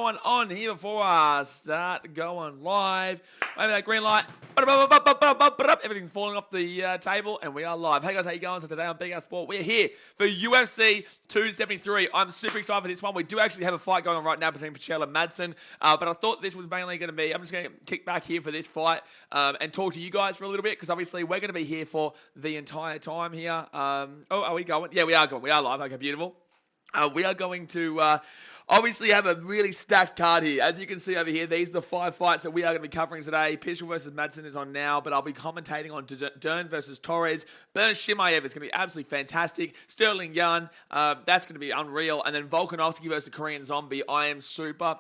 going on here before I start going live? Maybe that green light. Everything falling off the table, and we are live. Hey guys, how you going? So today on BKR Sport, we're here for UFC 273. I'm super excited for this one. We do actually have a fight going on right now between Pacheco and Madsen, but I thought this was mainly going to be, I'm just going to kick back here for this fight and talk to you guys for a little bit, because obviously we're going to be here for the entire time here. Are we going? Yeah, we are going. We are live. Okay, beautiful. We are going to obviously have a really stacked card here. As you can see over here, these are the 5 fights that we are going to be covering today. Pichel versus Madsen is on now, but I'll be commentating on Dern versus Torres. Burns Chimaev is going to be absolutely fantastic. Sterling Yan, that's going to be unreal. And then Volkanovski versus the Korean Zombie. I am super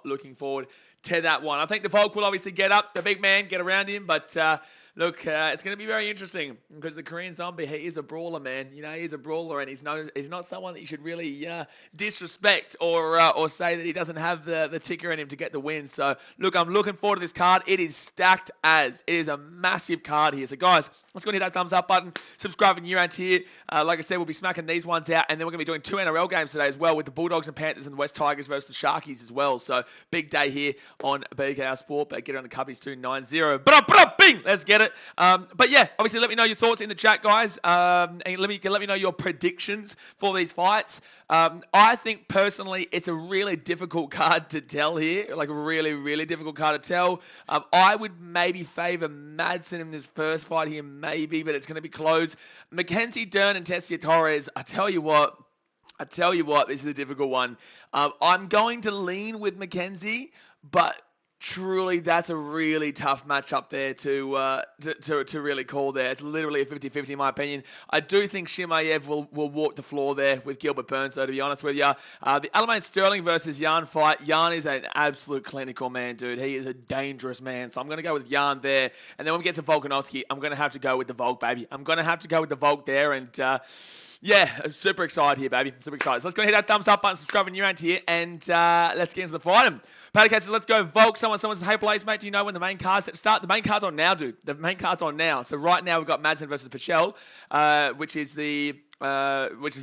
looking forward to that one. I think the Volk will obviously get up, the big man, get around him, but look, it's going to be very interesting because the Korean Zombie, he is a brawler, man. You know, he's a brawler, and he's not someone that you should really disrespect or say that he doesn't have the ticker in him to get the win. So, look, I'm looking forward to this card. It is stacked as. It is a massive card here. So, guys, let's go and hit that thumbs up button. Subscribe if you're around here. Like I said, we'll be smacking these ones out, and then we're going to be doing 2 NRL games today as well with the Bulldogs and Panthers and the West Tigers versus the Sharkies as well. So, big day here on BKR Sport. But get on the Cubbies 290. Bing! Let's get it. But yeah, obviously let me know your thoughts in the chat, guys. And let me know your predictions for these fights. I think personally it's a really difficult card to tell here. Like a really difficult card to tell. I would maybe favour Madsen in this first fight here, maybe, but it's going to be close. Mackenzie Dern and Tessia Torres, I tell you what, this is a difficult one. I'm going to lean with Mackenzie, but truly, that's a really tough matchup there to really call there. It's literally a 50-50 in my opinion. I do think Chimaev will walk the floor there with Gilbert Burns, though, to be honest with you. The Aljamain Sterling versus Yan fight. Yan is an absolute clinical man, dude. He is a dangerous man. So I'm going to go with Yan there. And then when we get to Volkanovski, I'm going to have to go with the Volk, baby. I'm going to have to go with the Volk there. And yeah, I'm super excited here, baby. Super excited. So let's go and hit that thumbs up button, subscribe if you're around here, and let's get into the fight. Paddock says, let's go Volk. Someone says, hey, Blaze, mate, do you know when the main card's set to start? The main card's on now, dude. The main card's on now. So right now we've got Madsen versus Pacheco, which is the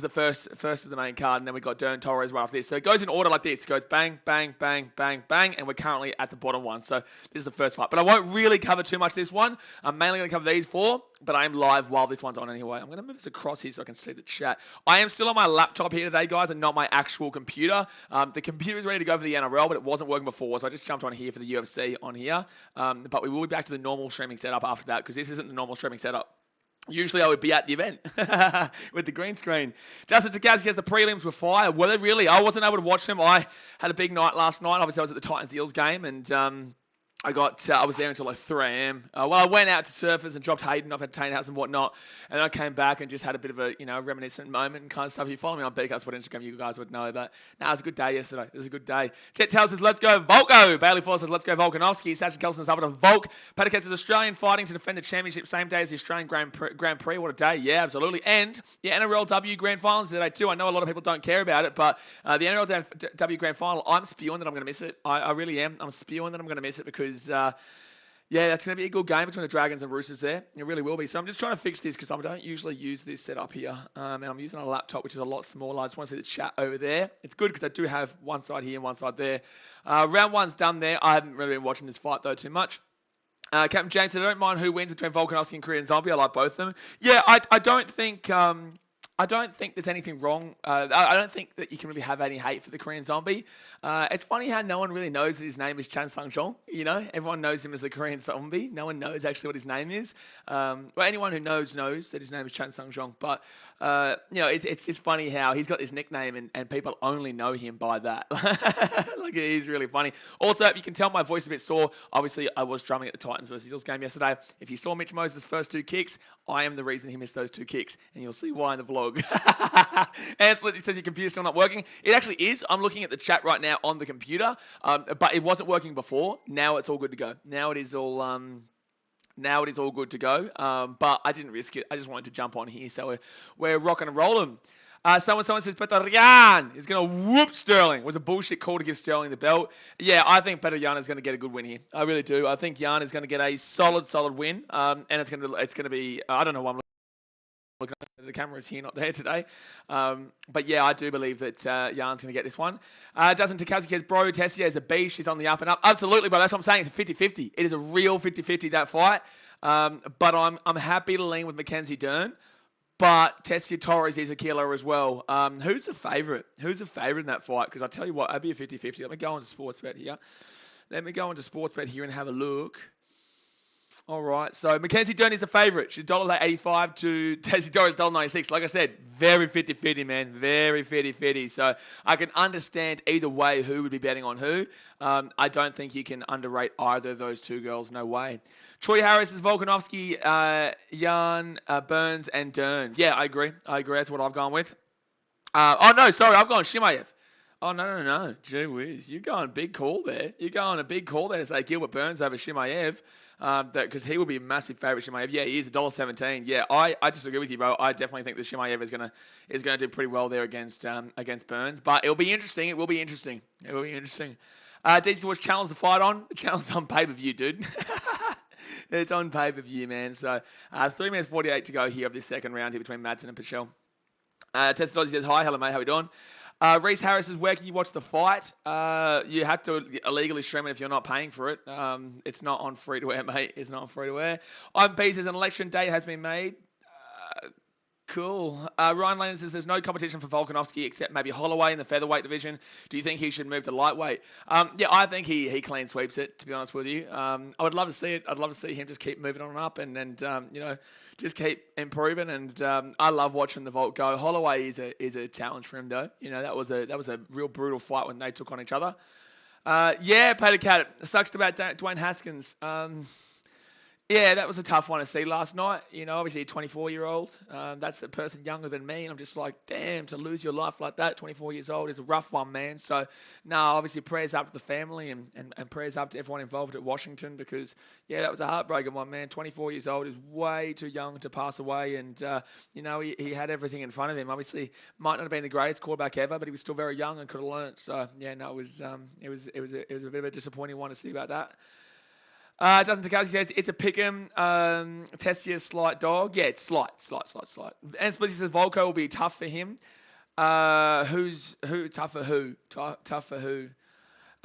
first of the main card, and then we've got Dern Torres right after this. So it goes in order like this. It goes bang, bang, bang, bang, bang, and we're currently at the bottom one. So this is the first fight. But I won't really cover too much this one. I'm mainly going to cover these 4, but I am live while this one's on anyway. I'm going to move this across here so I can see the chat. I am still on my laptop here today, guys, and not my actual computer. The computer is ready to go for the NRL, but it wasn't working before, so I just jumped on here for the UFC on here. But we will be back to the normal streaming setup after that, because this isn't the normal streaming setup. Usually I would be at the event with the green screen. Justin Takowski says the prelims were fire. Were they really? I wasn't able to watch them. I had a big night last night. Obviously I was at the Titans-Eels game, and I was there until like 3 a.m. Well, I went out to Surfers and dropped Hayden off at Tane House and whatnot, and I came back and just had a bit of a, reminiscent moment and kind of stuff. If you follow me on BKR Sport Instagram, you guys would know. But no, it was a good day yesterday. It was a good day. Chet tells us, let's go Volko. Bailey Force says, let's go Volkanovski. Sachin Kelson is up at a Volk. Pataket says, Australian fighting to defend the championship same day as the Australian Grand Prix. What a day. Yeah, absolutely. And the NRLW Grand Finals today too. I know a lot of people don't care about it, but the NRLW Grand Final, I'm spewing that I'm going to miss it. I really am. I'm spewing that I'm going to miss it because yeah, that's going to be a good game between the Dragons and Roosters there. It really will be. So I'm just trying to fix this because I don't usually use this setup here. And I'm using a laptop, which is a lot smaller. I just want to see the chat over there. It's good because I do have one side here and one side there. Round 1's done there. I haven't really been watching this fight, though, too much. Captain James said, I don't mind who wins between Volkanovski and Korean Zombie. I like both of them. Yeah, I don't think there's anything wrong. I don't think that you can really have any hate for the Korean Zombie. It's funny how no one really knows that his name is Chan Sung-jong. Everyone knows him as the Korean Zombie. No one knows actually what his name is. Well, anyone who knows that his name is Chan Sung-jong. But, it's just funny how he's got this nickname and people only know him by that. Like, he's really funny. Also, if you can tell my voice is a bit sore, obviously I was drumming at the Titans versus Eels game yesterday. If you saw Mitch Moses' first 2 kicks, I am the reason he missed those 2 kicks. And you'll see why in the vlog. And Splitsy says your computer's still not working. It actually is. I'm looking at the chat right now on the computer, but it wasn't working before. Now it's all good to go. Now it is all good to go. But I didn't risk it. I just wanted to jump on here, so we're rocking and rolling. Someone says Peter is going to whoop Sterling. It was a bullshit call to give Sterling the belt. Yeah, I think Peter Yan is going to get a good win here. I really do. I think Yan is going to get a solid win. And it's going to be, I don't know why I'm looking at the camera is here, not there today. But yeah, I do believe that Jan's going to get this one. Justin Takazi says, bro, Tessia is a beast. She's on the up and up. Absolutely, bro. That's what I'm saying. It's a 50-50. It is a real 50-50, that fight. But I'm happy to lean with Mackenzie Dern. But Tessia Torres is a killer as well. Who's the favourite? Who's the favourite in that fight? Because I tell you what, that'd be a 50-50. Let me go into Sportsbet here. And have a look. All right, so Mackenzie Dern is the favourite. She's $1.85 to Tessie Torres $1.96. Like I said, very 50-50, man. Very 50-50. So I can understand either way who would be betting on who. I don't think you can underrate either of those two girls. No way. Troy Harris is Volkanovski, Jan, Burns, and Dern. Yeah, I agree. That's what I've gone with. I've gone Shimaev. Oh, no. Gee whiz. You're going big call there. To say Gilbert Burns over Shimaev. Because he will be a massive favourite, Shimaev. Yeah, he is $1.17. Yeah, I just agree with you, bro. I definitely think that Shimaev is gonna do pretty well there against Burns. But it'll be interesting. It will be interesting. DC Watch challenge the fight on. The challenge on pay-per-view, dude. It's on pay-per-view, man. So 3 minutes 48 to go here of this second round here between Madsen and Pichel. Tess Dodgy says, hi, hello, mate. How we doing? Reese Harris says, where can you watch the fight? You have to illegally stream it if you're not paying for it. It's not on free-to-air, mate. It's not on free-to-air. IMP says, an election date has been made. Cool. Ryan Lennon says there's no competition for Volkanovski except maybe Holloway in the featherweight division. Do you think he should move to lightweight? Yeah, I think he clean sweeps it, to be honest with you. I would love to see it. I'd love to see him just keep moving on and up and just keep improving. And I love watching the Volk go. Holloway is a challenge for him, though. That was a real brutal fight when they took on each other. Yeah, Peter Cat. It sucks about Dwayne Haskins. Yeah, that was a tough one to see last night. Obviously a 24-year-old. That's a person younger than me. And I'm just like, damn, to lose your life like that, 24 years old, is a rough one, man. So, no, obviously prayers up to the family and prayers up to everyone involved at Washington because, yeah, that was a heartbreaking one, man. 24 years old is way too young to pass away. And, he had everything in front of him. Obviously, might not have been the greatest quarterback ever, but he was still very young and could have learnt. So, yeah, no, it was a bit of a disappointing one to see about that. Justin Takazi says it's a pick'em. Tessia slight dog. Yeah, it's slight. And Splizzy says Volko will be tough for him. Who tough for who? Tough for who?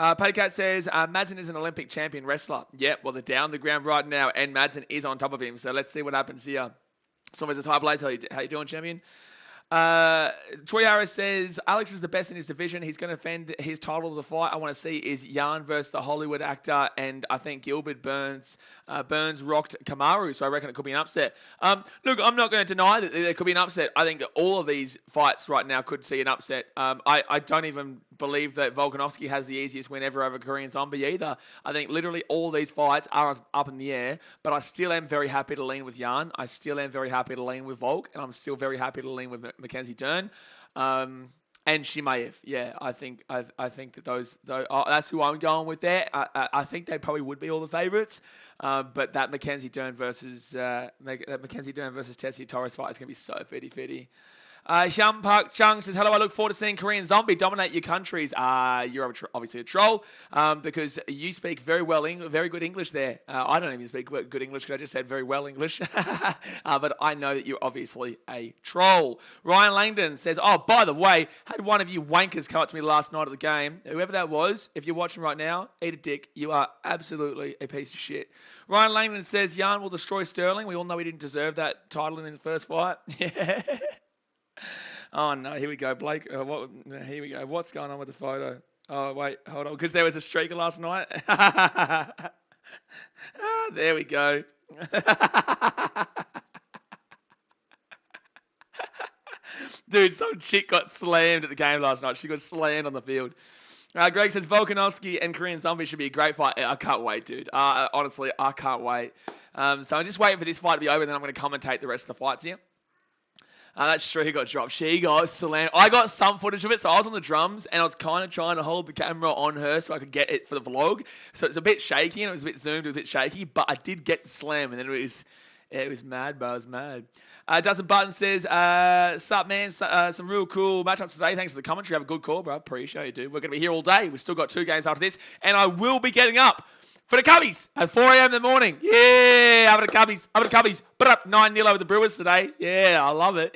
Padcat says Madsen is an Olympic champion wrestler. Yep. Well, they're down the ground right now, and Madsen is on top of him. So let's see what happens here. Someone says hi, Blaze. How you doing, champion? Troy Harris says Alex is the best in his division. He's going to defend his title of the fight. I want to see is Jan versus the Hollywood actor, and I think Gilbert Burns rocked Kamaru, so I reckon it could be an upset. Look, I'm not going to deny that there could be an upset. I think that all of these fights right now could see an upset. I don't even believe that Volkanovski has the easiest win ever over Korean Zombie either. I think literally all these fights are up in the air, but I still am very happy to lean with Jan. I still am very happy to lean with Volk, and I'm still very happy to lean with Mackenzie Dern. And Shimaev. Yeah, I think that those that's who I'm going with there. I think they probably would be all the favourites, but that Mackenzie Dern versus Tessie Torres fight is going to be so 50-50. Xiang Park Chung says, hello, I look forward to seeing Korean Zombie dominate your countries. You're obviously a troll because you speak very good English there. I don't even speak good English because I just said very well English. But I know that you're obviously a troll. Ryan Langdon says, oh, by the way, had one of you wankers come up to me last night at the game. Whoever that was, if you're watching right now, eat a dick. You are absolutely a piece of shit. Ryan Langdon says, Jan will destroy Sterling. We all know he didn't deserve that title in the first fight. Yeah. Oh, no, here we go, Blake. Here we go. What's going on with the photo? Oh, wait, hold on, because there was a streaker last night. There we go. Dude, some chick got slammed at the game last night. She got slammed on the field. Greg says, Volkanovski and Korean Zombie should be a great fight. I can't wait, dude. Honestly, I can't wait. So I'm just waiting for this fight to be over, and then I'm going to commentate the rest of the fights here. That's true. He got dropped. She got slammed. I got some footage of it. So I was on the drums and I was kind of trying to hold the camera on her so I could get it for the vlog. So it's a bit shaky and it was a bit zoomed, a bit shaky, but I did get the slam and then it was mad, but I was mad. Justin Button says, sup, man? Some real cool matchups today. Thanks for the commentary. Have a good call, bro. Appreciate you, dude. We're going to be here all day. We've still got 2 games after this. And I will be getting up For the Cubbies at 4 a.m. in the morning. Yeah, over the Cubbies. Over the Cubbies. Put up 9-0 over the Brewers today. Yeah, I love it.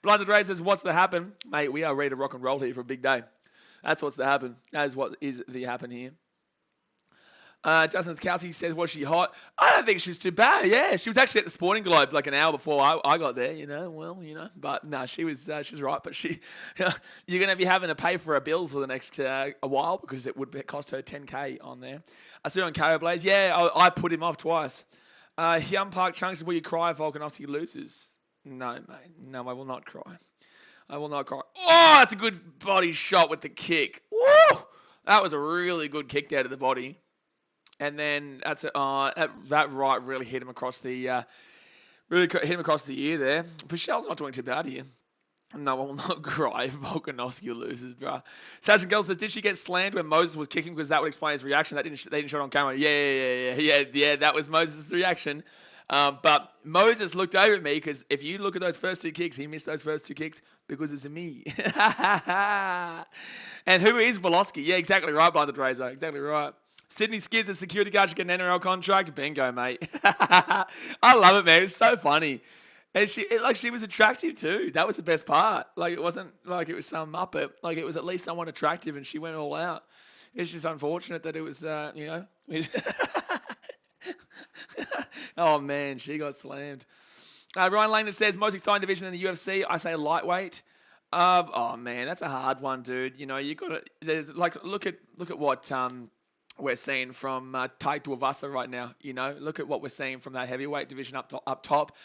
Blinded Ray says, what's to happen? Mate, we are ready to rock and roll here for a big day. That's what's to happen. That is what is the happen here. Justin Kelsey says, was she hot? I don't think she was too bad. Yeah, she was actually at the Sporting Globe like an hour before I got there, But no, she's right. But you're going to be having to pay for her bills for the next a while because it would cost her 10K on there. I see on KO Blaze. Yeah, I put him off twice. Hyun Park Chunks, will you cry if Volkanovski loses? No, mate. No, I will not cry. I will not cry. Oh, that's a good body shot with the kick. Woo! That was a really good kick there to the body. And then that right really hit him across the ear there. Pichel's not doing too bad here. No, I will not cry if Volkanovski loses, bro. Sergeant Girl says, did she get slammed when Moses was kicking? Because that would explain his reaction. They didn't show it on camera. Yeah. That was Moses' reaction. But Moses looked over at me because if you look at those first 2 kicks, he missed those first 2 kicks because it's me. And who is Volosky? Yeah, exactly right, Blinded Razor. Exactly right. Sydney Skids, a security guard, should get an NRL contract. Bingo, mate. I love it, man. It's so funny. And she was attractive too. That was the best part. Like, it wasn't like it was some muppet. Like, it was at least someone attractive, and she went all out. It's just unfortunate that it was, Oh, man, she got slammed. Ryan Langdon says, most exciting division in the UFC. I say lightweight. Oh, man, that's a hard one, dude. You got to, there's like, look at what, we're seeing from Taekwondo right now. Look at what we're seeing from that heavyweight division up top.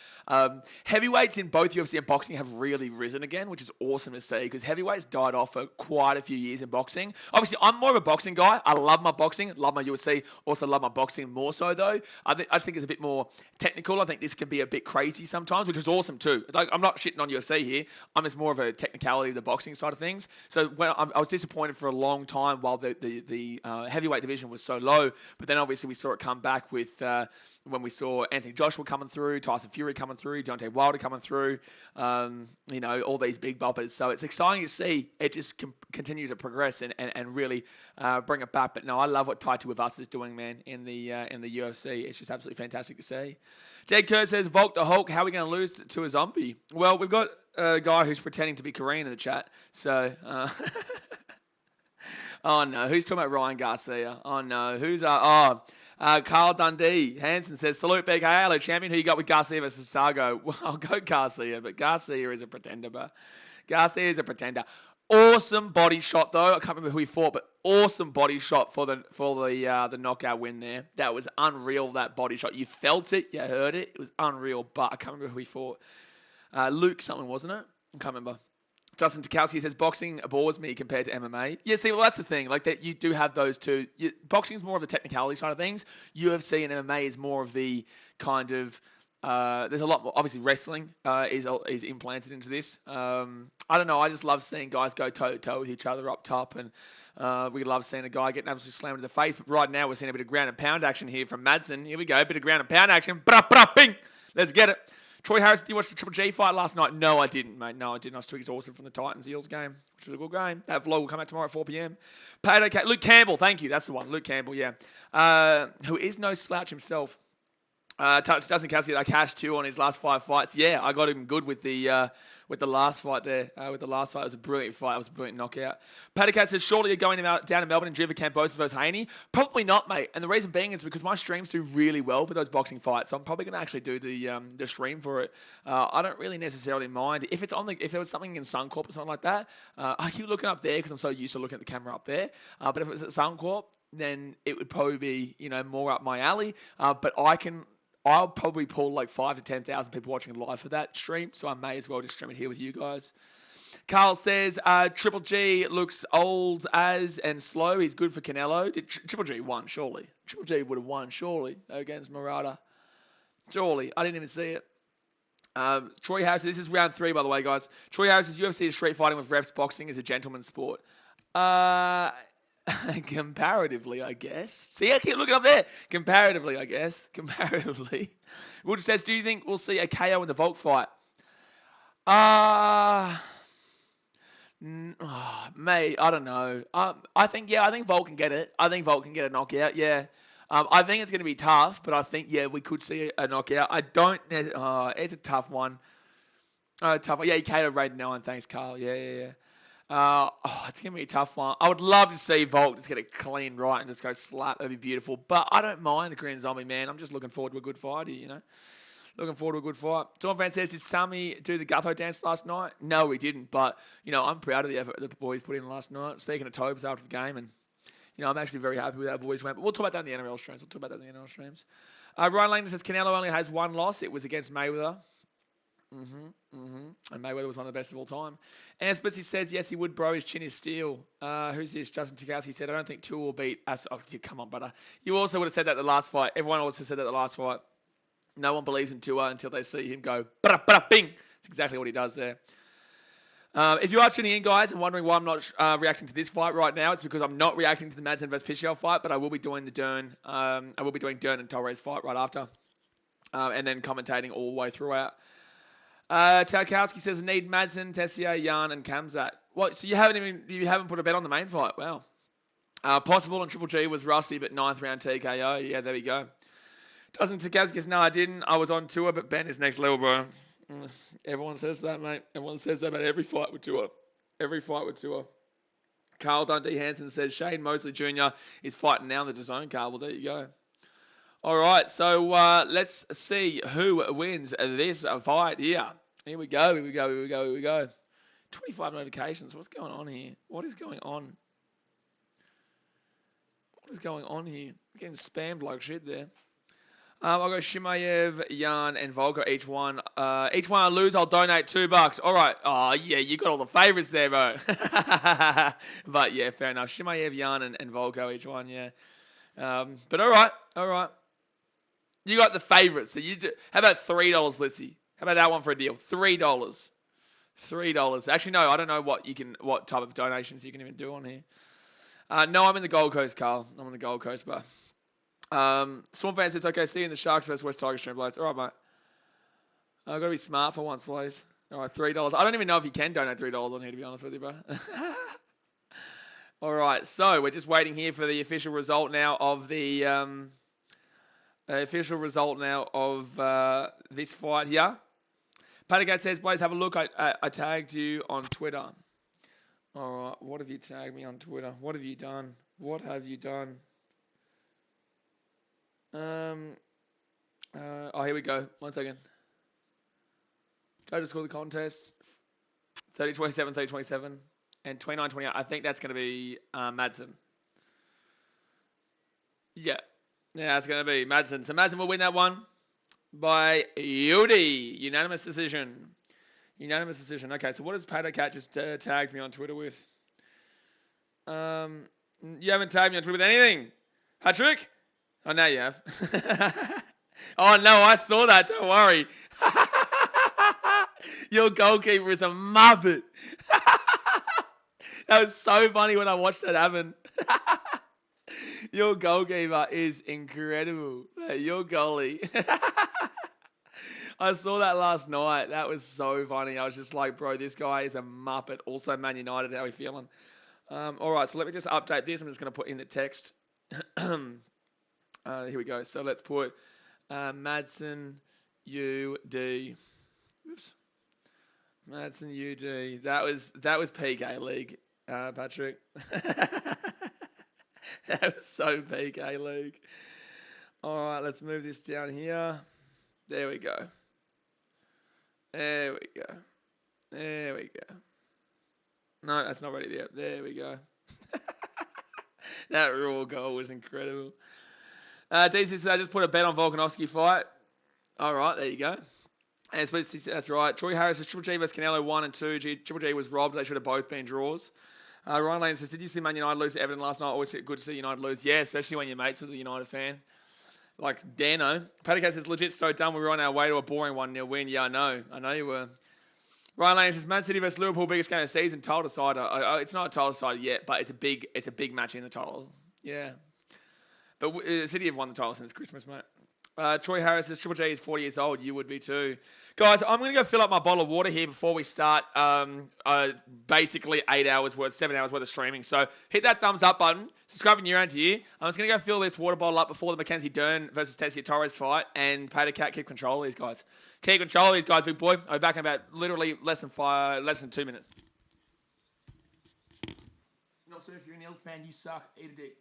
Heavyweights in both UFC and boxing have really risen again, which is awesome to see because heavyweights died off for quite a few years in boxing. Obviously, I'm more of a boxing guy. I love my boxing, love my UFC, also love my boxing more so though. I just think it's a bit more technical. I think this can be a bit crazy sometimes, which is awesome too. Like, I'm not shitting on UFC here. I'm just more of a technicality of the boxing side of things. So when I was disappointed for a long time while the heavyweight division was so low, but then obviously we saw it come back with when we saw Anthony Joshua coming through, Tyson Fury coming through, Deontay Wilder coming through, all these big boppers. So it's exciting to see it just continue to progress and really bring it back. But no, I love what Tai Tuivasa is doing, man, in the UFC. It's just absolutely fantastic to see. Jake Kerr says, Volk the Hulk, how are we going to lose to a zombie? Well, we've got a guy who's pretending to be Korean in the chat, so... Oh, no. Who's talking about Ryan Garcia? Oh, no. Who's... Carl Dundee. Hansen says, salute BK. Hello, champion. Who you got with Garcia versus Sargo? Well, I'll go Garcia, but Garcia is a pretender, bro. Garcia is a pretender. Awesome body shot, though. I can't remember who he fought, but awesome body shot for the knockout win there. That was unreal, that body shot. You felt it. You heard it. It was unreal, but I can't remember who he fought. Luke something, wasn't it? I can't remember. Justin Tukowski says, boxing bores me compared to MMA. Yeah, see, well, that's the thing. Like, that you do have those two. Boxing is more of the technicality side of things. UFC and MMA is more of the kind of... there's a lot more. Obviously, wrestling is implanted into this. I don't know. I just love seeing guys go toe-to-toe with each other up top. And we love seeing a guy getting absolutely slammed in the face. But right now, we're seeing a bit of ground and pound action here from Madsen. Here we go. A bit of ground and pound action. Bing! Let's get it. Troy Harris, did you watch the Triple G fight last night? No, I didn't, mate. No, I didn't. I was too exhausted from the Titans-Eels game, which was a good game. That vlog will come out tomorrow at 4 p.m. Luke Campbell, thank you. That's the one. Luke Campbell, yeah. Who is no slouch himself. Doesn't Cassidy like cash 2 on his last 5 fights? Yeah, I got him good with the last fight there. With the last fight, it was a brilliant fight. It was a brilliant knockout. Patacat says, surely you're going down to Melbourne and Jiva Cambosis versus Haney? Probably not, mate. And the reason being is because my streams do really well for those boxing fights. So I'm probably going to actually do the stream for it. I don't really necessarily mind. If there was something in Suncorp or something like that, I keep looking up there because I'm so used to looking at the camera up there. But if it was at Suncorp, then it would probably be, more up my alley. But I'll probably pull like 5,000 to 10,000 people watching live for that stream, so I may as well just stream it here with you guys. Carl says, Triple G looks old as and slow. He's good for Canelo. Triple G won, surely. Triple G would have won, surely, against Murata. Surely. I didn't even see it. Troy Harris, this is round 3, by the way, guys. Troy Harris says, UFC is street fighting with refs. Boxing is a gentleman's sport. Comparatively, I guess. See, I keep looking up there. Comparatively, I guess. Comparatively. Wood says, do you think we'll see a KO in the Volk fight? Mate, I don't know. I think Volk can get it. I think Volk can get a knockout. Yeah. I think it's going to be tough, but I think we could see a knockout. I don't. It's a tough one. Tough one. Yeah, he KO'd Raiden Allen. Thanks, Carl. Yeah. It's going to be a tough one. I would love to see Volk just get it clean right and just go slap. That'd be beautiful. But I don't mind the Korean Zombie, man. I'm just looking forward to a good fight here, you know. Looking forward to a good fight. John Van says, did Sammy do the Gutho dance last night? No, he didn't. But, I'm proud of the effort the boys put in last night. Speaking of Tobes after the game, and, I'm actually very happy with how the boys went. But we'll talk about that in the NRL streams. Ryan Langdon says, Canelo only has one loss. It was against Mayweather. And Mayweather was one of the best of all time. And Splitsy says, yes, he would, bro. His chin is steel. Who's this? Justin Tikowski said, I don't think Tua will beat us. Oh, come on, brother. You also would have said that the last fight. Everyone also said that the last fight. No one believes in Tua until they see him go, bing. That's exactly what he does there. If you are tuning in, guys, and wondering why I'm not reacting to this fight right now, it's because I'm not reacting to the Madsen vs. Pichel fight, but I will be doing the Dern. I will be doing Dern and Torres fight right after, and then commentating all the way throughout. Tarkowski says need Madsen, Tessier, Jan, and Kamzat. What? So you haven't put a bet on the main fight? Wow. Possible and Triple G was Rusty, but 9th round TKO. Yeah, there we go. Doesn't Tarkowski says, no, I didn't. I was on Tua, but Ben is next level, bro. Everyone says that, mate. Everyone says that about every fight with Tua. Carl Dundee Hansen says Shane Mosley Jr. is fighting now in the DAZN, Carl. Well, there you go. All right, so let's see who wins this fight here. Here we go. 25 notifications. What's going on here? What is going on here? I'm getting spammed like shit there. I'll go Shimaev, Jan, and Volko each one. Each one I lose, I'll donate $2. All right. Oh, yeah, you got all the favorites there, bro. But, yeah, fair enough. Shimaev, Jan, and Volko each one, yeah. But all right. You got the favorites. So how about $3, Lissy? How about that one for a deal? $3. Actually, no, I don't know what type of donations you can even do on here. No, I'm in the Gold Coast, Carl. I'm in the Gold Coast, bro. Swamp Fan says, okay, see you in the Sharks vs. West Tigers stream, blokes. All right, mate. I've got to be smart for once, please. All right, $3. I don't even know if you can donate $3 on here, to be honest with you, bro. All right, so we're just waiting here for the official result now of this fight here. Patagate says, Blaze, have a look. I tagged you on Twitter. All right, what have you tagged me on Twitter? What have you done? Here we go. 1 second. Go to score the contest. 30-27, 30-27, and 29-28. I think that's going to be Madsen. Yeah, it's going to be Madsen. So Madsen will win that one by UD. Unanimous decision. Okay, so what does Patocat just tagged me on Twitter with? You haven't tagged me on Twitter with anything. Patrick? Oh, now you have. Oh, no, I saw that. Don't worry. Your goalkeeper is a muppet. That was so funny when I watched that happen. Your goalkeeper is incredible. Your goalie. I saw that last night. That was so funny. I was just like, bro, this guy is a muppet. Also, Man United, how are we feeling? All right, so let me just update this. I'm just going to put in the text. Here we go. So let's put Madsen UD. Oops. Madsen UD. That was PK League, Patrick. That was so PK League. All right, let's move this down here. There we go. No, that's not ready yet. There we go. That raw goal was incredible. DC says, I just put a bet on Volkanovski fight. All right, there you go. And that's right. Troy Harris says, Triple G vs. Canelo 1 and 2. Triple G was robbed. They should have both been draws. Ryan Lane says, did you see Man United lose to Everton last night? Always good to see United lose. Yeah, especially when you're mates with a United fan. Like Dano. Patico says, legit so dumb. We were on our way to a boring 1-0 win. Yeah, I know you were. Ryan Lane says, Man City vs. Liverpool, biggest game of the season. Title decider. It's not a title decider yet, but it's a big match in the title. Yeah. But City have won the title since Christmas, mate. Troy Harris says Triple J is 40 years old. You would be too. Guys, I'm going to go fill up my bottle of water here before we start basically 7 hours worth of streaming. So hit that thumbs up button. Subscribe if you're around here. I'm just going to go fill this water bottle up before the Mackenzie Dern versus Tessia Torres fight. And Pay the Cat, keep control of these guys. Keep control of these guys, big boy. I'll be back in about literally less than 2 minutes. Not sure if you're an Eels fan, you suck. Eat a dick.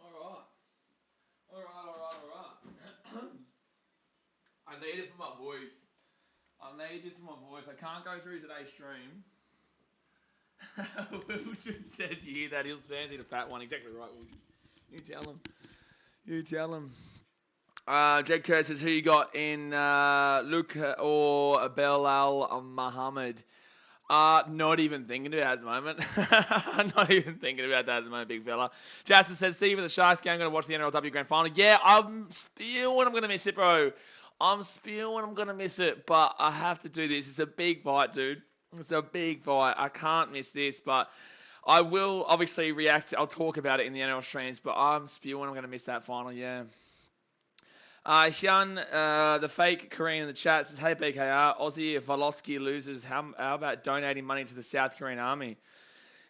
All right. I need it for my voice. I need this for my voice. I can't go through today's stream. Wilson says you hear that. He'll fancy the fat one. Exactly right, Wilson. You tell him. You tell him. Jake Kerr says, who you got in Luke or Belal Muhammad? Not even thinking about it at the moment. Not even thinking about that at the moment, big fella. Justin says, see you for the Sharks game. I'm going to watch the NRLW Grand Final. Yeah, I'm spewing I'm going to miss it, bro. I'm spewing I'm going to miss it, but I have to do this. It's a big fight, dude. It's a big fight. I can't miss this, but I will obviously react. I'll talk about it in the NRL streams, but I'm spewing I'm going to miss that final, yeah. Hyun, the fake Korean in the chat says, hey BKR, Aussie, if Volkanovski loses, how about donating money to the South Korean army?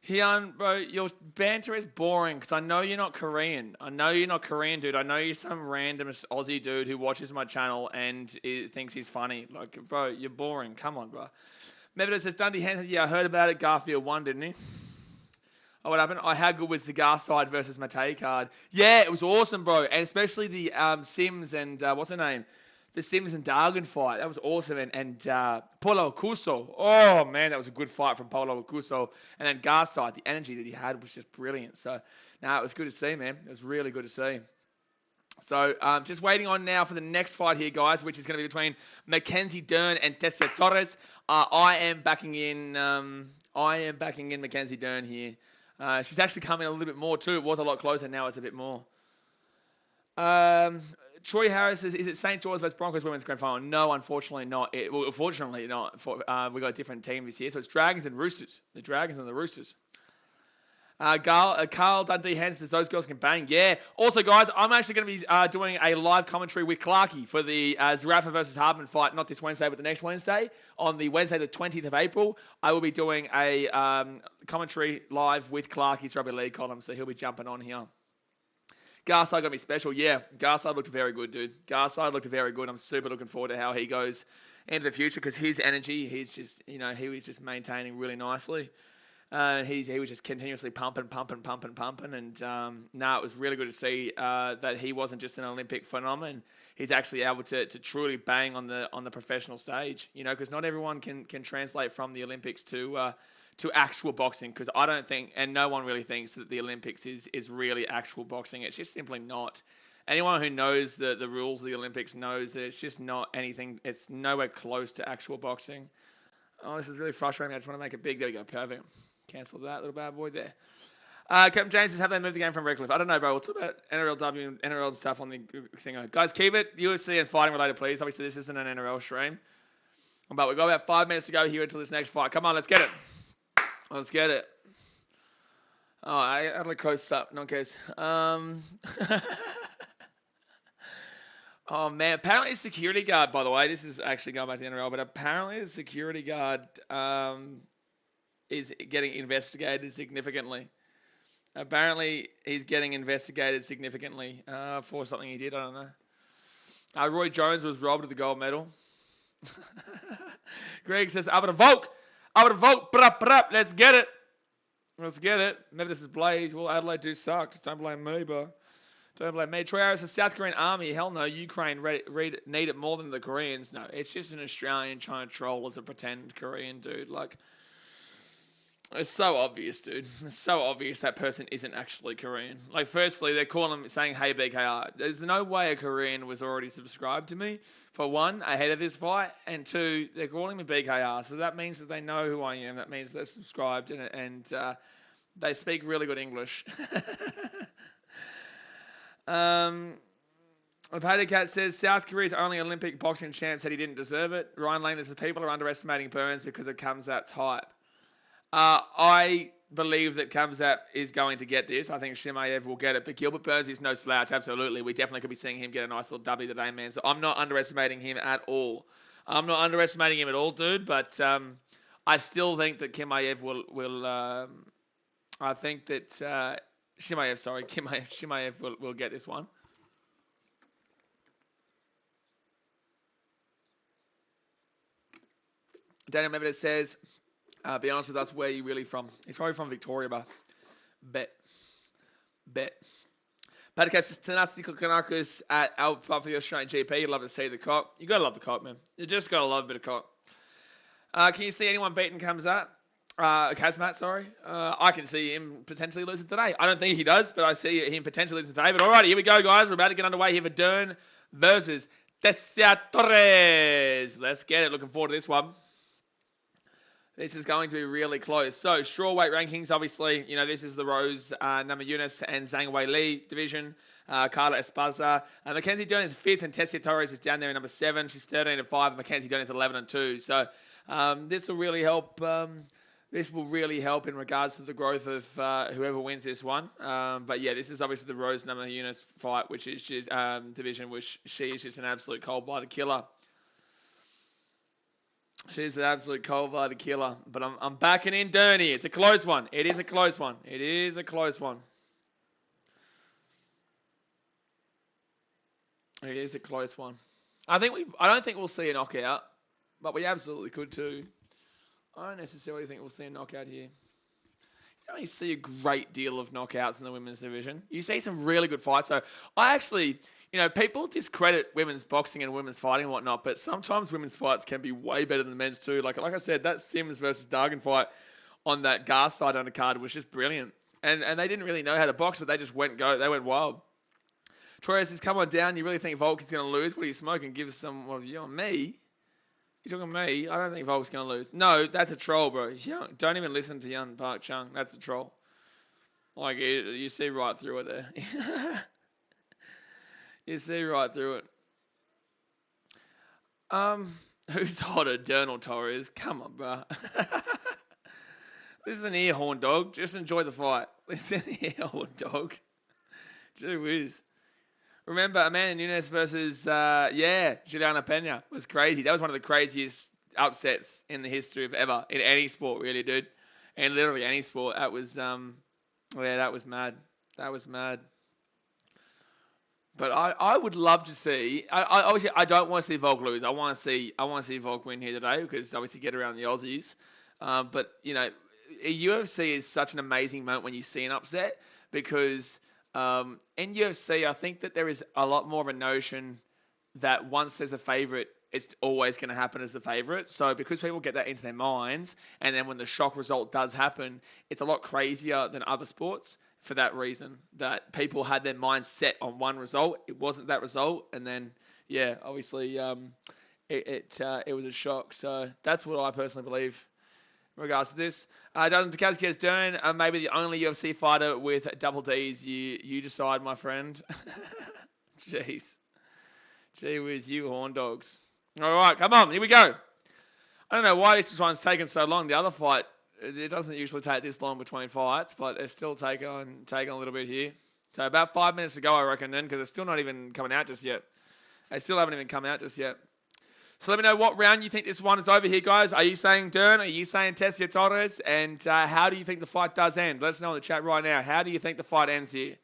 Hyun, bro, your banter is boring because I know you're not Korean. I know you're not Korean, dude. I know you're some random Aussie dude who watches my channel and thinks he's funny. Like, bro, you're boring. Come on, bro. Mevita says, Dundee Hansen, yeah, I heard about it. Garfield won, didn't he? Oh, what happened? Oh, how good was the Garside versus Matei card? Yeah, it was awesome, bro. And especially the Sims and, what's her name? The Sims and Dargan fight. That was awesome. And Paulo Cuso. Oh, man, that was a good fight from Paulo Cuso. And then Garside, the energy that he had was just brilliant. So, it was good to see, man. It was really good to see. So, just waiting on now for the next fight here, guys, which is going to be between Mackenzie Dern and Tessia Torres. I am backing in Mackenzie Dern here. She's actually coming a little bit more too. It was a lot closer. Now it's a bit more. Troy Harris says, is it St. George versus Broncos Women's Grand Final? No, unfortunately not. Unfortunately not. We got a different team this year. So it's Dragons and Roosters. The Dragons and the Roosters. Carl Dundee Hansen says those girls can bang. Yeah. Also, guys, I'm actually going to be doing a live commentary with Clarkey for the Zarafa versus Hardman fight, not this Wednesday, but the next Wednesday. On the Wednesday, the 20th of April, I will be doing a commentary live with Clarkey's Rugby League column, so he'll be jumping on here. Garside got to be special. Yeah, Garside looked very good, dude. Garside looked very good. I'm super looking forward to how he goes into the future because his energy, he was just maintaining really nicely. He was just continuously pumping, and it was really good to see that he wasn't just an Olympic phenomenon. He's actually able to truly bang on the professional stage, because not everyone can translate from the Olympics to actual boxing. Because I don't think, and no one really thinks that the Olympics is really actual boxing. It's just simply not. Anyone who knows the rules of the Olympics knows that it's just not anything. It's nowhere close to actual boxing. Oh, this is really frustrating. I just want to make it big. There we go. Perfect. Cancel that little bad boy there. Captain James says, have they moved the game from Redcliffe? I don't know, bro. We'll talk about NRLW and NRL and stuff on the thing. Guys, keep it UFC and fighting related, please. Obviously, this isn't an NRL stream. But we've got about 5 minutes to go here until this next fight. Come on, let's get it. Let's get it. Oh, I had a close up. No case. Oh, man. Apparently, the security guard, by the way, this is actually going back to the NRL, but apparently the security guard is getting investigated significantly. Apparently, he's getting investigated significantly for something he did. I don't know. Roy Jones was robbed of the gold medal. Greg says, up to Volk. Let's get it. Let's get it. Maybe this is Blaze. Well, Adelaide do suck. Just don't blame me, bro. Don't blame me. Troy Harris, the South Korean army. Hell no, Ukraine need it more than the Koreans. No, it's just an Australian trying to troll as a pretend Korean dude. Like, it's so obvious, dude. It's so obvious that person isn't actually Korean. Like, firstly, they're calling him saying, "Hey, BKR." There's no way a Korean was already subscribed to me, for one, ahead of this fight, and two, they're calling me BKR. So that means that they know who I am. That means they're subscribed, and they speak really good English. Potato Cat says South Korea's only Olympic boxing champ said he didn't deserve it. Ryan Lane says people are underestimating Burns because it comes out hype. I believe that Kamzat is going to get this. I think Shimaev will get it. But Gilbert Burns is no slouch, absolutely. We definitely could be seeing him get a nice little W today, man. So I'm not underestimating him at all. I'm not underestimating him at all, dude. But I still think that Chimaev will I think that Chimaev will get this one. Daniel Medvedev says, be honest with us, where are you really from? He's probably from Victoria, but bet. Podcast is Tanasi Kokonakis at Alpha for the Australian GP. You'd love to see the cock. You gotta love the cock, man. You just gotta love a bit of cock. Can you see anyone beating Kazmat? I can see him potentially losing today. I don't think he does, but I see him potentially losing today. But alrighty, here we go, guys. We're about to get underway here for Dern versus Tessia Torres. Let's get it. Looking forward to this one. This is going to be really close. So, strawweight rankings, obviously, this is the Rose, Namajunas, and Zhang Wei Li division. Carla Esparza. Mackenzie Dern is 5th, and Tessia Torres is down there in number 7. She's 13-5, and Mackenzie Dern is 11-2. So, this will really help. This will really help in regards to the growth of whoever wins this one. But yeah, this is obviously the Rose Namajunas fight, which is division, which she is just an absolute cold-blooded killer. She's an absolute cold-blooded killer. But I'm backing in Derny. It's a close one. It is a close one. It is a close one. It is a close one. I don't think we'll see a knockout, but we absolutely could too. I don't necessarily think we'll see a knockout here. You don't really see a great deal of knockouts in the women's division. You see some really good fights. So I actually, people discredit women's boxing and women's fighting and whatnot, but sometimes women's fights can be way better than men's too. Like I said, that Sims versus Dargan fight on that Garside undercard was just brilliant. And they didn't really know how to box, but they just went wild. Torres says, come on down. You really think Volk is going to lose? What are you smoking? Give us some of you on me. You talking to me? I don't think Volk's going to lose. No, that's a troll, bro. Don't even listen to Yun Park Chung. That's a troll. Like, you see right through it there. You see right through it. Who's hotter, Dern or Torres? Come on, bro. This is an ear horn, dog. Just enjoy the fight. This is an ear horn, dog. Gee whiz. Remember, Amanda Nunes versus, Juliana Pena was crazy. That was one of the craziest upsets in the history of ever, in any sport, really, dude. In literally any sport. That was, that was mad. That was mad. But I would love to see, obviously, I don't want to see Volk lose. I want to see Volk win here today, because obviously get around the Aussies. But, UFC is such an amazing moment when you see an upset, because in UFC, I think that there is a lot more of a notion that once there's a favorite, it's always going to happen as the favorite. So because people get that into their minds, and then when the shock result does happen, it's a lot crazier than other sports for that reason, that people had their minds set on one result. It wasn't that result. And then, obviously, it was a shock. So that's what I personally believe in regards to this. Doesn't Takazuki Dern maybe the only UFC fighter with double Ds? You decide, my friend. Jeez. Gee whiz, you horn dogs. All right, come on, here we go. I don't know why this one's taken so long. The other fight, it doesn't usually take this long between fights, but it's still taking a little bit here. So about 5 minutes to go, I reckon, then, because it's still not even coming out just yet. They still haven't even come out just yet. So let me know what round you think this one is over here, guys. Are you saying Dern? Are you saying Tessia Torres? And how do you think the fight does end? Let us know in the chat right now. How do you think the fight ends here?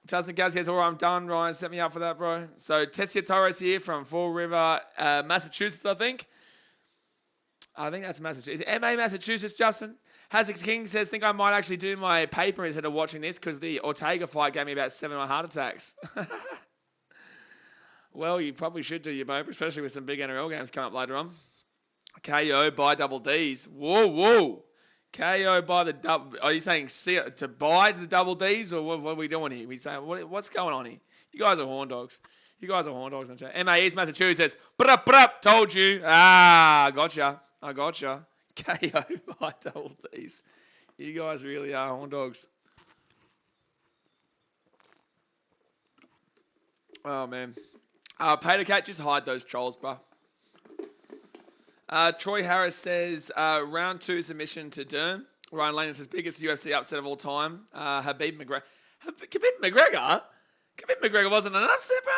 Justin Gaz says, all right, I'm done. Ryan, set me up for that, bro. So Tessia Torres here from Fall River, Massachusetts, I think. I think that's Massachusetts. Is it MA Massachusetts, Justin? Hazard King says, think I might actually do my paper instead of watching this because the Ortega fight gave me about 7 heart attacks. Well, you probably should do your paper, especially with some big NRL games coming up later on. KO by double Ds. Whoa. KO by the double. Are you saying to buy to the double Ds, or what are we doing here? We saying what's going on here? You guys are horn dogs. You guys are horn dogs. MA East Massachusetts. Told you. I gotcha. KO by double Ds. You guys really are horn dogs. Oh man. Pay cat, just hide those trolls, bro. Troy Harris says, round 2 submission to Dern. Ryan Langdon says, biggest UFC upset of all time. Khabib McGregor. Khabib McGregor wasn't an upset, bro.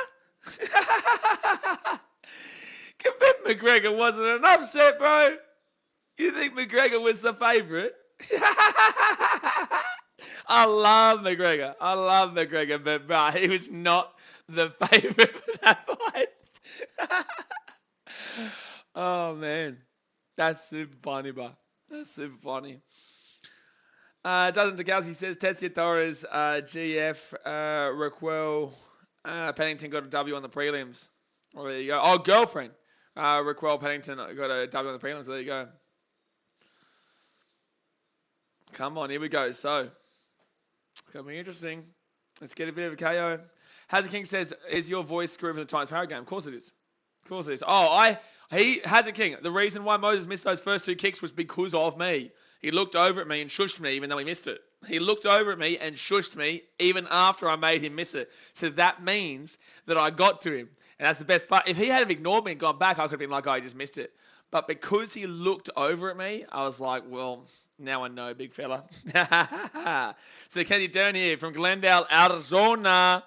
Khabib McGregor wasn't an upset, bro. You think McGregor was the favourite? I love McGregor, but bro, he was not the favourite for that fight. Oh, man. That's super funny, bro. That's super funny. Justin Degowski says, Tetsuya Torres, GF, Raquel, Pennington got a W on the prelims. Oh, there you go. Oh, girlfriend. Raquel Pennington got a W on the prelims. There you go. Come on, here we go. So, it's going to be interesting. Let's get a bit of a KO. Hazard King says, is your voice screwed from the Times Power game? Of course it is. Oh, Hazard King, the reason why Moses missed those first 2 kicks was because of me. He looked over at me and shushed me even though he missed it. He looked over at me and shushed me even after I made him miss it. So that means that I got to him. And that's the best part. If he had ignored me and gone back, I could have been like, oh, he just missed it. But because he looked over at me, I was like, well, now I know, big fella. So Kenny Dern here from Glendale, Arizona.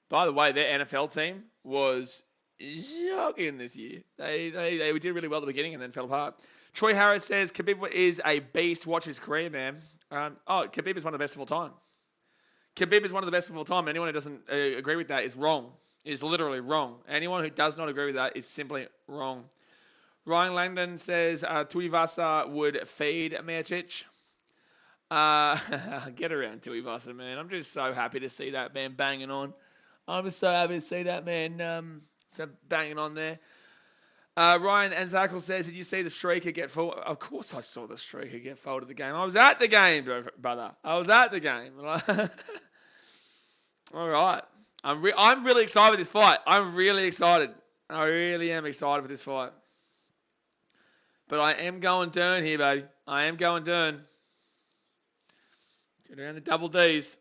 By the way, their NFL team was shocking this year. They did really well at the beginning and then fell apart. Troy Harris says, Khabib is a beast. Watch his career, man. Khabib is one of the best of all time. Anyone who doesn't agree with that is wrong. Is literally wrong. Anyone who does not agree with that is simply wrong. Ryan Langdon says, Tuivasa would feed Miocic. Get around Tuivasa, man. I'm just so happy to see that man banging on. I'm just so happy to see that man banging on there. Ryan Anzakel says, did you see the streaker get folded? Of course I saw the streaker get folded at the game. I was at the game, brother. I was at the game. All right. I'm really excited with this fight. I'm really excited. I really am excited for this fight. But I am going Dern here, baby. I am going Dern. Get around the double Ds.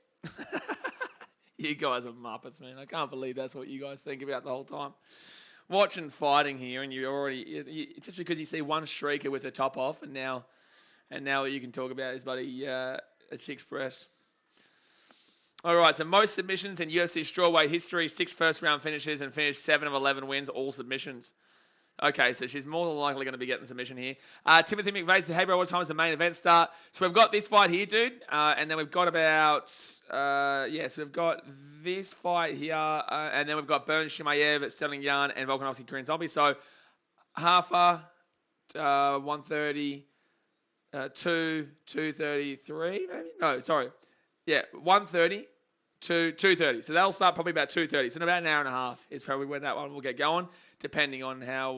You guys are muppets, man. I can't believe that's what you guys think about the whole time. Watching fighting here, and you already just because you see one streaker with the top off, and now what you can talk about is bloody a chick's breast. All right, so most submissions in UFC strawweight history: 6 first-round finishes, and finished 7 of 11 wins, all submissions. Okay, so she's more than likely going to be getting submission here. Timothy McVeigh said, hey, bro, what time does the main event start? So we've got this fight here, dude. And then we've got about, so we've got this fight here. And then we've got Burns, Shimaev, Sterling Yarn, and Volkanovski, Korean Zombie. So Hafa, 130, 233, maybe? No, sorry. Yeah, 130 to 2:30. So they'll start probably about 2:30. So in about an hour and a half is probably when that one will get going, depending on how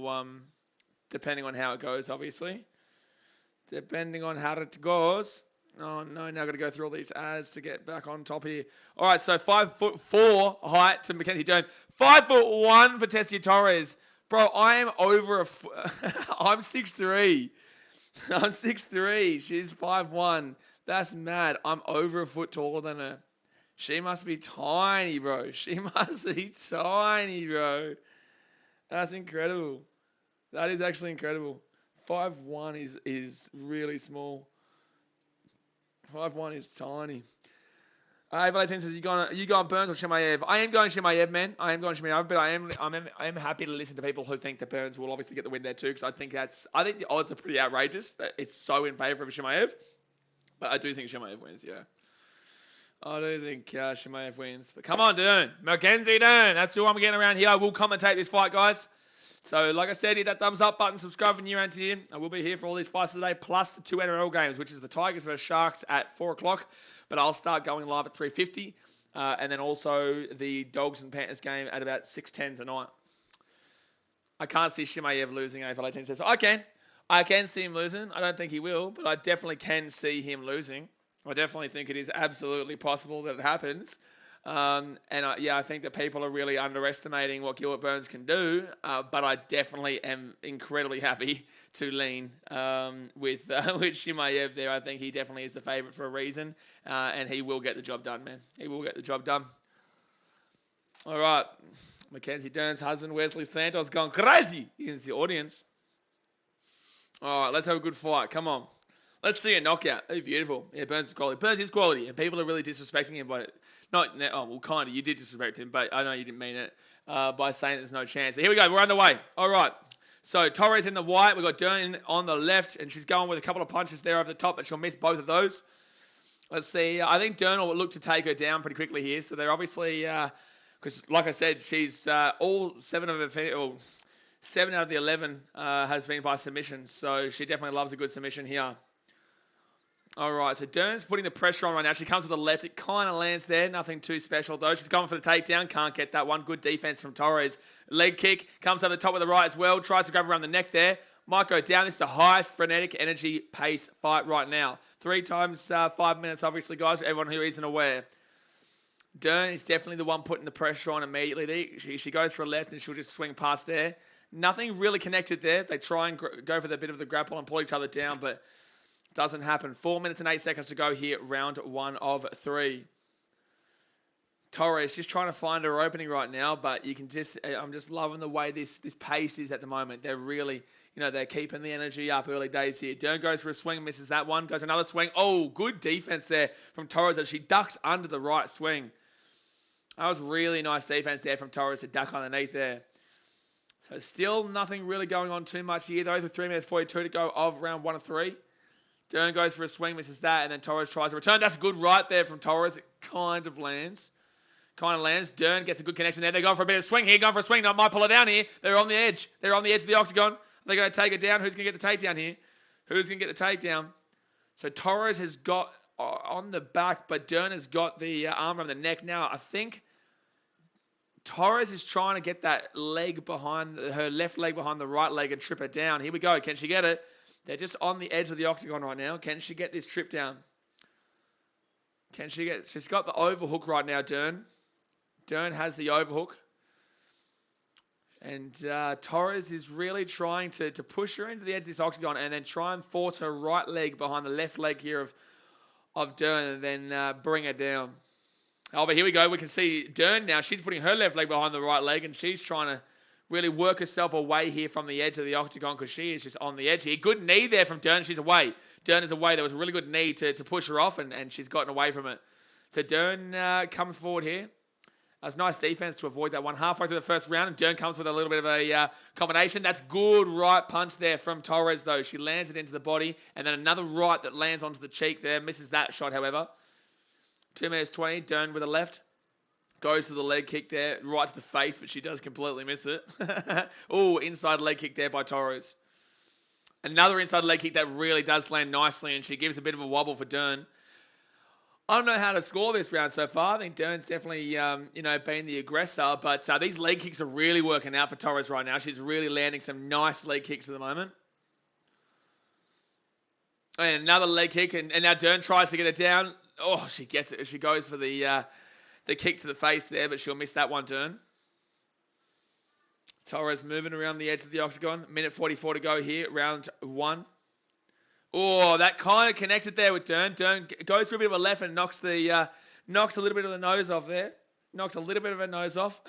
it goes, obviously. Depending on how it goes. Oh no, now I've got to go through all these ads to get back on top here. All right, so 5'4" height to Mackenzie Dern. 5'1" for Tetsuya Torres. Bro, I am over I'm 6'3". I'm 6'3". She's 5'1". That's mad. I'm over a foot taller than her. She must be tiny, bro. That's incredible. That is actually incredible. 5'1" is really small. 5'1" is tiny. Valentine says, you going Burns or Shimaev? I am going Shimaev, man. I am going Shimaev, but I am happy to listen to people who think that Burns will obviously get the win there too, because I think the odds are pretty outrageous. That it's so in favour of Shimaev. But I do think Shimaev wins, yeah. I do think Shimaev wins. But come on, Dern. Mackenzie Dern. That's who I'm getting around here. I will commentate this fight, guys. So, like I said, hit that thumbs up button, subscribe when you're into here. I will be here for all these fights today, plus the 2 NRL games, which is the Tigers vs Sharks at 4 o'clock. But I'll start going live at 3:50. And then also the Dogs and Panthers game at about 6:10 tonight. I can't see Chimaev losing, AFL 18 says. I can see him losing. I don't think he will, but I definitely can see him losing. I definitely think it is absolutely possible that it happens. I think that people are really underestimating what Gilbert Burns can do, but I definitely am incredibly happy to lean with Chimaev there. I think he definitely is the favourite for a reason, and he will get the job done, man. He will get the job done. All right. Mackenzie Dern's husband, Wesley Santos, gone crazy against the audience. All right, let's have a good fight. Come on. Let's see a knockout. That'd be beautiful. Yeah, Burns is quality. Burns is quality, and people are really disrespecting him by kind of. You did disrespect him, but I know you didn't mean it by saying there's no chance. But here we go. We're underway. All right. So Torres in the white. We've got Dern on the left, and she's going with a couple of punches there over the top, but she'll miss both of those. Let's see. I think Dern will look to take her down pretty quickly here. So they're obviously... because, like I said, she's all 7 out of the 11 has been by submission. So she definitely loves a good submission here. All right, so Dern's putting the pressure on right now. She comes with the left. It kind of lands there. Nothing too special, though. She's going for the takedown. Can't get that one. Good defense from Torres. Leg kick. Comes over the top with the right as well. Tries to grab around the neck there. Might go down. This is a high, frenetic energy pace fight right now. 3 times 5 minutes, obviously, guys, for everyone who isn't aware. Dern is definitely the one putting the pressure on immediately. She goes for a left and she'll just swing past there. Nothing really connected there. They try and go for the bit of the grapple and pull each other down, but doesn't happen. 4 minutes and 8 seconds to go here, round 1 of 3. Torres just trying to find her opening right now, but you can I'm just loving the way this pace is at the moment. They're really, they're keeping the energy up early days here. Dern goes for a swing, misses that one. Goes for another swing. Oh, good defense there from Torres as she ducks under the right swing. That was really nice defense there from Torres to duck underneath there. So still nothing really going on too much here, though. With 3 minutes 42 to go of round 1 of 3. Dern goes for a swing, misses that, and then Torres tries to return. That's good right there from Torres. It kind of lands. Dern gets a good connection there. They're going for a bit of swing here. Going for a swing. Might pull it down here. They're on the edge. They're on the edge of the octagon. They're going to take it down. Who's going to get the takedown here? Who's going to get the takedown? So Torres has got on the back, but Dern has got the arm on the neck. Now, I think Torres is trying to get that leg behind, her left leg behind the right leg and trip her down. Here we go. Can she get it? They're just on the edge of the octagon right now. Can she get this trip down? She's got the overhook right now, Dern. Dern has the overhook. And Torres is really trying to push her into the edge of this octagon and then try and force her right leg behind the left leg here of Dern and then bring her down. Oh, but here we go. We can see Dern now. She's putting her left leg behind the right leg and she's trying to really work herself away here from the edge of the octagon because she is just on the edge here. Good knee there from Dern. She's away. Dern is away. There was a really good knee to push her off, and she's gotten away from it. So Dern comes forward here. That's nice defense to avoid that one. Halfway through the first round, and Dern comes with a little bit of a combination. That's good right punch there from Torres, though. She lands it into the body, and then another right that lands onto the cheek there. Misses that shot, however. 2 minutes 20. Dern with a left. Goes for the leg kick there, right to the face, but she does completely miss it. Oh, inside leg kick there by Torres. Another inside leg kick that really does land nicely, and she gives a bit of a wobble for Dern. I don't know how to score this round so far. I think Dern's definitely, been the aggressor, but these leg kicks are really working out for Torres right now. She's really landing some nice leg kicks at the moment. And another leg kick, and now Dern tries to get it down. Oh, she gets it. She goes for the kick to the face there, but she'll miss that one, Dern. Torres moving around the edge of the octagon. Minute 44 to go here, round 1. Oh, that kind of connected there with Dern. Dern goes for a bit of a left and knocks a little bit of the nose off there. Knocks a little bit of her nose off.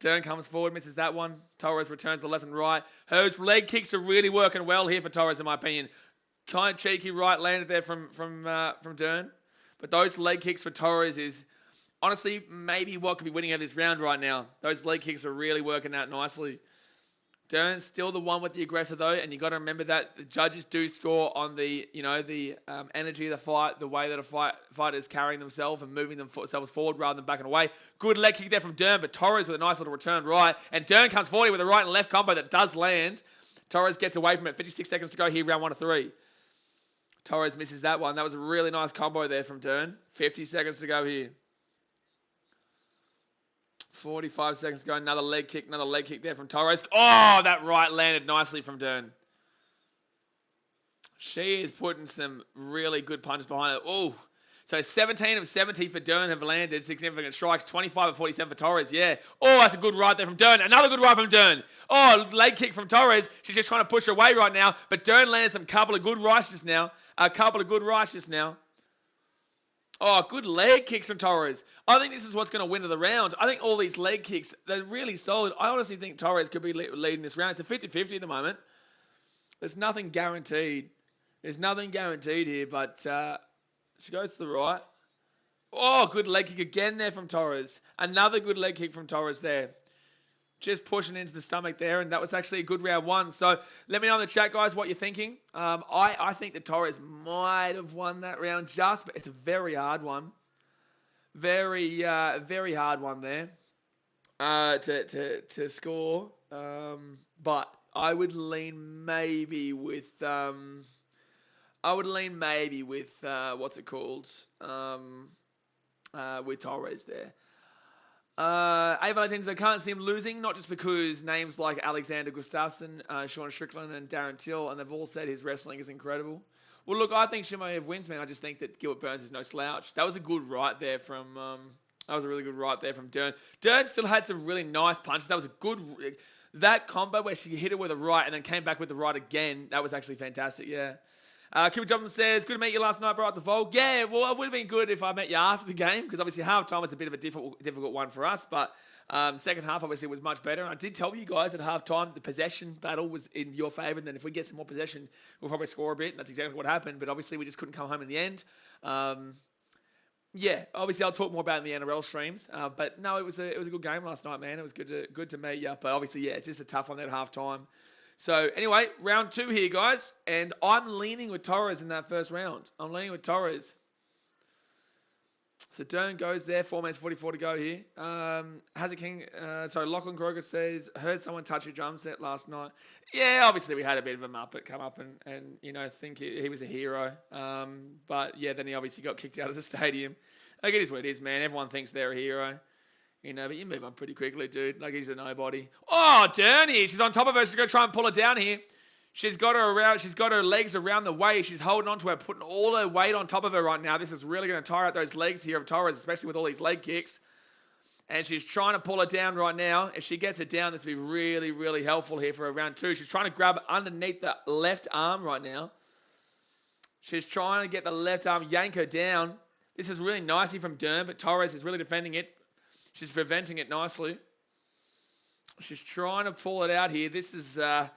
Dern comes forward, misses that one. Torres returns to the left and right. Her leg kicks are really working well here for Torres, in my opinion. Kind of cheeky right landed there from Dern. But those leg kicks for Torres is honestly maybe what could be winning her this round right now. Those leg kicks are really working out nicely. Dern's still the one with the aggressor though, and you got to remember that the judges do score on the, energy of the fight, the way that a fighter is carrying themselves and moving themselves forward rather than backing away. Good leg kick there from Dern, but Torres with a nice little return right, and Dern comes forward with a right and left combo that does land. Torres gets away from it. 56 seconds to go here, round 1 of 3. Torres misses that one. That was a really nice combo there from Dern. 50 seconds to go here. 45 seconds to go. Another leg kick there from Torres. Oh, that right landed nicely from Dern. She is putting some really good punches behind it. Oh, so 17 of 70 for Dern have landed significant strikes. 25 of 47 for Torres. Yeah. Oh, that's a good right there from Dern. Another good right from Dern. Oh, leg kick from Torres. She's just trying to push her away right now. But Dern landed some couple of good rights just now. Oh, good leg kicks from Torres. I think this is what's going to win the round. I think all these leg kicks, they're really solid. I honestly think Torres could be leading this round. It's a 50-50 at the moment. There's nothing guaranteed. Here, but she goes to the right. Oh, good leg kick again there from Torres. Another good leg kick from Torres there. Just pushing into the stomach there, and that was actually a good round 1. So let me know in the chat, guys, what you're thinking. I think that Torres might have won that round but it's a very hard one. Very hard one there to score. But I would lean maybe with what's it called? With Torres there. I can't see him losing, not just because names like Alexander Gustafsson, Sean Strickland, and Darren Till, and they've all said his wrestling is incredible. Well, look, I think Chimaev wins, man. I just think that Gilbert Burns is no slouch. That was a good right there from. That was a really good right there from Dern. Dern still had some really nice punches. That was a good. That combo where she hit it with a right and then came back with the right again. That was actually fantastic. Yeah. Cooper Johnson says, good to meet you last night, bro, at the Volk. Yeah, well, it would have been good if I met you after the game, because obviously half-time was a bit of a difficult one for us, but second half obviously was much better. And I did tell you guys at half-time the possession battle was in your favour, and then if we get some more possession, we'll probably score a bit, and that's exactly what happened, but obviously we just couldn't come home in the end. Yeah, obviously I'll talk more about it in the NRL streams, but no, it was a good game last night, man. It was good to meet you, but obviously, yeah, it's just a tough one at half-time. So, anyway, round 2 here, guys. And I'm leaning with Torres in that first round. I'm leaning with Torres. So, Dern goes there. 4 minutes 44 to go here. Lachlan Kroger says, heard someone touch a drum set last night. Yeah, obviously we had a bit of a muppet come up and think he was a hero. But, yeah, then he obviously got kicked out of the stadium. Like, it is what it is, man. Everyone thinks they're a hero. But you move on pretty quickly, dude. Like, he's a nobody. Oh, Dern here. She's on top of her. She's going to try and pull her down here. She's got her legs around the waist. She's holding on to her, putting all her weight on top of her right now. This is really going to tire out those legs here of Torres, especially with all these leg kicks. And she's trying to pull her down right now. If she gets it down, this will be really, really helpful here for round 2. She's trying to grab underneath the left arm right now. She's trying to get the left arm, yank her down. This is really nicely from Dern, but Torres is really defending it. She's preventing it nicely. She's trying to pull it out here. This is a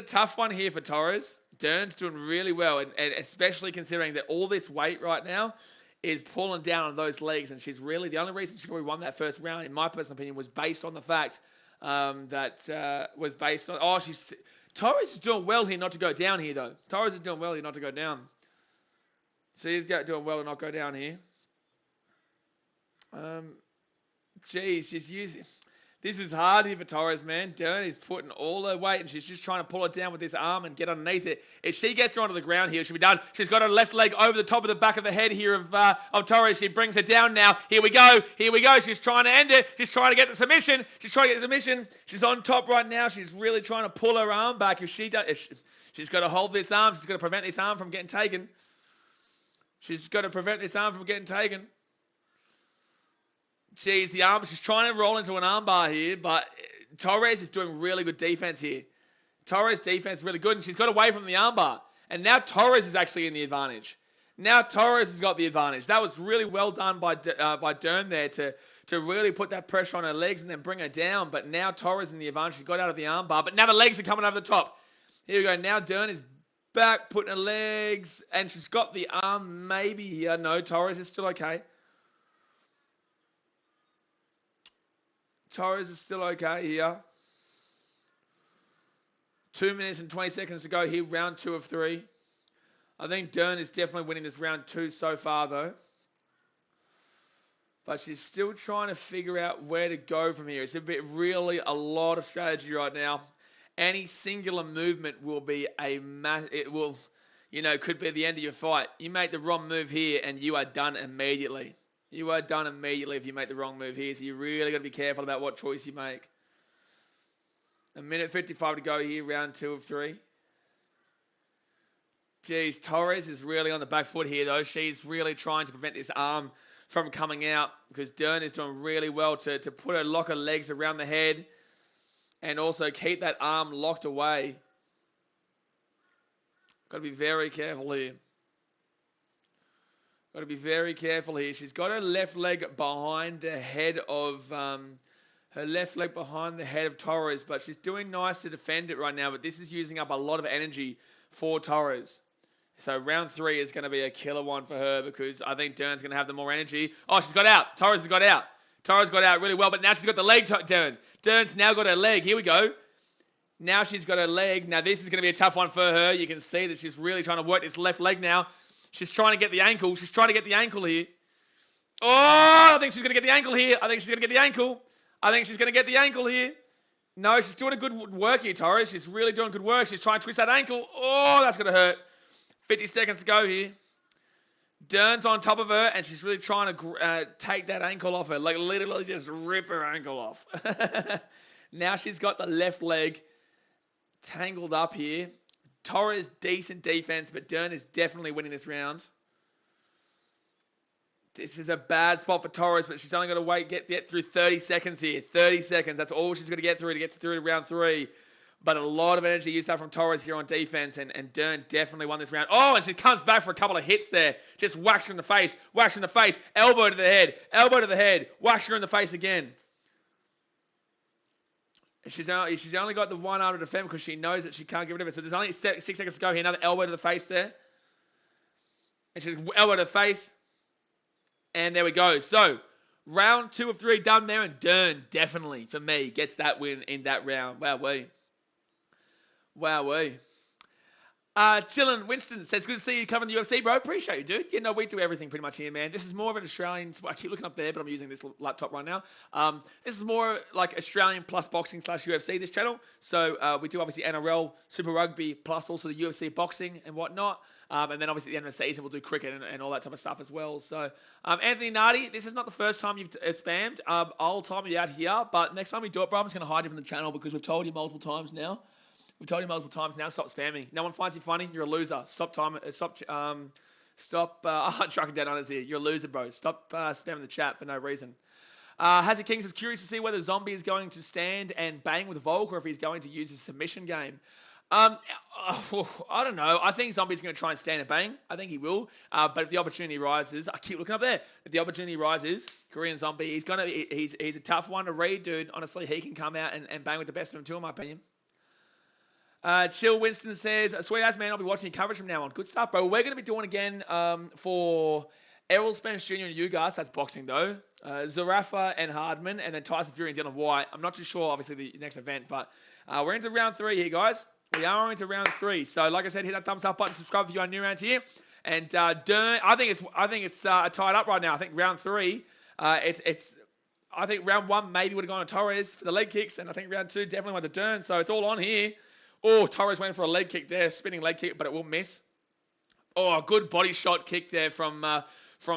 tough one here for Torres. Dern's doing really well, and especially considering that all this weight right now is pulling down on those legs, and she's really, the only reason she probably won that first round, in my personal opinion, was based on the fact Torres is doing well here not to go down here, though. Torres is doing well here not to go down. So he's doing well to not go down here. She's using... This is hard here for Torres, man. Dern is putting all her weight, and she's just trying to pull it down with this arm and get underneath it. If she gets her onto the ground here, she'll be done. She's got her left leg over the top of the back of the head here of Torres. She brings her down now. Here we go. She's trying to end it. She's trying to get the submission. She's on top right now. She's really trying to pull her arm back. She's got to hold this arm. She's got to prevent this arm from getting taken. She's trying to roll into an armbar here, but Torres is doing really good defense here. Torres' defense is really good, and she's got away from the armbar. And now Torres is actually in the advantage. Now Torres has got the advantage. That was really well done by Dern there to really put that pressure on her legs and then bring her down. But now Torres in the advantage. She got out of the armbar, but now the legs are coming over the top. Here we go. Now Dern is back, putting her legs, and she's got the arm maybe here. No, Torres is still okay. Torres is still okay here. 2 minutes and 20 seconds to go here, round 2 of 3. I think Dern is definitely winning this round 2 so far, though. But she's still trying to figure out where to go from here. It's really a lot of strategy right now. Any singular movement will be could be the end of your fight. You make the wrong move here and you are done immediately. You are done immediately if you make the wrong move here. So you really got to be careful about what choice you make. 1:55 to go here, round 2 of 3. Geez, Torres is really on the back foot here, though. She's really trying to prevent this arm from coming out because Dern is doing really well to lock her legs around the head and also keep that arm locked away. Got to be very careful here. Got to be very careful here. She's got her left leg behind the head of Torres, but she's doing nice to defend it right now. But this is using up a lot of energy for Torres. So round 3 is going to be a killer one for her because I think Dern's going to have the more energy. Oh, she's got out. Torres has got out. Torres got out really well, but now she's got the leg, Dern. Dern's now got her leg. Here we go. Now she's got her leg. Now this is going to be a tough one for her. You can see that she's really trying to work this left leg now. She's trying to get the ankle. She's trying to get the ankle here. Oh, I think she's going to get the ankle here. I think she's going to get the ankle. I think she's going to get the ankle here. No, she's doing a good work here, Torres. She's really doing good work. She's trying to twist that ankle. Oh, that's going to hurt. 50 seconds to go here. Dern's on top of her, and she's really trying to take that ankle off her. Like, literally just rip her ankle off. Now she's got the left leg tangled up here. Torres, decent defense, but Dern is definitely winning this round. This is a bad spot for Torres, but she's only got to get through 30 seconds here. 30 seconds. That's all she's got to get through to round 3. But a lot of energy used up from Torres here on defense, and Dern definitely won this round. Oh, and she comes back for a couple of hits there. Just whacks her in the face, elbow to the head, whacks her in the face again. She's only got the one arm to defend because she knows that she can't get rid of it. So there's only 6 seconds to go here. Another elbow to the face there. And she's elbow to the face. And there we go. So, round 2 of 3 done there, and Dern definitely, for me, gets that win in that round. Wowee. Chillin' Winston says, good to see you covering the UFC, bro. Appreciate you, dude. You know, we do everything pretty much here, man. This is more of an Australian... I keep looking up there, but I'm using this laptop right now. This is more like Australian plus boxing / UFC, this channel. So we do obviously NRL, Super Rugby, plus also the UFC boxing and whatnot. And then obviously at the end of the season, we'll do cricket and all that type of stuff as well. So, Anthony Nardi, this is not the first time you've spammed. I'll time you out here, but next time we do it, bro, I'm just going to hide you from the channel because we've told you multiple times now. Stop spamming. No one finds you funny. You're a loser. Stop tracking down others here. You're a loser, bro. Stop spamming the chat for no reason. Hazard Kings is curious to see whether Zombie is going to stand and bang with Volk or if he's going to use his submission game. I don't know. I think Zombie's going to try and stand and bang. I think he will. But if the opportunity rises, I keep looking up there. If the opportunity rises, Korean Zombie, he's a tough one to read, dude. Honestly, he can come out and bang with the best of them too, in my opinion. Chill Winston says, sweet as man, I'll be watching your coverage from now on. Good stuff, bro. We're going to be doing again for Errol Spence Jr. and Ugas. That's boxing, though. Zarafa and Hardman, and then Tyson Fury and Dylan White. I'm not too sure, obviously, the next event, but we're into round 3 here, guys. We are into round 3. So, like I said, hit that thumbs up button, subscribe if you are new around here. And Dern, I think it's tied up right now. I think round 3, I think round 1 maybe would have gone to Torres for the leg kicks, and I think round 2 definitely went to Dern. So it's all on here. Oh, Torres went for a leg kick there, spinning leg kick, but it will miss. Oh, a good body shot kick there from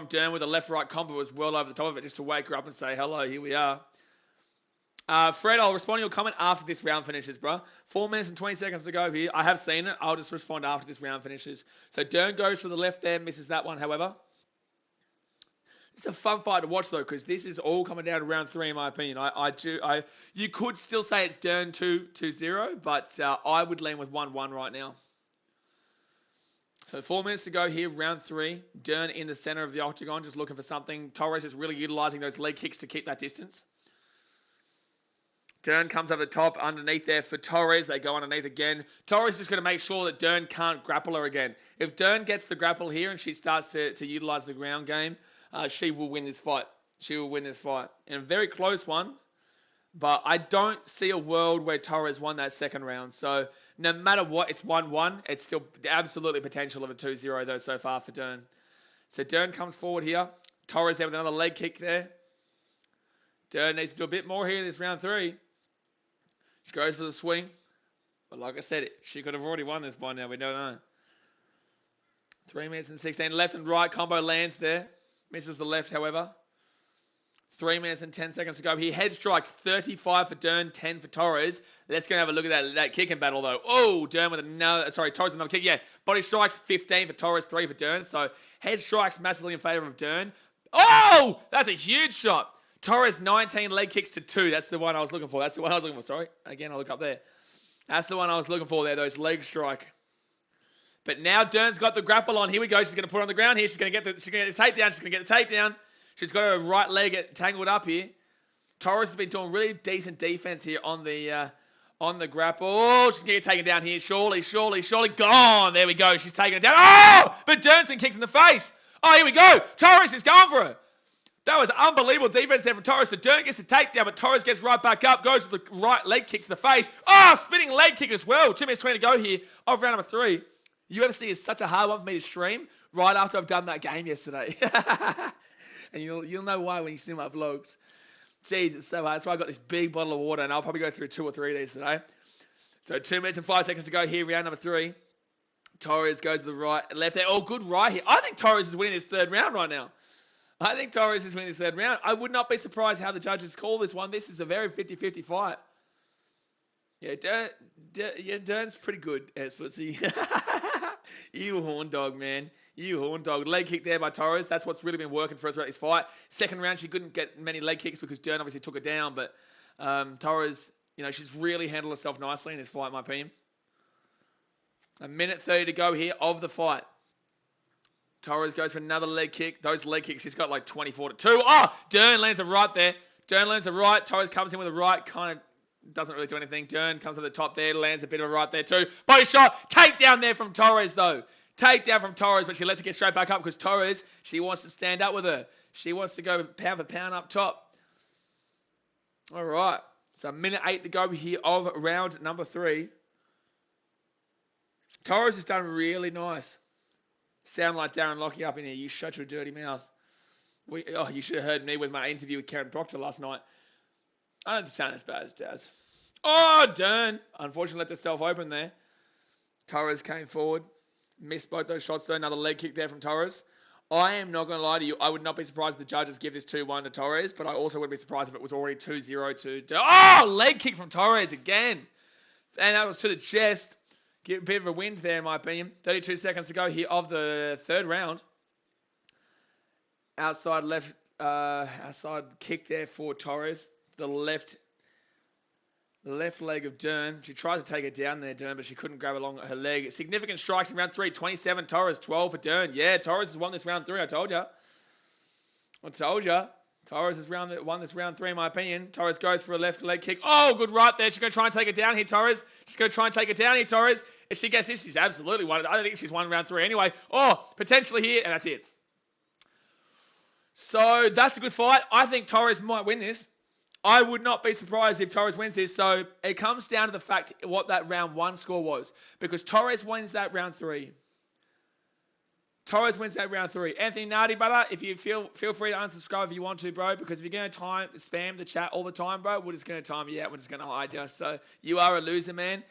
Dern with a left-right combo was well over the top of it just to wake her up and say, hello, here we are. Fred, I'll respond to your comment after this round finishes, bro. 4 minutes and 20 seconds to go here. I have seen it. I'll just respond after this round finishes. So Dern goes for the left there, misses that one, however. It's a fun fight to watch, though, because this is all coming down to round 3, in my opinion. You could still say it's Dern 2-0, but I would lean with 1-1 right now. So 4 minutes to go here, round 3. Dern in the center of the octagon, just looking for something. Torres is really utilizing those leg kicks to keep that distance. Dern comes over the top, underneath there for Torres. They go underneath again. Torres is just going to make sure that Dern can't grapple her again. If Dern gets the grapple here and she starts to utilize the ground game, she will win this fight. In a very close one. But I don't see a world where Torres won that second round. So no matter what, it's 1-1. It's still absolutely potential of a 2-0 though so far for Dern. So Dern comes forward here. Torres there with another leg kick there. Dern needs to do a bit more here in this round 3. She goes for the swing. But like I said, she could have already won this by now. We don't know. 3 minutes and 16. Left and right combo lands there. Misses the left, however. 3 minutes and 10 seconds to go. He head strikes 35 for Dern, 10 for Torres. Let's go and have a look at that kicking battle, though. Oh, Dern with another... Sorry, Torres with another kick. Yeah, body strikes 15 for Torres, 3 for Dern. So head strikes massively in favor of Dern. Oh, that's a huge shot. Torres 19 leg kicks to 2. That's the one I was looking for. Sorry. Again, I'll look up there. That's the one I was looking for there, those leg strike. But now Dern's got the grapple on. Here we go. She's going to put it on the ground here. She's going to get the takedown. She's going to get the takedown. She's got her right leg tangled up here. Torres has been doing really decent defense here on the grapple. Oh, she's going to get taken down here. Surely. Gone. There we go. She's taking it down. Oh, but Dern's been kicked in the face. Oh, here we go. Torres is going for her. That was unbelievable defense there from Torres. So Dern gets the takedown, but Torres gets right back up, goes with the right leg kick to the face. Oh, spinning leg kick as well. 2 minutes 20 to go here of round number 3. UFC is such a hard one for me to stream right after I've done that game yesterday. And you'll know why when you see my vlogs. Jeez, it's so hard. That's why I got this big bottle of water, and I'll probably go through 2 or 3 of these today. So 2 minutes and 5 seconds to go here, round number 3. Torres goes to the right and left there. Oh, good right here. I think Torres is winning this 3rd round right now. I think Torres is winning this 3rd round. I would not be surprised how the judges call this one. This is a very 50-50 fight. Yeah, Dern's pretty good, Pussy. You horn dog, man. You horn dog. Leg kick there by Torres. That's what's really been working for us throughout this fight. Second round, she couldn't get many leg kicks because Dern obviously took her down. But Torres, she's really handled herself nicely in this fight, in my opinion. 1 minute 30 to go here of the fight. Torres goes for another leg kick. Those leg kicks, she's got like 24 to 2. Oh, Dern lands a right there. Dern lands a right. Torres comes in with a right. Kind of doesn't really do anything. Dern comes to the top there. Lands a bit of a right there too. Body shot. Takedown there from Torres though. Takedown from Torres, but she lets it get straight back up because Torres, she wants to stand up with her. She wants to go pound for pound up top. All right. So 1 minute 8 to go here of round number 3. Torres has done really nice. Sound like Darren Lockie up in here. You shut your dirty mouth. You should have heard me with my interview with Karen Proctor last night. I don't sound as bad as Daz. Oh, Dern. Unfortunately, left herself open there. Torres came forward. Missed both those shots, though. Another leg kick there from Torres. I am not going to lie to you. I would not be surprised if the judges give this 2-1 to Torres, but I also wouldn't be surprised if it was already 2-0 to Dern. Oh, leg kick from Torres again. And that was to the chest. Give a bit of a wind there, in my opinion. 32 seconds to go here of the 3rd round. Outside kick there for Torres. The left leg of Dern. She tries to take it down there, Dern, but she couldn't grab along her leg. Significant strikes in round 3. 27 Torres, 12 for Dern. Yeah, Torres has won this round 3. I told you. Torres has won this round 3, in my opinion. Torres goes for a left leg kick. Oh, good right there. She's going to try and take it down here, Torres. If she gets this, she's absolutely won it. I don't think she's won round 3 anyway. Oh, potentially here, and that's it. So that's a good fight. I think Torres might win this. I would not be surprised if Torres wins this. So it comes down to the fact what that round 1 score was. Because Torres wins that round 3. Anthony Nardi, brother, if you feel free to unsubscribe if you want to, bro, because if you're going to spam the chat all the time, bro, we're just going to time you out. We're just going to hide you. So you are a loser, man.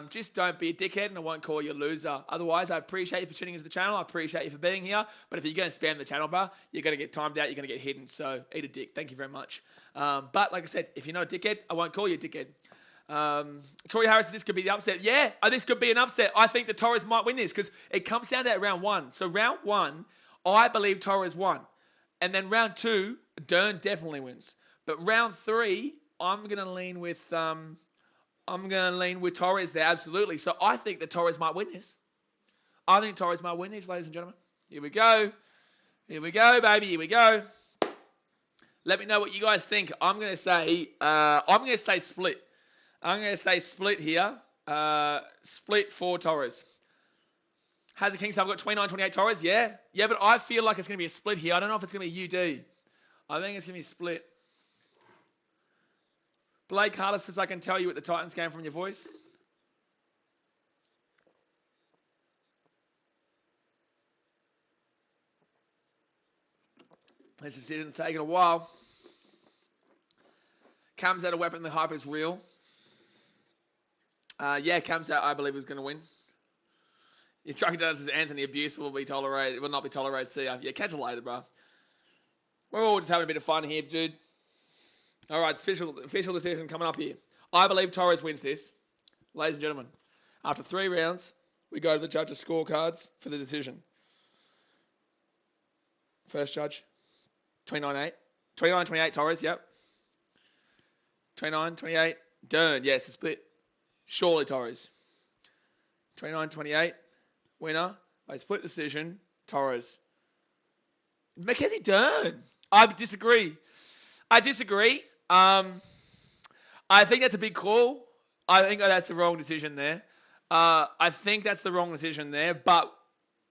Just don't be a dickhead, and I won't call you a loser. Otherwise, I appreciate you for tuning into the channel. I appreciate you for being here. But if you're going to spam the channel, bro, you're going to get timed out. You're going to get hidden. So eat a dick. Thank you very much. But like I said, if you're not a dickhead, I won't call you a dickhead. Troy Harris, this could be the upset. Yeah, this could be an upset. I think that Torres might win this because it comes down to that round 1. So round 1, I believe Torres won. And then round 2, Dern definitely wins. But round 3, I'm gonna lean with Torres there, absolutely. So I think that Torres might win this. ladies and gentlemen. Here we go, baby. Here we go. Let me know what you guys think. I'm gonna say split. I'm going to say split here. Split for Torres. Has a Kings I've got 29-28 Torres. Yeah, but I feel like it's going to be a split here. I don't know if it's going to be UD. I think it's going to be split. Blake Harder says, I can tell you at the Titans game from your voice. This decision's taking a while. Cam's out a weapon. The hype is real. Yeah, Cam's out, I believe, is going to win. If Trucking does his Anthony abuse will be tolerated. Will not be tolerated. See ya. Yeah, catch you later, bro. We're all just having a bit of fun here, dude. All right, official decision coming up here. I believe Torres wins this. Ladies and gentlemen, after 3 rounds, we go to the judges' scorecards for the decision. First judge, 29-8. 29-28, Torres, yep. 29-28, Dern, yes, a split. Surely Torres. 29-28, winner by split decision, Torres. Mackenzie Dern. I disagree. I think that's a big call. I think that's the wrong decision there. But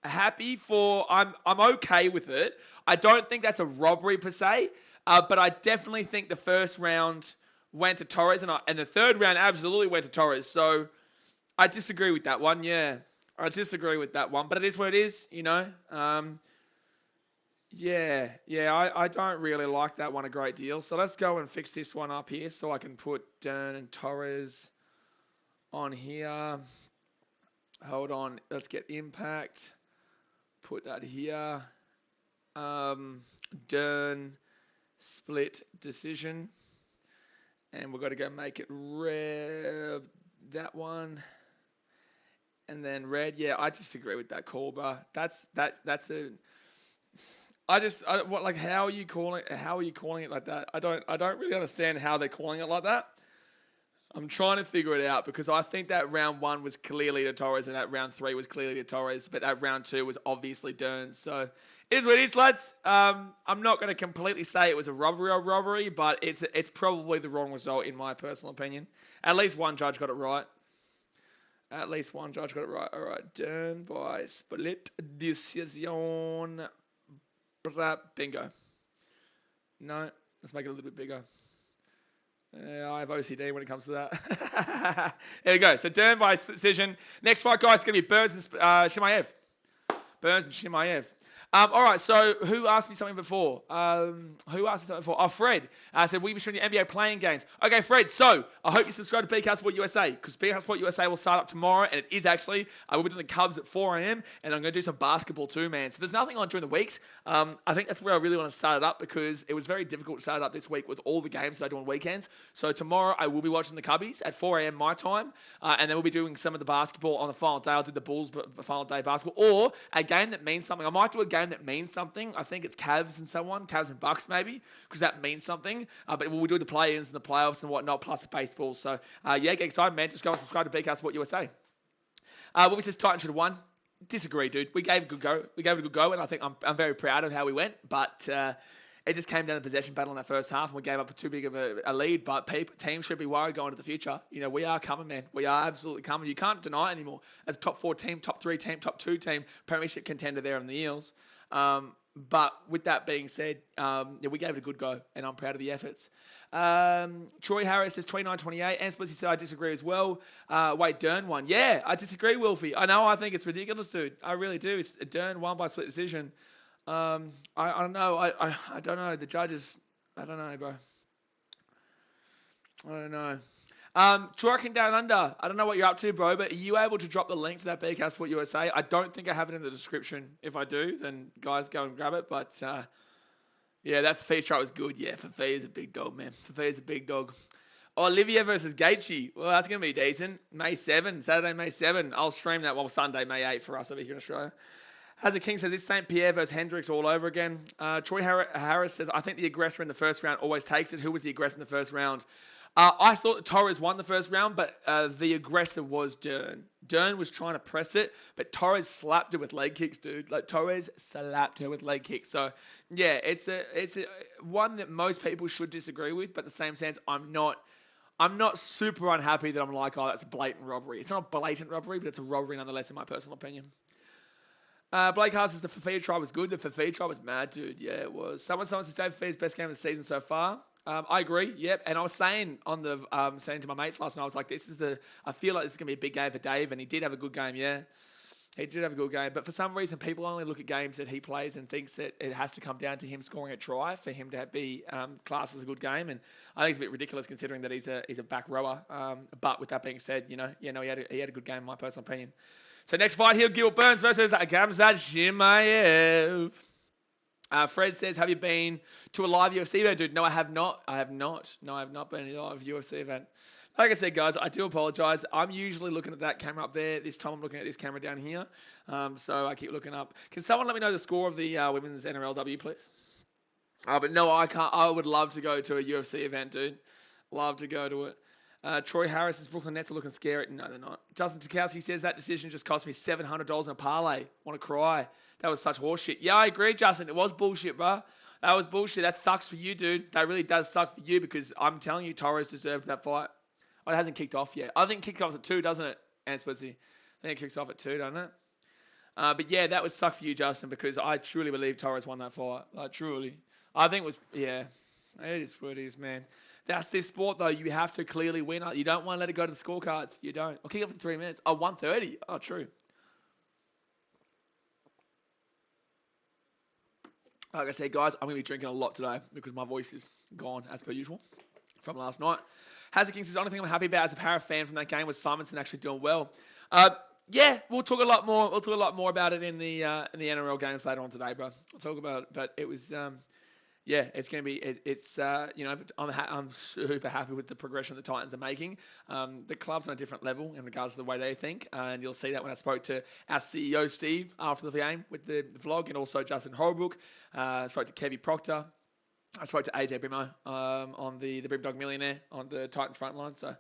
I'm okay with it. I don't think that's a robbery per se, but I definitely think the first round went to Torres, and the third round absolutely went to Torres. So I disagree with that one. Yeah, I disagree with that one, but it is what it is, you know. I don't really like that one a great deal. So let's go and fix this one up here so I can put Dern and Torres on here. Hold on. Let's get impact. Put that here. Dern split decision. And we've got to go make it red. That one. And then red. Yeah, I disagree with that call, bro. How are you calling it like that? I don't really understand how they're calling it like that. I'm trying to figure it out because I think that round 1 was clearly to Torres and that round 3 was clearly to Torres, but that round 2 was obviously Dern. So it is what it is, lads. I'm not going to completely say it was a robbery, but it's probably the wrong result in my personal opinion. At least one judge got it right. All right, Dern by split decision. Bingo. No, let's make it a little bit bigger. I have OCD when it comes to that. There we go. So Dern by decision. Next fight, guys, is going to be Burns and Chimaev. All right, so who asked me something before? Oh, Fred said, will you be showing your NBA playing games? Okay, Fred, so I hope you subscribe to BKR Sport USA because BKR Sport USA will start up tomorrow, and it is actually. I will be doing the Cubs at 4 a.m., and I'm going to do some basketball too, man. So there's nothing on during the weeks. I think that's where I really want to start it up because it was very difficult to start it up this week with all the games that I do on weekends. So tomorrow I will be watching the Cubbies at 4 a.m. my time, and then we'll be doing some of the basketball on the final day. I'll do the Bulls final day basketball, or a game that means something. I might do a game that means something. I think it's Cavs and Bucks maybe, because that means something. But we'll do the play-ins and the playoffs and whatnot, plus the baseball. So get excited, man. Just go and subscribe to BKR Sport USA. What says Titans should have won? Disagree, dude. We gave it a good go, and I think I'm very proud of how we went. But it just came down to possession battle in that first half, and we gave up too big of a lead. But teams should be worried going into the future. You know, we are coming, man. We are absolutely coming. You can't deny it anymore. As a top 4 team, top 3 team, top 2 team, premiership contender there in the Eels. But with that being said, we gave it a good go, and I'm proud of the efforts. Troy Harris says 29-28. And Splitsy said I disagree as well. Wait, Dern won. Yeah, I disagree, Wilfie. I know. I think it's ridiculous, dude. I really do. It's Dern won by split decision. I don't know. I don't know. The judges. I don't know, bro. I don't know. Trucking Down Under. I don't know what you're up to, bro, but are you able to drop the link to that BKR Sport USA? I don't think I have it in the description. If I do, then guys go and grab it. But that Fafee try was good. Yeah, Fafee is a big dog, man. Fafee is a big dog. Oh, Olivia versus Gaethje. Well, that's going to be decent. Saturday, May 7. I'll stream that Sunday, May 8 for us over here in Australia. As a King says, this St. Pierre versus Hendricks all over again. Troy Harris says, I think the aggressor in the first round always takes it. Who was the aggressor in the first round? I thought that Torres won the first round, but the aggressor was Dern. Dern was trying to press it, but Torres slapped her with leg kicks, dude. Like, Torres slapped her with leg kicks. So, yeah, it's a one that most people should disagree with, but in the same sense, I'm not super unhappy that I'm like, oh, that's a blatant robbery. It's not a blatant robbery, but it's a robbery nonetheless, in my personal opinion. Blake Hart says the Fafee try was good. The Fafee try was mad, dude. Yeah, it was. Someone says Dave Fafee's best game of the season so far. I agree. Yep. And I was saying saying to my mates last night, I was like, I feel like this is going to be a big game for Dave. And he did have a good game. Yeah. He did have a good game. But for some reason, people only look at games that he plays and thinks that it has to come down to him scoring a try for him to be classed as a good game. And I think it's a bit ridiculous considering that he's a back rower. But with that being said, he had a good game, in my personal opinion. So next fight here, Gil Burns versus Gamzat Chimaev. Fred says, have you been to a live UFC event, dude? No, I have not. No, I have not been to a live UFC event. Like I said, guys, I do apologize. I'm usually looking at that camera up there. This time I'm looking at this camera down here. So I keep looking up. Can someone let me know the score of the women's NRLW, please? But no, I can't. I would love to go to a UFC event, dude. Love to go to it. Troy Harris's Brooklyn Nets are looking scary. No, they're not. Justin Tukowski says that decision just cost me $700 in a parlay. Want to cry. That was such horseshit. Yeah, I agree, Justin. It was bullshit, bro. That was bullshit. That sucks for you, dude. That really does suck for you because I'm telling you, Torres deserved that fight. Oh, it hasn't kicked off yet. I think it kicks off at 2, doesn't it, Anspussy? I think it kicks off at 2, doesn't it? But yeah, that would suck for you, Justin, because I truly believe Torres won that fight. Like, truly. I think it was, yeah. It is what it is, man. That's this sport, though. You have to clearly win. You don't want to let it go to the scorecards. You don't. I'll kick off in 3 minutes. Oh, 1:30. Oh, true. Like I said, guys, I'm going to be drinking a lot today because my voice is gone, as per usual, from last night. Hazard King says, the only thing I'm happy about as a Para fan from that game was Simonson actually doing well. Yeah, we'll talk a lot more. We'll talk a lot more about it in the NRL games later on today, bro. We'll talk about it, but it was, yeah, it's going to be, I'm super happy with the progression the Titans are making. The club's on a different level in regards to the way they think, and you'll see that when I spoke to our CEO Steve after the game with the vlog, and also Justin Holbrook. I spoke to Kevy Proctor. I spoke to AJ Brimo on the Brimdog Millionaire on the Titans front line. So,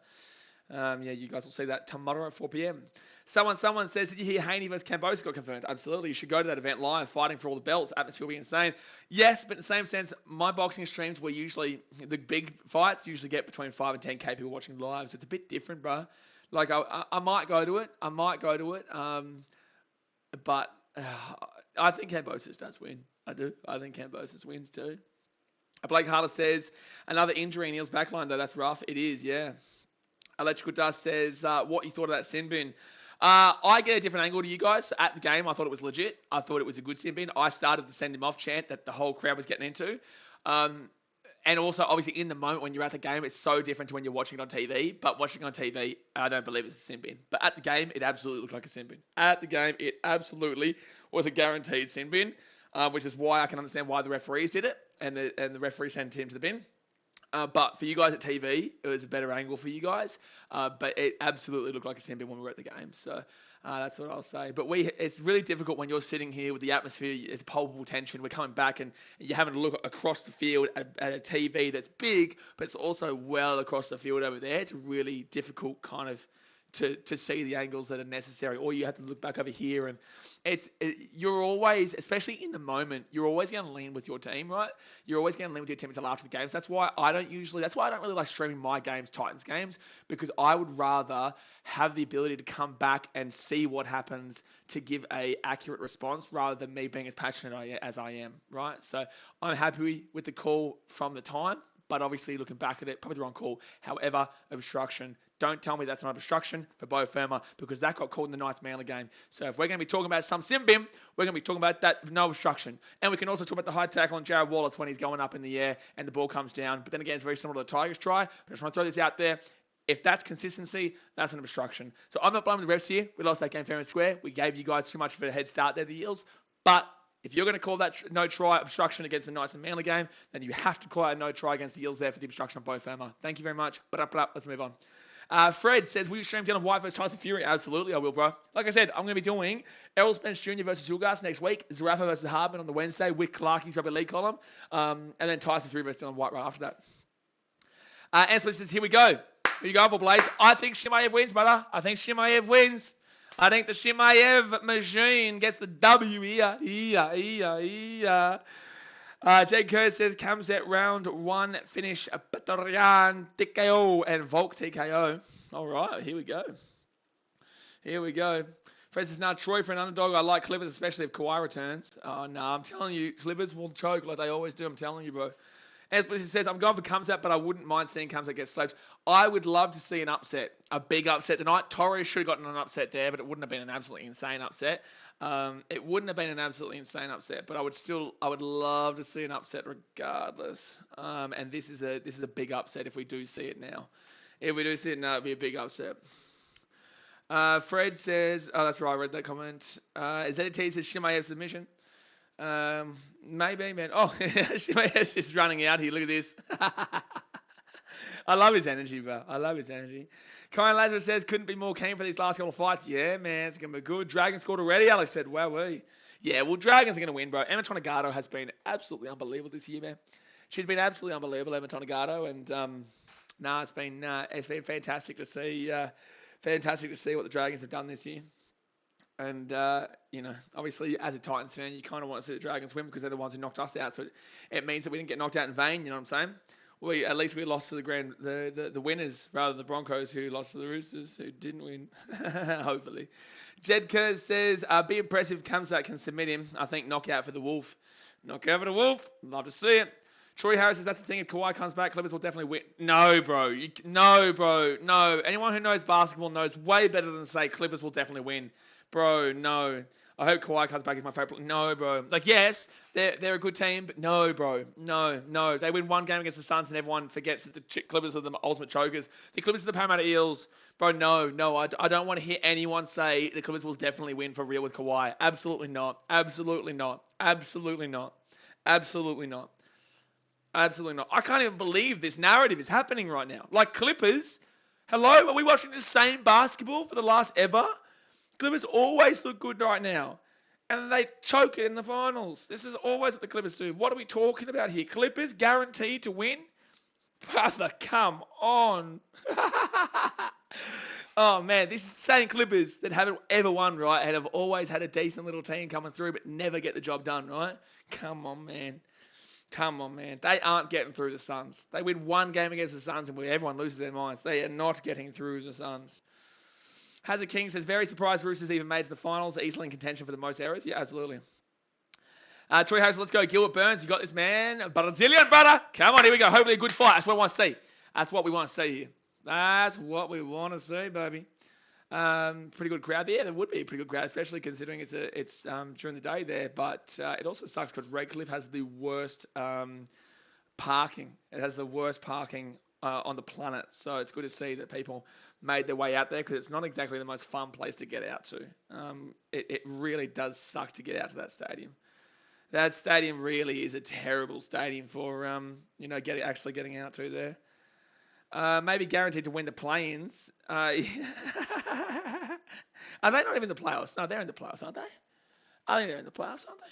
yeah, you guys will see that tomorrow at 4 p.m. Someone says, did you hear Haney versus Kambosos got confirmed? Absolutely. You should go to that event live, fighting for all the belts. Atmosphere will be insane. Yes, but in the same sense, my boxing streams were usually, the big fights usually get between 5 and 10K people watching live. So it's a bit different, bro. Like, I might go to it. But I think Kambosos does win. I do. I think Kambosos wins too. Blake Harder says, another injury in Neil's backline, though. That's rough. It is, yeah. Electrical Dust says, what you thought of that sin bin. I get a different angle to you guys. At the game, I thought it was legit. I thought it was a good sin bin. I started the send him off chant that the whole crowd was getting into. And also, obviously, in the moment when you're at the game, it's so different to when you're watching it on TV. But watching on TV, I don't believe it's a sin bin. But at the game, it absolutely looked like a sin bin. At the game, it absolutely was a guaranteed sin bin, which is why I can understand why the referees did it. And the referee sent him to the bin. But for you guys at TV, it was a better angle for you guys. But it absolutely looked like a sin bin when we were at the game. So that's what I'll say. But it's really difficult when you're sitting here with the atmosphere. It's palpable tension. We're coming back and you're having to look across the field at a TV that's big, but it's also well across the field over there. It's really difficult kind of to see the angles that are necessary, or you have to look back over here, and you're always, especially in the moment, you're always going to lean with your team, right? You're always going to lean with your team until after the games. That's why I don't really like streaming my games, Titans games, because I would rather have the ability to come back and see what happens to give a accurate response rather than me being as passionate as I am, right? So I'm happy with the call from the time. But obviously, looking back at it, probably the wrong call. However, obstruction. Don't tell me that's not obstruction for Bo Firma, because that got called in the Knights Manly game. So if we're going to be talking about some sim bim, we're going to be talking about that with no obstruction. And we can also talk about the high tackle on Jared Wallace when he's going up in the air and the ball comes down. But then again, it's very similar to the Tigers try. But I just want to throw this out there. If that's consistency, that's an obstruction. So I'm not blaming the refs here. We lost that game fair and square. We gave you guys too much of a head start there, the Eels. But if you're going to call that no try obstruction against the Knights and Manly game, then you have to call out a no try against the Eels there for the obstruction on Bo Firma. Thank you very much. Let's move on. Fred says, will you stream Dylan White versus Tyson Fury? Absolutely, I will, bro. Like I said, I'm going to be doing Errol Spence Jr. versus Hulgas next week, Zarafa versus Hardman on the Wednesday with Clarkie's Rugby League column, and then Tyson Fury versus Dylan White right after that. Answer says, here we go. Who you going for, Blaze? I think Chimaev wins, brother. I think Chimaev wins. I think the Chimaev machine gets the W here. Jake Kerr says, Kamzat round 1 finish, Patorian TKO and Volk TKO. All right, here we go. Fred says, now Troy for an underdog. I like Clippers, especially if Kawhi returns. Oh, no, I'm telling you, Clippers will choke like they always do. I'm telling you, bro. As he says, I'm going for Khamzat, but I wouldn't mind seeing Khamzat get slapped. I would love to see an upset, a big upset tonight. Torres should have gotten an upset there, but it wouldn't have been an absolutely insane upset. It wouldn't have been an absolutely insane upset, but I would love to see an upset regardless. And this is a big upset if we do see it now. If we do see it now, it'd be a big upset. Fred says, oh, that's right, I read that comment. ZT says Shimaev submission. Maybe, man. Oh, Shimaev's just running out here. Look at this. I love his energy, bro. I love his energy. Kyle Lazarus says, couldn't be more keen for these last couple of fights. Yeah, man, it's going to be good. Dragon scored already, Alex said. Wow, yeah, well, Dragons are going to win, bro. Emma Tonegado has been absolutely unbelievable this year, man. She's been absolutely unbelievable, Emma Tonegado, and it's been fantastic to see. Fantastic to see what the Dragons have done this year. And, obviously, as a Titans fan, you kind of want to see the Dragons win because they're the ones who knocked us out. So it means that we didn't get knocked out in vain, you know what I'm saying? At least we lost to the winners rather than the Broncos who lost to the Roosters who didn't win. Hopefully. Jed Kurz says, be impressive. Khamzat can submit him. I think knockout for the Wolf. Knockout for the Wolf. Love to see it. Troy Harris says, that's the thing. If Kawhi comes back, Clippers will definitely win. No, bro. No. Anyone who knows basketball knows way better than to say Clippers will definitely win. Bro, no. I hope Kawhi comes back as my favorite. No, bro. Like, yes, they're a good team, but no, bro. No. They win one game against the Suns and everyone forgets that the Clippers are the ultimate chokers. The Clippers are the Parramatta Eels. Bro, no. I don't want to hear anyone say the Clippers will definitely win for real with Kawhi. Absolutely not. I can't even believe this narrative is happening right now. Like, Clippers, hello? Are we watching the same basketball for the last ever? Clippers always look good right now. And they choke it in the finals. This is always what the Clippers do. What are we talking about here? Clippers guaranteed to win? Brother, come on. Oh, man, this is the same Clippers that haven't ever won, right? And have always had a decent little team coming through, but never get the job done, right? Come on, man. They aren't getting through the Suns. They win one game against the Suns and everyone loses their minds. They are not getting through the Suns. Hazard King says, very surprised Roosters even made to the finals. Easily in contention for the most errors. Yeah, absolutely. Troy Harris, let's go. Gilbert Burns, you got this, man. Brazilian, brother. Come on, here we go. Hopefully a good fight. That's what we want to see here. That's what we want to see, baby. Pretty good crowd. Yeah, there would be a pretty good crowd, especially considering it's during the day there. But it also sucks because Redcliffe has the worst parking. It has the worst parking on the planet. So it's good to see that people made their way out there because it's not exactly the most fun place to get out to. It really does suck to get out to that stadium. That stadium really is a terrible stadium for actually getting out to there. Maybe guaranteed to win the play-ins. Are they not even the playoffs? No, they're in the playoffs, aren't they? I think they're in the playoffs, aren't they?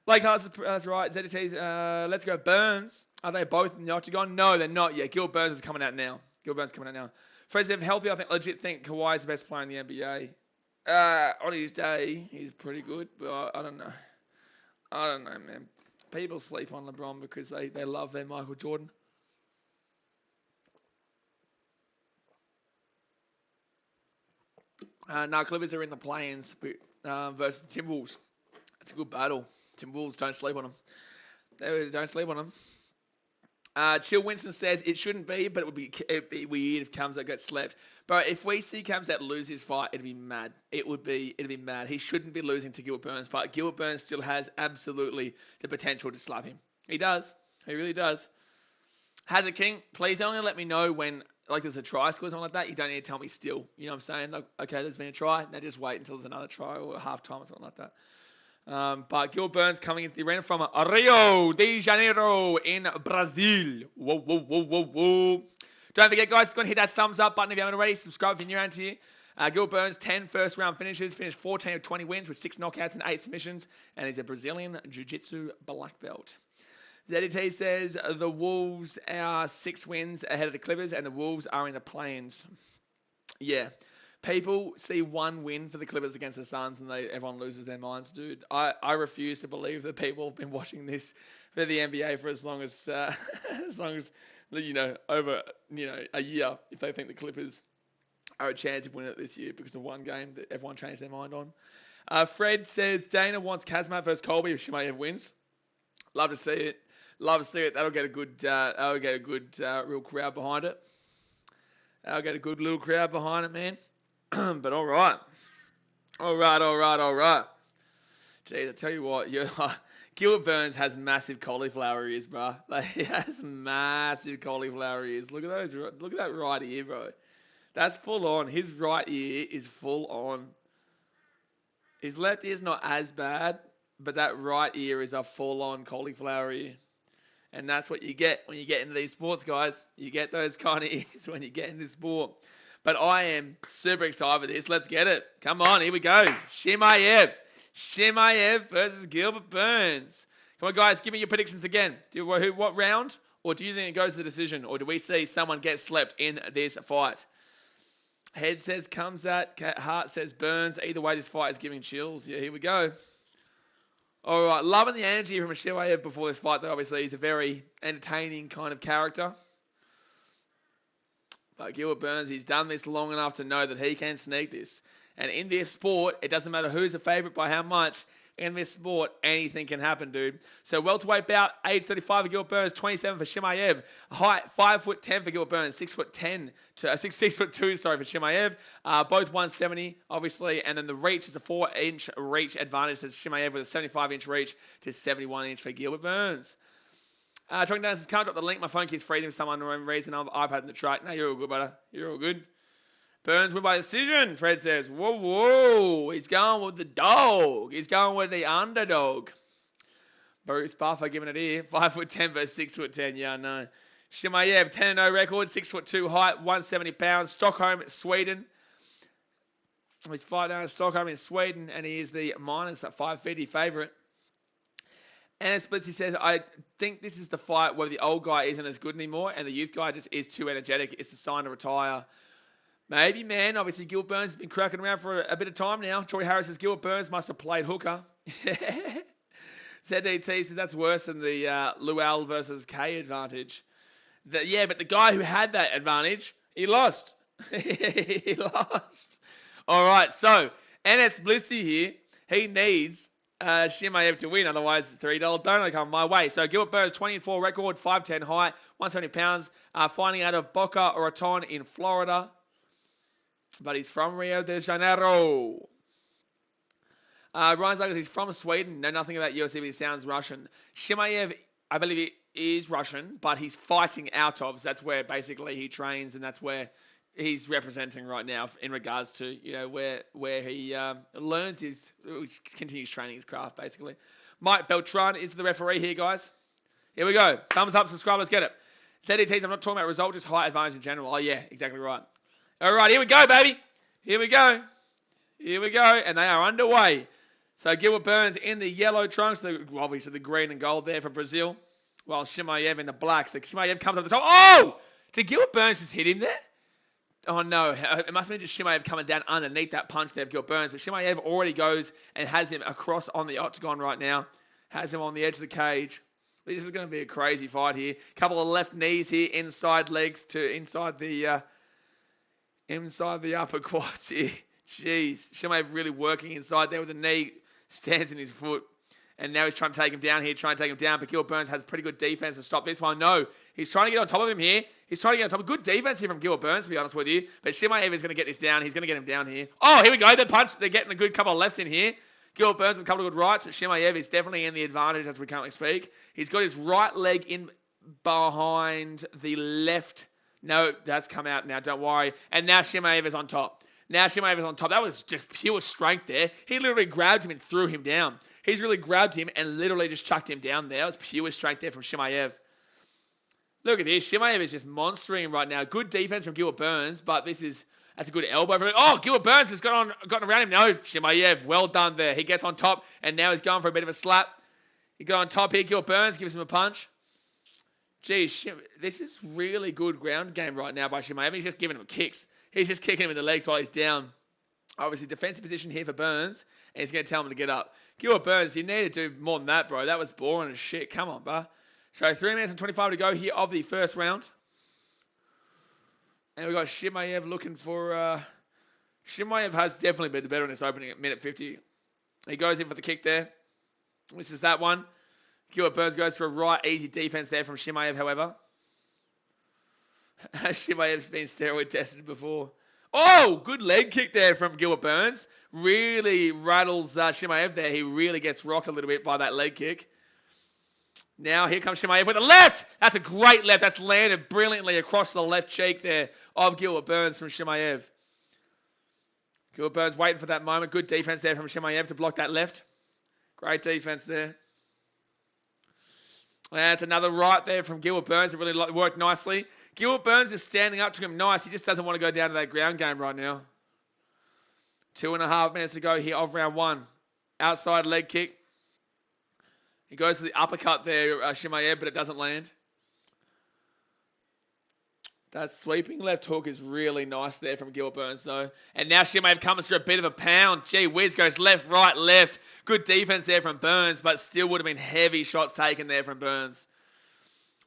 Blake Hart, that's right. ZT's, let's go Burns. Are they both in the octagon? No, they're not yet. Gil Burns is coming out now. Fred said, healthy, I think Kawhi is the best player in the NBA. On his day, he's pretty good, but I don't know. Man. People sleep on LeBron because they love their Michael Jordan. Clippers are in the play-ins versus Timberwolves. It's a good battle. Timberwolves, don't sleep on them. Don't sleep on them. Chill Winston says it shouldn't be, but it'd be weird if Khamzat gets slept. But if we see Khamzat lose his fight, it'd be mad. It'd be mad. He shouldn't be losing to Gilbert Burns, but Gilbert Burns still has absolutely the potential to slap him. He does. He really does. Hazard King, please only let me know when there's a try score or something like that. You don't need to tell me still. You know what I'm saying? Like, okay, there's been a try. Now just wait until there's another try or half time or something like that. But Gil Burns coming into the arena from Rio de Janeiro in Brazil. Whoa. Don't forget, guys, go and hit that thumbs up button if you haven't already. Subscribe if you're new around here. Gil Burns, 10 first-round finishes. Finished 14 of 20 wins with 6 knockouts and 8 submissions. And he's a Brazilian Jiu-Jitsu black belt. ZDT says the Wolves are 6 wins ahead of the Clippers, and the Wolves are in the play-ins. Yeah. People see one win for the Clippers against the Suns and everyone loses their minds, dude. I refuse to believe that people have been watching this for the NBA for as long as over a year if they think the Clippers are a chance of winning it this year because of one game that everyone changed their mind on. Fred says Dana wants Kazmat versus Colby if Shimaev wins. Love to see it. Love to see it. That'll get a good, real crowd behind it. That'll get a good little crowd behind it, man. But all right. Jeez, I tell you what, Gilbert Burns has massive cauliflower ears, bro. Like, he has massive cauliflower ears. Look at those. Look at that right ear, bro. That's full on. His right ear is full on. His left ear's not as bad, but that right ear is a full on cauliflower ear. And that's what you get when you get into these sports, guys. You get those kind of ears when you get into sport. But I am super excited for this. Let's get it. Come on, here we go. Chimaev versus Gilbert Burns. Come on, guys, give me your predictions again. What round? Or do you think it goes to the decision? Or do we see someone get slept in this fight? Head says Khamzat. Heart says Burns. Either way, this fight is giving chills. Yeah, here we go. All right, loving the energy from Chimaev before this fight, though. Obviously, he's a very entertaining kind of character. But Gilbert Burns, he's done this long enough to know that he can sneak this. And in this sport, it doesn't matter who's a favourite by how much. In this sport, anything can happen, dude. So welterweight bout, age 35 for Gilbert Burns, 27 for Chimaev. Height, 5'10" for Gilbert Burns, 6'2" for Chimaev. Both 170, obviously. And then the reach is a 4-inch reach advantage to Chimaev with a 75-inch reach to 71-inch for Gilbert Burns. Talking down, says, can't drop the link. My phone keeps freezing for some unknown reason. I'm iPad in the track. No, you're all good, brother. You're all good. Burns win by decision, Fred says. Whoa. He's going with the dog. He's going with the underdog. Bruce Buffer giving it here. 5'10" versus 6'10". Yeah, I know. Chimaev, 10-0 record, 6'2" height, 170 pounds. Stockholm, Sweden. He's fighting out of Stockholm in Sweden, and he is the minus at 550 favourite. And Splitsy says, I think this is the fight where the old guy isn't as good anymore, and the youth guy just is too energetic. It's the sign to retire. Maybe, man. Obviously, Gilbert Burns has been cracking around for a bit of time now. Troy Harris says Gilbert Burns must have played hooker. ZDT says that's worse than the Lual versus K advantage. But the guy who had that advantage, he lost. He lost. All right, so NS Blissy here, he needs Chimaev to win, otherwise $3 donut come my way. So Gilbert Burns, 20-4 record, 5'10" height, 170 pounds, finding out of Boca Raton in Florida. But he's from Rio de Janeiro. Ryan Zagos, he's from Sweden. Know nothing about UFC, but he sounds Russian. Chimaev, I believe he is Russian, but he's fighting out of. So that's where basically he trains, and that's where he's representing right now in regards to, where he learns continues training his craft, basically. Mike Beltran is the referee here, guys. Here we go. Thumbs up, subscribe, let's get it. ZDTs, I'm not talking about result, just height advantage in general. Oh, yeah, exactly right. All right, here we go, baby. Here we go. And they are underway. So Gilbert Burns in the yellow trunks, obviously the green and gold there for Brazil, while Chimaev in the black. So Chimaev comes up the top. Oh! Did Gilbert Burns just hit him there? Oh, no. It must have been just Chimaev coming down underneath that punch there of Gilbert Burns. But Chimaev already goes and has him across on the octagon right now. Has him on the edge of the cage. This is going to be a crazy fight here. Couple of left knees here, inside legs to inside the upper quads here. Jeez. Chimaev really working inside there with the knee. Stands in his foot. And now he's trying to take him down here. But Gilbert Burns has pretty good defense to stop this one. No. He's trying to get on top of him here. Good defense here from Gilbert Burns, to be honest with you. But Chimaev is going to get this down. He's going to get him down here. Oh, here we go. They're getting a good couple of lefts in here. Gilbert Burns with a couple of good rights. But Chimaev is definitely in the advantage as we currently speak. He's got his right leg in behind the left. No, that's come out now. Don't worry. And now Chimaev is on top. That was just pure strength there. He literally grabbed him and threw him down. He's really grabbed him and literally just chucked him down there. That was pure strength there from Chimaev. Look at this. Chimaev is just monstering him right now. Good defense from Gilbert Burns, but that's a good elbow from him. Oh, Gilbert Burns has gotten around him. No, Chimaev, well done there. He gets on top, and now he's going for a bit of a slap. He got on top here. Gilbert Burns gives him a punch. Geez, this is really good ground game right now by Chimaev. He's just giving him kicks. He's just kicking him in the legs while he's down. Obviously, defensive position here for Burns, and he's going to tell him to get up. Gilbert Burns, you need to do more than that, bro. That was boring as shit. Come on, bro. So 3 minutes and 25 to go here of the first round. And we've got Chimaev looking for... Chimaev has definitely been the better in this opening at minute 50. He goes in for the kick there. This is that one. Gilbert Burns goes for a right. Easy defense there from Chimaev, however. Chimaev's been steroid tested before. Oh, good leg kick there from Gilbert Burns. Really rattles Chimaev there. He really gets rocked a little bit by that leg kick. Now here comes Chimaev with a left. That's a great left. That's landed brilliantly across the left cheek there of Gilbert Burns from Chimaev. Gilbert Burns waiting for that moment. Good defense there from Chimaev to block that left. Great defense there. That's another right there from Gilbert Burns. It really worked nicely. Gilbert Burns is standing up to him nice. He just doesn't want to go down to that ground game right now. 2.5 minutes to go here of round 1. Outside leg kick. He goes to the uppercut there, Chimaev, but it doesn't land. That sweeping left hook is really nice there from Gilbert Burns, though. And now Chimaev comes through a bit of a pound. Gee whiz, goes left, right, left. Good defense there from Burns, but still would have been heavy shots taken there from Burns.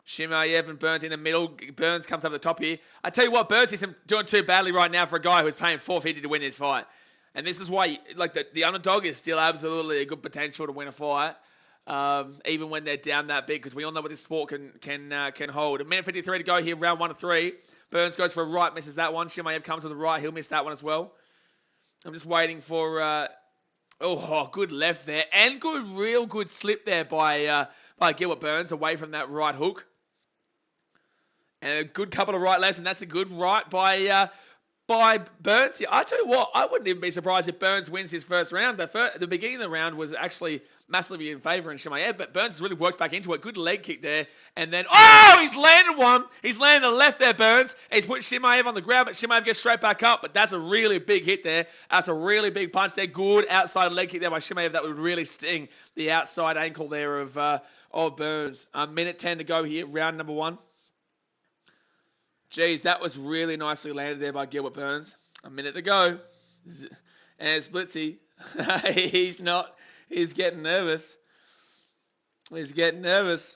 Chimaev and Burns in the middle. Burns comes over the top here. I tell you what, Burns isn't doing too badly right now for a guy who's paying $450 to win this fight. And this is why, like, the underdog is still absolutely a good potential to win a fight. Even when they're down that big, because we all know what this sport can hold. 1:53 to go here, round 1 of 3. Burns goes for a right, misses that one. Chimaev comes with a right, he'll miss that one as well. I'm just waiting for, good left there, and real good slip there by Gilbert Burns away from that right hook. And a good couple of right lefts, and that's a good right by Burns. Yeah, I tell you what, I wouldn't even be surprised if Burns wins his first round. The beginning of the round was actually massively in favour in Chimaev, but Burns has really worked back into it. Good leg kick there. And then, he's landed one. He's landed a left there, Burns. He's put Chimaev on the ground, but Chimaev gets straight back up. But that's a really big hit there. That's a really big punch there. Good outside leg kick there by Chimaev. That would really sting the outside ankle there of Burns. 1:10 to go here, round number 1. Jeez, that was really nicely landed there by Gilbert Burns. 1 minute to go. And Splitsy, he's getting nervous. He's getting nervous.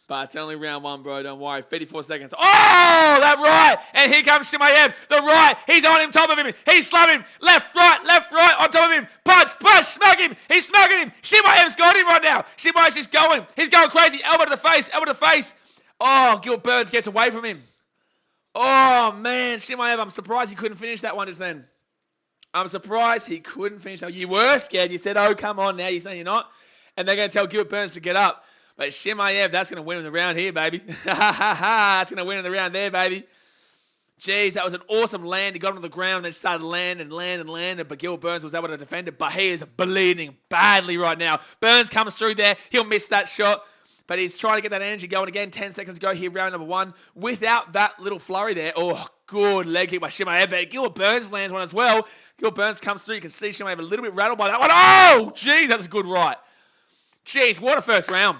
But it's only round 1, bro. Don't worry. 54 seconds. Oh, that right. And here comes Chimaev. The right. He's on him, top of him. He's slamming him. Left, right, on top of him. Punch, smack him. He's smacking him. Chimaev's got him right now. Chimaev's just going. He's going crazy. Elbow to the face. Oh, Gilbert Burns gets away from him. Oh, man, Chimaev, I'm surprised he couldn't finish that one just then. I'm surprised he couldn't finish that. You were scared. You said, oh, come on now. You're saying you're not. And they're going to tell Gilbert Burns to get up. But Chimaev, that's going to win in the round here, baby. That's going to win in the round there, baby. Jeez, that was an awesome land. He got him on the ground and then started landing. But Gilbert Burns was able to defend it. But he is bleeding badly right now. Burns comes through there. He'll miss that shot. But he's trying to get that energy going again. 10 seconds to go here, round number 1. Without that little flurry there. Oh, good leg kick by Chimaev. But Gilbert Burns lands one as well. Gilbert Burns comes through. You can see Chimaev a little bit rattled by that one. Oh, geez, that was a good right. Jeez, what a first round.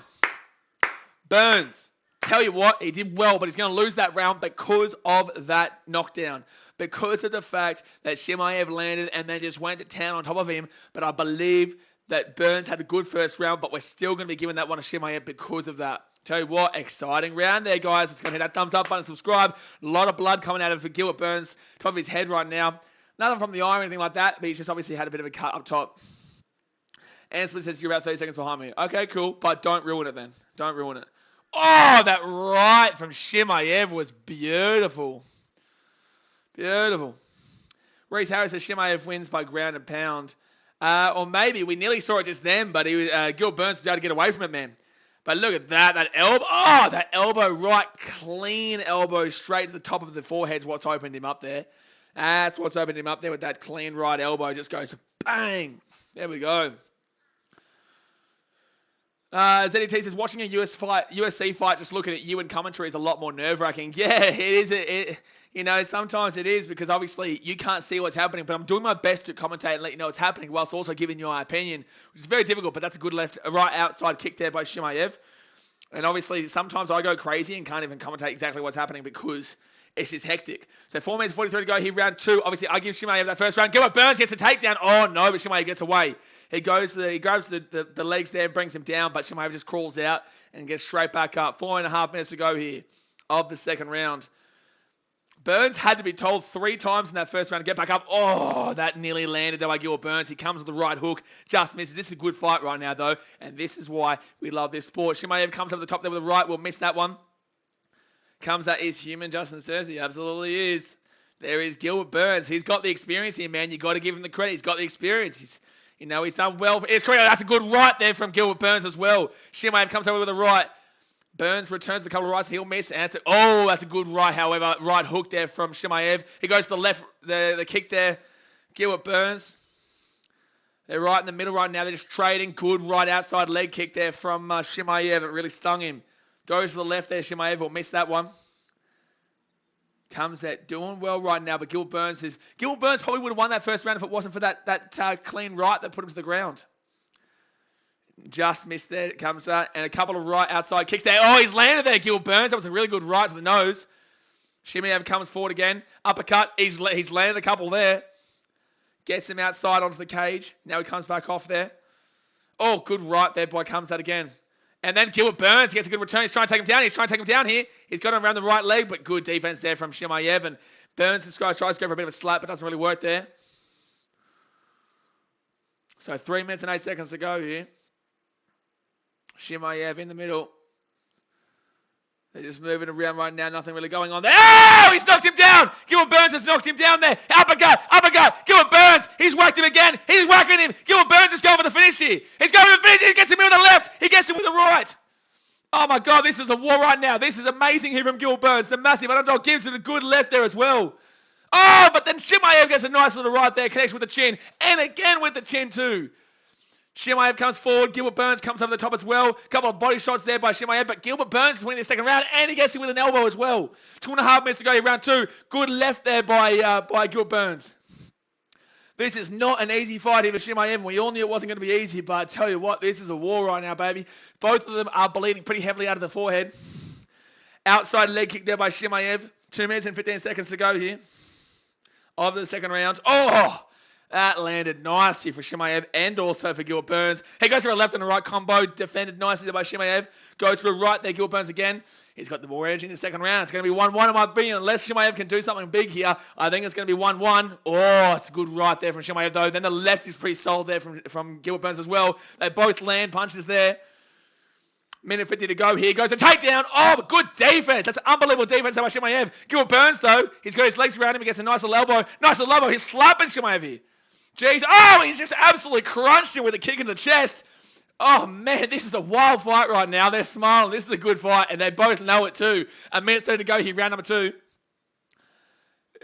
Burns, tell you what, he did well, but he's going to lose that round because of that knockdown. Because of the fact that Chimaev landed and then just went to town on top of him. But I believe that Burns had a good first round, but we're still going to be giving that one to Chimaev because of that. Tell you what, exciting round there, guys. It's going to hit that thumbs up button, subscribe. A lot of blood coming out of Gilbert Burns, top of his head right now. Nothing from the eye or anything like that, but he's just obviously had a bit of a cut up top. And Split says you're about 30 seconds behind me. Okay, cool, but don't ruin it then. Don't ruin it. Oh, that right from Chimaev was beautiful. Beautiful. Reese Harris says Chimaev wins by ground and pound. Or maybe we nearly saw it just then, but Gilbert Burns was able to get away from it, man. But look at that. That elbow. Oh, that elbow right. Clean elbow straight to the top of the forehead is what's opened him up there. That's what's opened him up there with that clean right elbow. Just goes bang. There we go. ZDT says, watching a UFC fight, just looking at you and commentary is a lot more nerve-wracking. Yeah, it is. Sometimes it is because obviously you can't see what's happening, but I'm doing my best to commentate and let you know what's happening whilst also giving you my opinion, which is very difficult, but that's a good right outside kick there by Chimaev. And obviously sometimes I go crazy and can't even commentate exactly what's happening because it's just hectic. So 4 minutes 43 to go here, round 2. Obviously, I give Chimaev that first round. Gilbert Burns gets the takedown. Oh, no, but Chimaev gets away. He grabs the legs there and brings him down, but Chimaev just crawls out and gets straight back up. 4.5 minutes to go here of the second round. Burns had to be told 3 times in that first round to get back up. Oh, that nearly landed there by Gilbert Burns. He comes with the right hook, just misses. This is a good fight right now, though, and this is why we love this sport. Chimaev comes over the top there with the right. We'll miss that one. Comes that is human, Justin says. He absolutely is. There is Gilbert Burns. He's got the experience here, man. You got to give him the credit. He's got the experience. He's done well for his career. That's a good right there from Gilbert Burns as well. Chimaev comes over with the right. Burns returns with a couple of rights. He'll miss. And that's a good right, however. Right hook there from Chimaev. He goes to the left, the kick there. Gilbert Burns. They're right in the middle right now. They're just trading. Good right outside leg kick there from Chimaev. It really stung him. Goes to the left there. Chimaev will miss that one. Comes that doing well right now, but Gilbert Burns probably would have won that first round if it wasn't for that clean right that put him to the ground. Just missed there. It comes and a couple of right outside kicks there. Oh, he's landed there, Gilbert Burns. That was a really good right to the nose. Chimaev comes forward again. Uppercut. He's landed a couple there. Gets him outside onto the cage. Now he comes back off there. Oh, good right there by comes that again. And then Gilbert Burns gets a good return. He's trying to take him down. Here. He's got him around the right leg, but good defense there from Chimaev. And Burns tries to go for a bit of a slap, but doesn't really work there. So 3 minutes and 8 seconds to go here. Chimaev in the middle. They're just moving around right now. Nothing really going on there. Oh! He's knocked him down! Gilbert Burns has knocked him down there. Uppercut! Gilbert Burns! He's whacked him again. He's whacking him. Gilbert Burns is going for the finish here. He's going for the finish. He gets him with the left. He gets him with the right. Oh my God, this is a war right now. This is amazing here from Gilbert Burns. The massive underdog gives him a good left there as well. Oh, but then Chimaev gets a nice little right there. Connects with the chin. And again with the chin too. Chimaev comes forward. Gilbert Burns comes over the top as well. Couple of body shots there by Chimaev, but Gilbert Burns is winning the second round, and he gets him with an elbow as well. 2.5 minutes to go in round 2. Good left there by Gilbert Burns. This is not an easy fight here for Chimaev, and we all knew it wasn't going to be easy, but I tell you what, this is a war right now, baby. Both of them are bleeding pretty heavily out of the forehead. Outside leg kick there by Chimaev. 2 minutes and 15 seconds to go here of the second round. Oh! That landed nicely for Chimaev and also for Gilbert Burns. He goes for a left and a right combo. Defended nicely by Chimaev. Goes for a right there, Gilbert Burns again. He's got the more energy in the second round. It's going to be 1-1 in my opinion. Unless Chimaev can do something big here, I think it's going to be 1-1. Oh, it's a good right there from Chimaev though. Then the left is pretty solid there from Gilbert Burns as well. They both land punches there. Minute 50 to go here. Goes a takedown. Oh, but good defense. That's an unbelievable defense by Chimaev. Gilbert Burns though, he's got his legs around him. He gets a nice little elbow. Nice little elbow. He's slapping Chimaev here. Jeez. Oh, he's just absolutely crunched him with a kick in the chest. Oh, man, this is a wild fight right now. They're smiling. This is a good fight, and they both know it too. A minute 30 to go here, round number 2.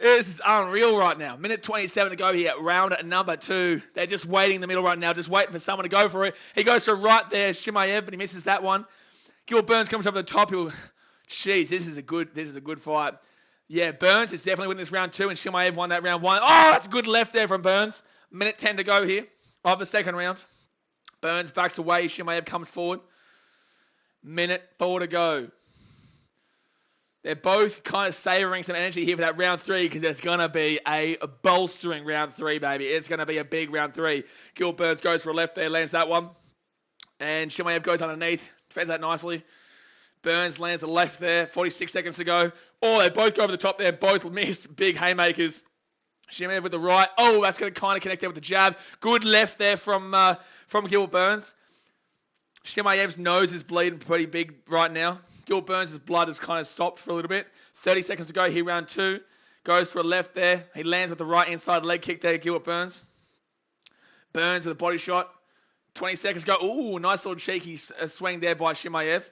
This is unreal right now. Minute 27 to go here, round number 2. They're just waiting in the middle right now, just waiting for someone to go for it. He goes for right there, Chimaev, but he misses that one. Gilbert Burns comes over the top. Jeez, this is a good fight. Yeah, Burns is definitely winning this round 2, and Chimaev won that round 1. Oh, that's a good left there from Burns. Minute 10 to go here of the second round. Burns backs away. Chimaev comes forward. Minute 4 to go. They're both kind of savouring some energy here for that round 3 because it's going to be a bolstering round 3, baby. It's going to be a big round 3. Gilbert Burns goes for a left there, lands that one. And Chimaev goes underneath, defends that nicely. Burns lands a left there, 46 seconds to go. Oh, they both go over the top there, both miss. Big haymakers. Chimaev with the right. Oh, that's going to kind of connect there with the jab. Good left there from Gilbert Burns. Chimaev's nose is bleeding pretty big right now. Gilbert Burns' blood has kind of stopped for a little bit. 30 seconds to go here, round 2. Goes for a left there. He lands with the right inside leg kick there, Gilbert Burns. Burns with a body shot. 20 seconds to go. Ooh, nice little cheeky swing there by Chimaev.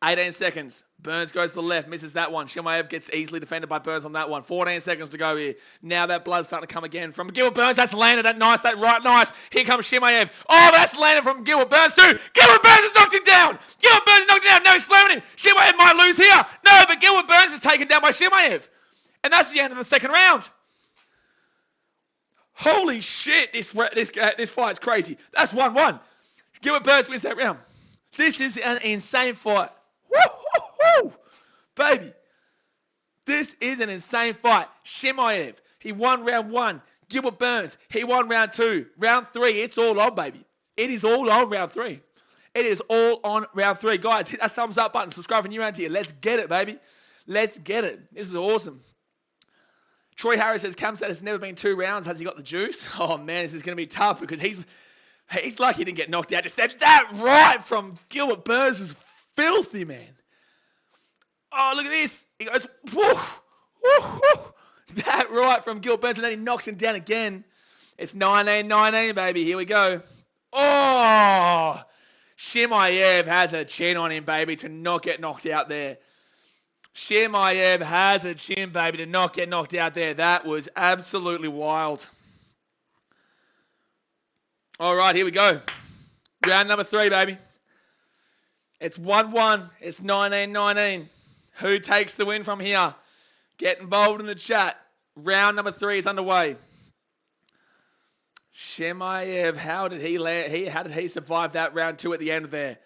18 seconds. Burns goes to the left, misses that one. Chimaev gets easily defended by Burns on that one. 14 seconds to go here. Now that blood's starting to come again from Gilbert Burns. That's landed. That right nice. Here comes Chimaev. Oh, that's landed from Gilbert Burns too. Gilbert Burns has knocked him down. Gilbert Burns has knocked him down. Now he's slamming him. Chimaev might lose here. No, but Gilbert Burns is taken down by Chimaev. And that's the end of the second round. Holy shit, this fight's crazy. That's 1-1. Gilbert Burns wins that round. This is an insane fight. Woo-hoo-hoo! Baby, this is an insane fight. Chimaev, he won round 1. Gilbert Burns, he won round 2. Round 3, it's all on, baby. It is all on round 3. It is all on round 3. Guys, hit that thumbs up button. Subscribe if you're new around here. Let's get it, baby. Let's get it. This is awesome. Troy Harris says, Cam said it's never been 2 rounds. Has he got the juice? Oh, man, this is going to be tough because he's lucky he didn't get knocked out. Just that right from Gilbert Burns was filthy, man. Oh, look at this. He goes, woof, woof, woof. That right from Gilbert Burns, and then he knocks him down again. It's 19-19, baby. Here we go. Oh, Chimaev has a chin on him, baby, to not get knocked out there. Chimaev has a chin, baby, to not get knocked out there. That was absolutely wild. All right, here we go. Round number 3, baby. It's 1-1. It's 19-19. Who takes the win from here? Get involved in the chat. Round number 3 is underway. Chimaev, how did he survive that round 2 at the end there?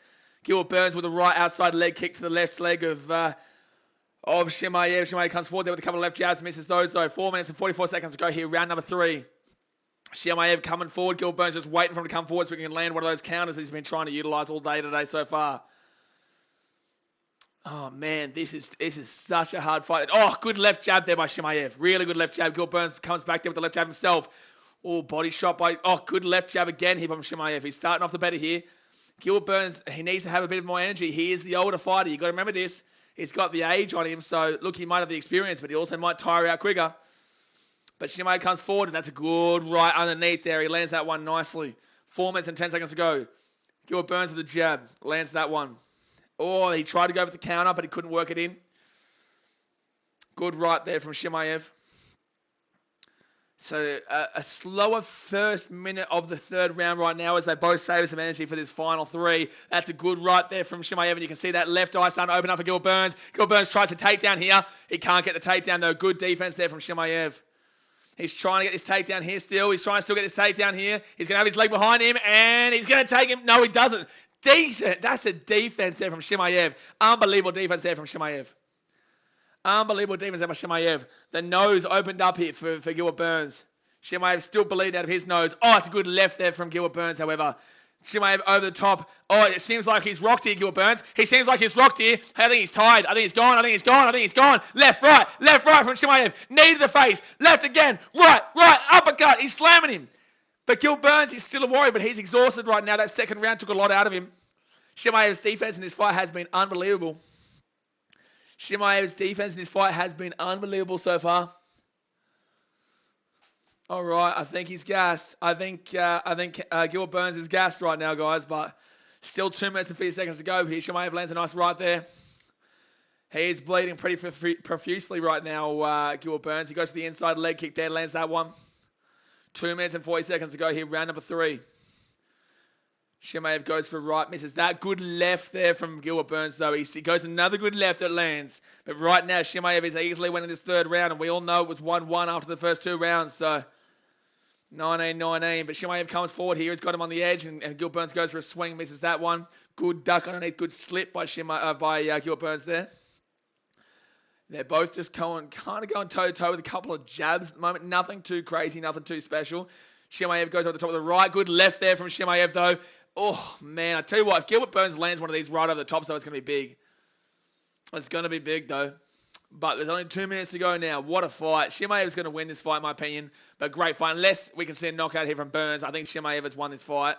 Gilbert Burns with a right outside leg kick to the left leg of Chimaev. Chimaev comes forward there with a couple of left jabs, misses those though. 4 minutes and 44 seconds to go here. Round number 3. Chimaev coming forward. Gilbert Burns just waiting for him to come forward so he can land one of those counters he's been trying to utilize all day today so far. Oh, man, this is such a hard fight. Oh, good left jab there by Chimaev. Really good left jab. Gilbert Burns comes back there with the left jab himself. Oh, body shot by... Oh, good left jab again here from Chimaev. He's starting off the better here. Gilbert Burns, he needs to have a bit more energy. He is the older fighter. You've got to remember this. He's got the age on him, so, look, he might have the experience, but he also might tire out quicker. But Chimaev comes forward, and that's a good right underneath there. He lands that one nicely. 4 minutes and 10 seconds to go. Gilbert Burns with the jab. Lands that one. Oh, he tried to go with the counter, but he couldn't work it in. Good right there from Chimaev. So a slower first minute of the 3rd round right now as they both save some energy for this final 3. That's a good right there from Chimaev, and you can see that left eye starting to open up for Gilbert Burns. Gilbert Burns tries to takedown here. He can't get the takedown, though. Good defense there from Chimaev. He's trying to get this takedown here still. He's trying to still get this takedown here. He's going to have his leg behind him, and he's going to take him. No, he doesn't. Decent. That's a defense there from Chimaev. Unbelievable defense there from Chimaev. Unbelievable defense there by Chimaev. The nose opened up here for Gilbert Burns. Chimaev still bleeding out of his nose. Oh, it's a good left there from Gilbert Burns, however. Chimaev over the top. Oh, it seems like he's rocked here, Gilbert Burns. He seems like he's rocked here. I think he's tired. I think he's gone. I think he's gone. I think he's gone. Left, right from Chimaev. Knee to the face. Left again. Right, uppercut. He's slamming him. But Gilbert Burns, he's still a warrior, but he's exhausted right now. That 2nd round took a lot out of him. Chimaev's defense in this fight has been unbelievable. Chimaev's defense in this fight has been unbelievable so far. All right, I think he's gassed. I think Gilbert Burns is gassed right now, guys, but still 2 minutes and 50 seconds to go here. Chimaev lands a nice right there. He is bleeding pretty profusely right now, Gilbert Burns. He goes to the inside leg kick there, lands that one. 2 minutes and 40 seconds to go here, round number 3. Chimaev goes for right, misses that. Good left there from Gilbert Burns, though. He goes another good left that lands. But right now, Chimaev is easily winning this 3rd round, and we all know it was 1-1 after the first 2 rounds, so 19-19. But Chimaev comes forward here. He's got him on the edge, and Gilbert Burns goes for a swing, misses that one. Good duck underneath, good slip by Gilbert Burns there. They're both just kind of going toe-to-toe with a couple of jabs at the moment. Nothing too crazy, nothing too special. Chimaev goes over the top of the right. Good left there from Chimaev, though. Oh, man, I tell you what, if Gilbert Burns lands one of these right over the top, so it's going to be big. It's going to be big, though. But there's only 2 minutes to go now. What a fight. Chimaev's going to win this fight, in my opinion. But great fight. Unless we can see a knockout here from Burns, I think Chimaev has won this fight.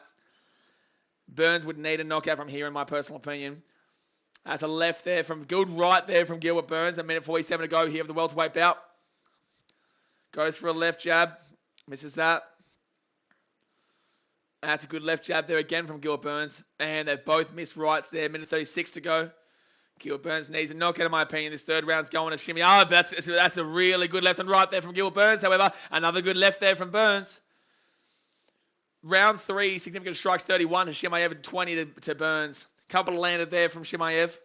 Burns would need a knockout from here, in my personal opinion. That's a left there from good right there from Gilbert Burns. A minute 47 to go here of the welterweight bout. Goes for a left jab. Misses that. That's a good left jab there again from Gilbert Burns. And they've both missed rights there. Minute 36 to go. Gilbert Burns needs a knockout, in my opinion. This 3rd round's going to shimmy. Oh, but that's a really good left and right there from Gilbert Burns. However, another good left there from Burns. Round 3, significant strikes 31 to Chimaev and 20 to Burns. Couple landed there from Chimaev.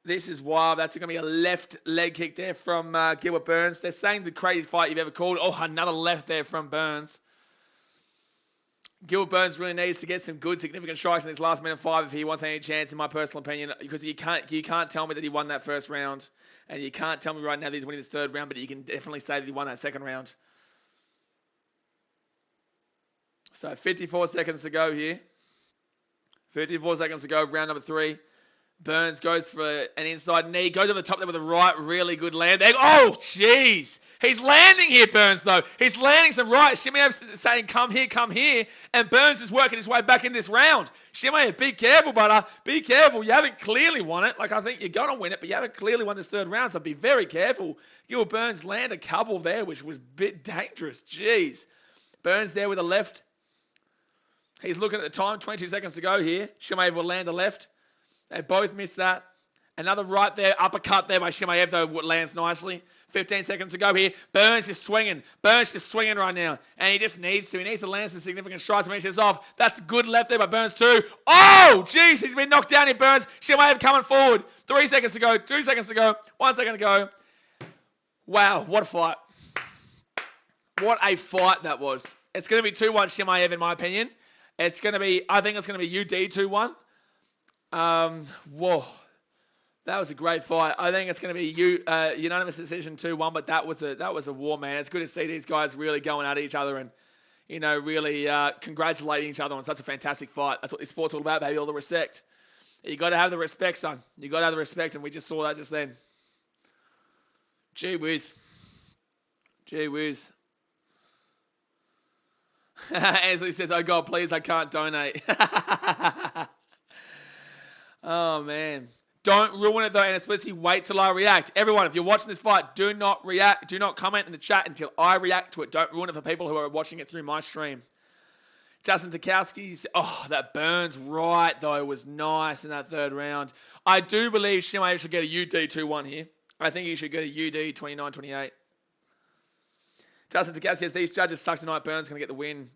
This is wild. That's going to be a left leg kick there from Gilbert Burns. They're saying the craziest fight you've ever called. Oh, another left there from Burns. Gilbert Burns really needs to get some good, significant strikes in this last minute 5 if he wants any chance, in my personal opinion, because you can't tell me that he won that 1st round, and you can't tell me right now that he's winning this 3rd round, but you can definitely say that he won that 2nd round. So 54 seconds to go here. 54 seconds to go, round number 3. Burns goes for an inside knee, goes over the top there with a right, really good land there. Oh, jeez. He's landing here, Burns, though. He's landing some right. Chimaev's saying, come here, and Burns is working his way back in this round. Chimaev, be careful, brother. Be careful. You haven't clearly won it. Like, I think you're going to win it, but you haven't clearly won this third round, so be very careful. Gil Burns land a couple there, which was a bit dangerous. Jeez. Burns there with a left. He's looking at the time, 22 seconds to go here. Chimaev will land a left. They both missed that. Another right there, uppercut there by Chimaev, though, lands nicely. 15 seconds to go here. Burns just swinging. Burns just swinging right now. And he just needs to. He needs to land some significant strikes to finish this off. That's good left there by Burns, too. Oh, jeez, he's been knocked down here, Burns. Chimaev coming forward. 3 seconds to go. 2 seconds to go. 1 second to go. Wow, what a fight. What a fight that was. It's going to be 2-1 Chimaev, in my opinion. I think it's going to be UD 2-1. Whoa, that was a great fight. I think it's going to be unanimous decision 2-1, but that was a war, man. It's good to see these guys really going at each other and, really congratulating each other on such a fantastic fight. That's what this sport's all about, baby, all the respect. You got to have the respect, son. You got to have the respect, and we just saw that just then. Gee whiz. Gee whiz. Ansley says, oh, God, please, I can't donate. Oh, man. Don't ruin it, though, and especially wait till I react. Everyone, if you're watching this fight, do not react. Do not comment in the chat until I react to it. Don't ruin it for people who are watching it through my stream. Justin Tarkowski, oh, that Burns right, though, was nice in that third round. I do believe Chimaev should get a UD 2-1 here. I think he should get a UD 29-28. Justin Tarkowski says, these judges suck tonight. Burns going to get the win.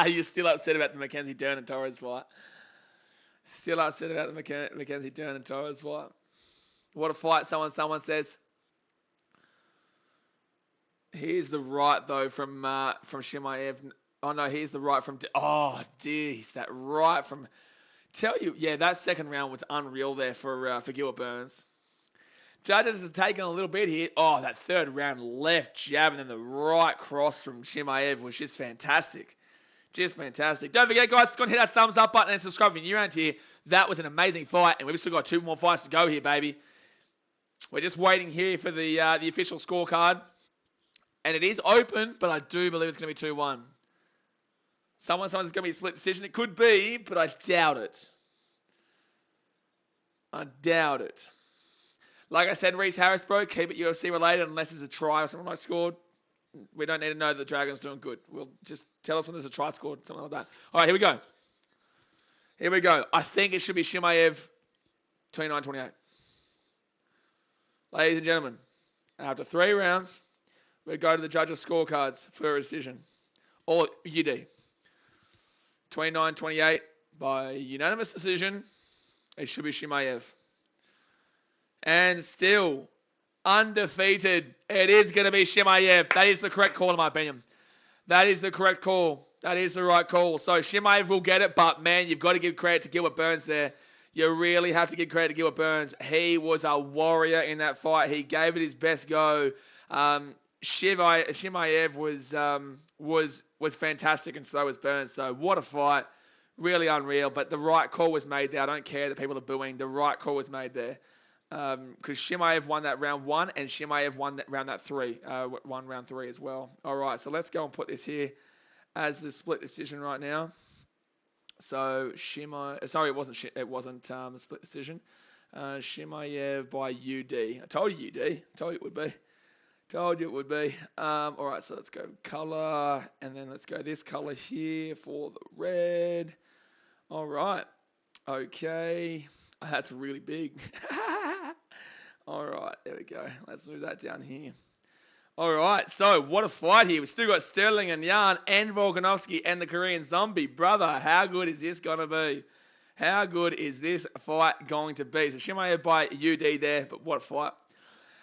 You're still upset about the Mackenzie Dern and Torres fight. Still upset about the Mackenzie Dern and Torres fight. What a fight, someone says. Here's the right, though, from Chimaev. Oh, no, here's the right from... Oh, jeez, that right from... Tell you, yeah, that second round was unreal there for Gilbert Burns. Judges have taken a little bit here. Oh, that third round left jab and then the right cross from Chimaev was just fantastic. Just fantastic. Don't forget, guys, go and hit that thumbs up button and subscribe if you're new around here. That was an amazing fight, and we've still got 2 more fights to go here, baby. We're just waiting here for the official scorecard. And it is open, but I do believe it's going to be 2-1. Someone's going to be a split decision. It could be, but I doubt it. I doubt it. Like I said, Reese Harris, bro, keep it UFC related unless there's a try or something I scored. We don't need to know that the Dragon's doing good. We'll just tell us when there's a try scored, something like that. All right, here we go. Here we go. I think it should be Chimaev 29-28. Ladies and gentlemen, after 3 rounds, we go to the judges' scorecards for a decision. Or UD. 29-28 by unanimous decision. It should be Chimaev. And still undefeated. It is going to be Chimaev. That is the correct call in my opinion. That is the correct call. That is the right call. So Chimaev will get it, but man, you've got to give credit to Gilbert Burns there. You really have to give credit to Gilbert Burns. He was a warrior in that fight. He gave it his best go. Chimaev was fantastic, and so was Burns. So what a fight. Really unreal. But the right call was made there. I don't care that people are booing. The right call was made there. Because Chimaev won that round 1 and Chimaev won that round 3. Won round 3 as well. All right, so let's go and put this here as the split decision right now. So it wasn't a split decision. Chimaev by UD. I told you UD. I told you it would be. Told you it would be. All right, so let's go color, and then let's go this color here for the red. All right. Okay. That's really big. All right, there we go. Let's move that down here. All right, so what a fight here. We've still got Sterling and Yan and Volkanovski and the Korean Zombie. Brother, how good is this going to be? How good is this fight going to be? So Chimaev by UD there, but what a fight.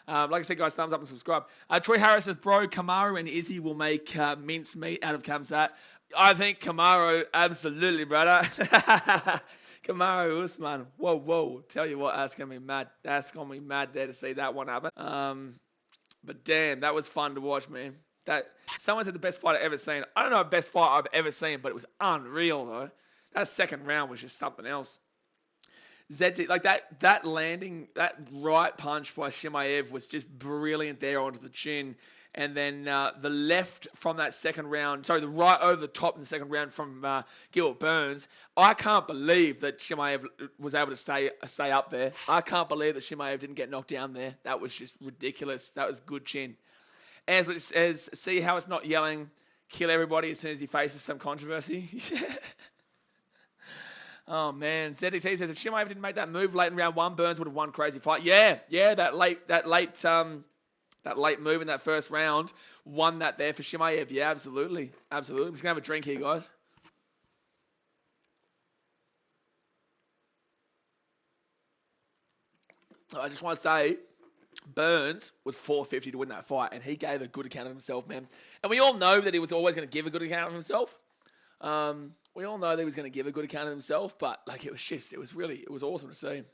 Like I said, guys, thumbs up and subscribe. Troy Harris says, bro, Kamaru and Izzy will make mincemeat out of Khamzat. I think Kamaru, absolutely, brother. Kamaru Usman, whoa. Tell you what, that's going to be mad. That's going to be mad there to see that one happen. But damn, that was fun to watch, man. Someone said the best fight I've ever seen. I don't know the best fight I've ever seen, but it was unreal, though. That second round was just something else. ZT, like that landing, that right punch by Chimaev was just brilliant there onto the chin. And then the left from that second round, sorry, the right over the top in the second round from Gilbert Burns. I can't believe that Chimaev was able to stay up there. I can't believe that Chimaev didn't get knocked down there. That was just ridiculous. That was good chin. As it says, see how it's not yelling, kill everybody as soon as he faces some controversy. Oh man, ZDT says if Chimaev didn't make that move late in round 1, Burns would have won crazy fight. Yeah, that late move in that first round won that there for Chimaev. Yeah, absolutely. I'm just gonna have a drink here, guys. I just want to say, Burns was 450 to win that fight, and he gave a good account of himself, man. And we all know that he was always going to give a good account of himself. We all know that he was going to give a good account of himself, but like it was awesome to see.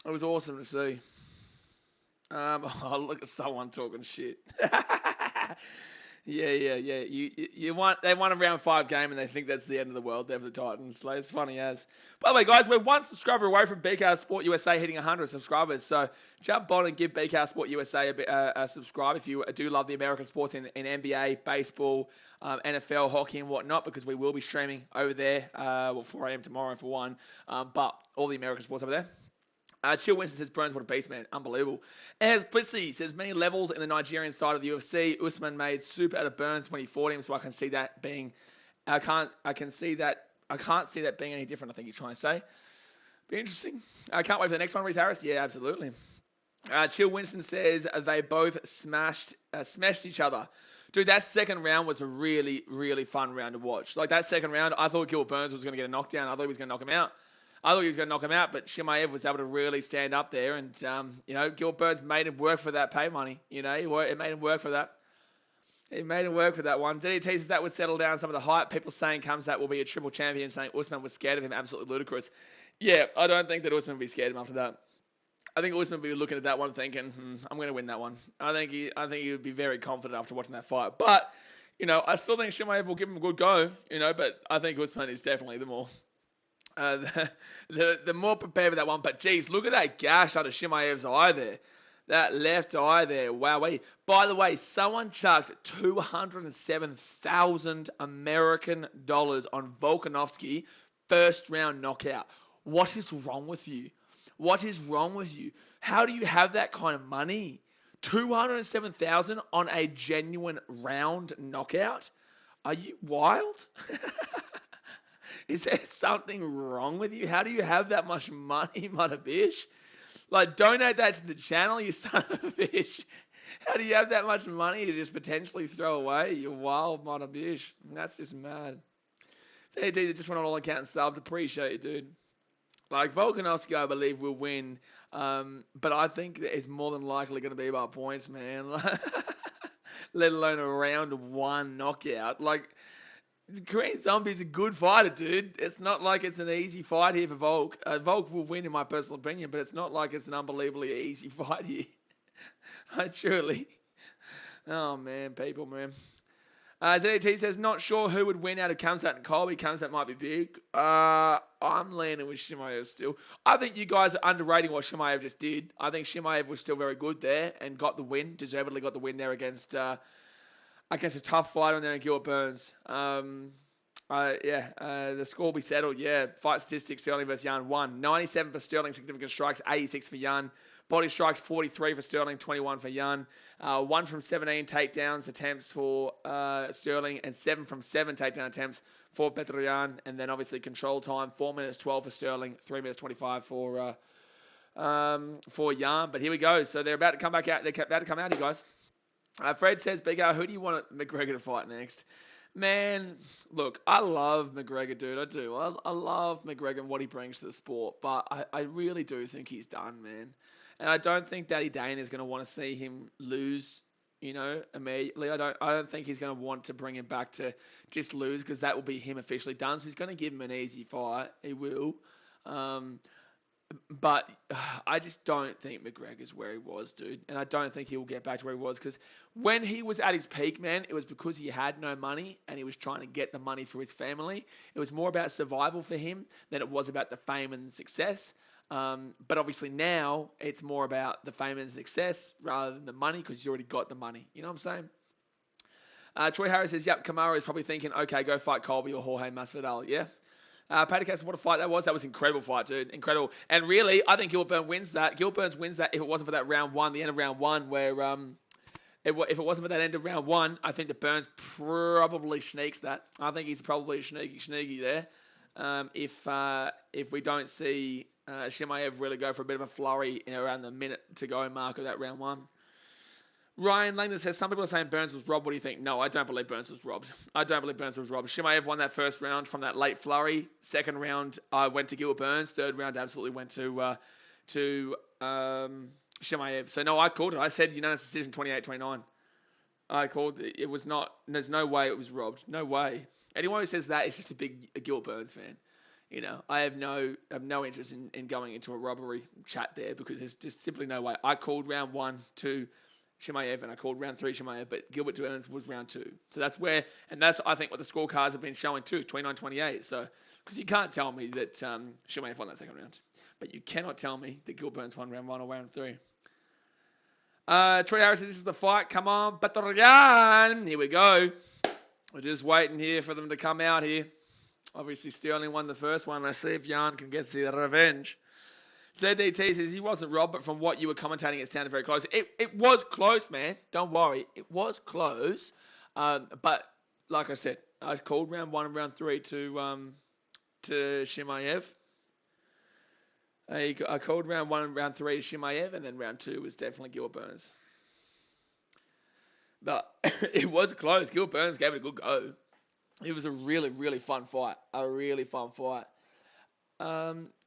It was awesome to see. Oh, look at someone talking shit. Yeah. They won a round 5 game and they think that's the end of the world. They're the Titans. Like, it's funny as. By the way, guys, we're 1 subscriber away from BK Sport USA hitting 100 subscribers. So jump on and give BK Sport USA a subscribe if you do love the American sports in NBA, baseball, NFL, hockey, and whatnot, because we will be streaming over there. 4 a.m. tomorrow for one. But all the American sports over there. Chill Winston says, Burns, what a beast, man. Unbelievable. As Blissy says, many levels in the Nigerian side of the UFC. Usman made soup out of Burns when he fought him, so I can't see that being any different, I think he's trying to say. Be interesting. I can't wait for the next one, Reese Harris. Yeah, absolutely. Chill Winston says they both smashed each other. Dude, that second round was a really, really fun round to watch. Like, that second round, I thought Gilbert Burns was going to get a knockdown. I thought he was going to knock him out. But Chimaev was able to really stand up there, and Gilbert Burns made him work for that pay money. It made him work for that. It made him work for that one. DDT says that would settle down some of the hype. People saying Khamzat will be a triple champion, saying Usman was scared of him. Absolutely ludicrous. Yeah, I don't think that Usman would be scared of him after that. I think Usman would be looking at that one thinking, I'm going to win that one. I think he would be very confident after watching that fight. But, I still think Chimaev will give him a good go, but I think Usman is definitely the more... the more prepared for that one. But geez, look at that gash under Chimaev's eye there. That left eye there. Wow. By the way, someone chucked $207,000 American dollars on Volkanovski first round knockout. What is wrong with you? How do you have that kind of money? $207,000 on a genuine round knockout? Are you wild? Is there something wrong with you? How do you have that much money, mother bitch? Like, donate that to the channel, you son of a bitch. How do you have that much money to just potentially throw away? You wild mother bitch. That's just mad. So, hey, dude, just went on all account and subbed. Appreciate it, dude. Like, Volkanovski, I believe, will win. But I think it's more than likely going to be about points, man. Let alone a round 1 knockout. Like... Korean Zombie's a good fighter, dude. It's not like it's an easy fight here for Volk. Volk will win, in my personal opinion, but it's not like it's an unbelievably easy fight here. Truly. Oh, man, people, man. ZAT says, not sure who would win out of Khamzat and Colby. Khamzat might be big. I'm leaning with Chimaev still. I think you guys are underrating what Chimaev just did. I think Chimaev was still very good there and got the win, deservedly got the win there against a tough fight on there in Gilbert Burns. The score will be settled. Yeah, fight statistics, Sterling versus Yan, 1. 97 for Sterling, significant strikes, 86 for Yan. Body strikes, 43 for Sterling, 21 for Yan. 1 from 17 takedowns attempts for Sterling, and 7 from 7 takedown attempts for Petroyan. And then obviously control time, 4 minutes 12 for Sterling, 3 minutes 25 for Yan. But here we go. So they're about to come back out. They're about to come out, you guys. Fred says, BK, who do you want McGregor to fight next? Man, look, I love McGregor, dude. I do. I love McGregor and what he brings to the sport, but I really do think he's done, man. And I don't think Daddy Dane is going to want to see him lose, immediately. I don't think he's going to want to bring him back to just lose, because that will be him officially done. So he's going to give him an easy fight. He will. But I just don't think McGregor's where he was, dude. And I don't think he will get back to where he was, because when he was at his peak, man, it was because he had no money and he was trying to get the money for his family. It was more about survival for him than it was about the fame and success. But obviously now it's more about the fame and success rather than the money, because he's already got the money. You know what I'm saying? Troy Harris says, yep, Kamaru is probably thinking, okay, go fight Colby or Jorge Masvidal. Yeah. Paddy Cass, what a fight that was. That was an incredible fight, dude. Incredible. And really, I think Gilbert wins that. Gilbert wins that if it wasn't for that round one, the end of round one, where if it wasn't for that end of round one, I think that Burns probably sneaks that. I think he's probably sneaky there. If we don't see Chimaev really go for a bit of a flurry in around the minute to go mark of that round one. Ryan Langdon says, some people are saying Burns was robbed. What do you think? No, I don't believe Burns was robbed. Chimaev won that first round from that late flurry. Second round, went to Gilbert Burns. Third round absolutely went to Chimaev. So, no, I called it. I said unanimous decision 28-29. I called it. It was not. There's no way it was robbed. No way. Anyone who says that is just a big Gilbert Burns fan. You know, I have no interest in going into a robbery chat there, because there's just simply no way. I called round 1 to Chimaev, and I called round 3 Chimaev, but Gilbert Burns was round 2. So that's where, and that's, I think, what the scorecards have been showing too, 29-28. So, because you can't tell me that Chimaev won that second round, but you cannot tell me that Gilbert Burns won round 1 or round 3. Troy Harris says, this is the fight. Come on, Batorian. Here we go. We're just waiting here for them to come out here. Obviously, Sterling won the first one. Let's see if Jan can get the revenge. ZDT says he wasn't robbed, but from what you were commentating, it sounded very close. It was close, man. Don't worry. It was close. But like I said, I called round 1 and round 3 to Chimaev. I called round 1 and round 3 to Chimaev, and then round 2 was definitely Gilbert Burns. But it was close. Gilbert Burns gave it a good go. It was a really, really fun fight.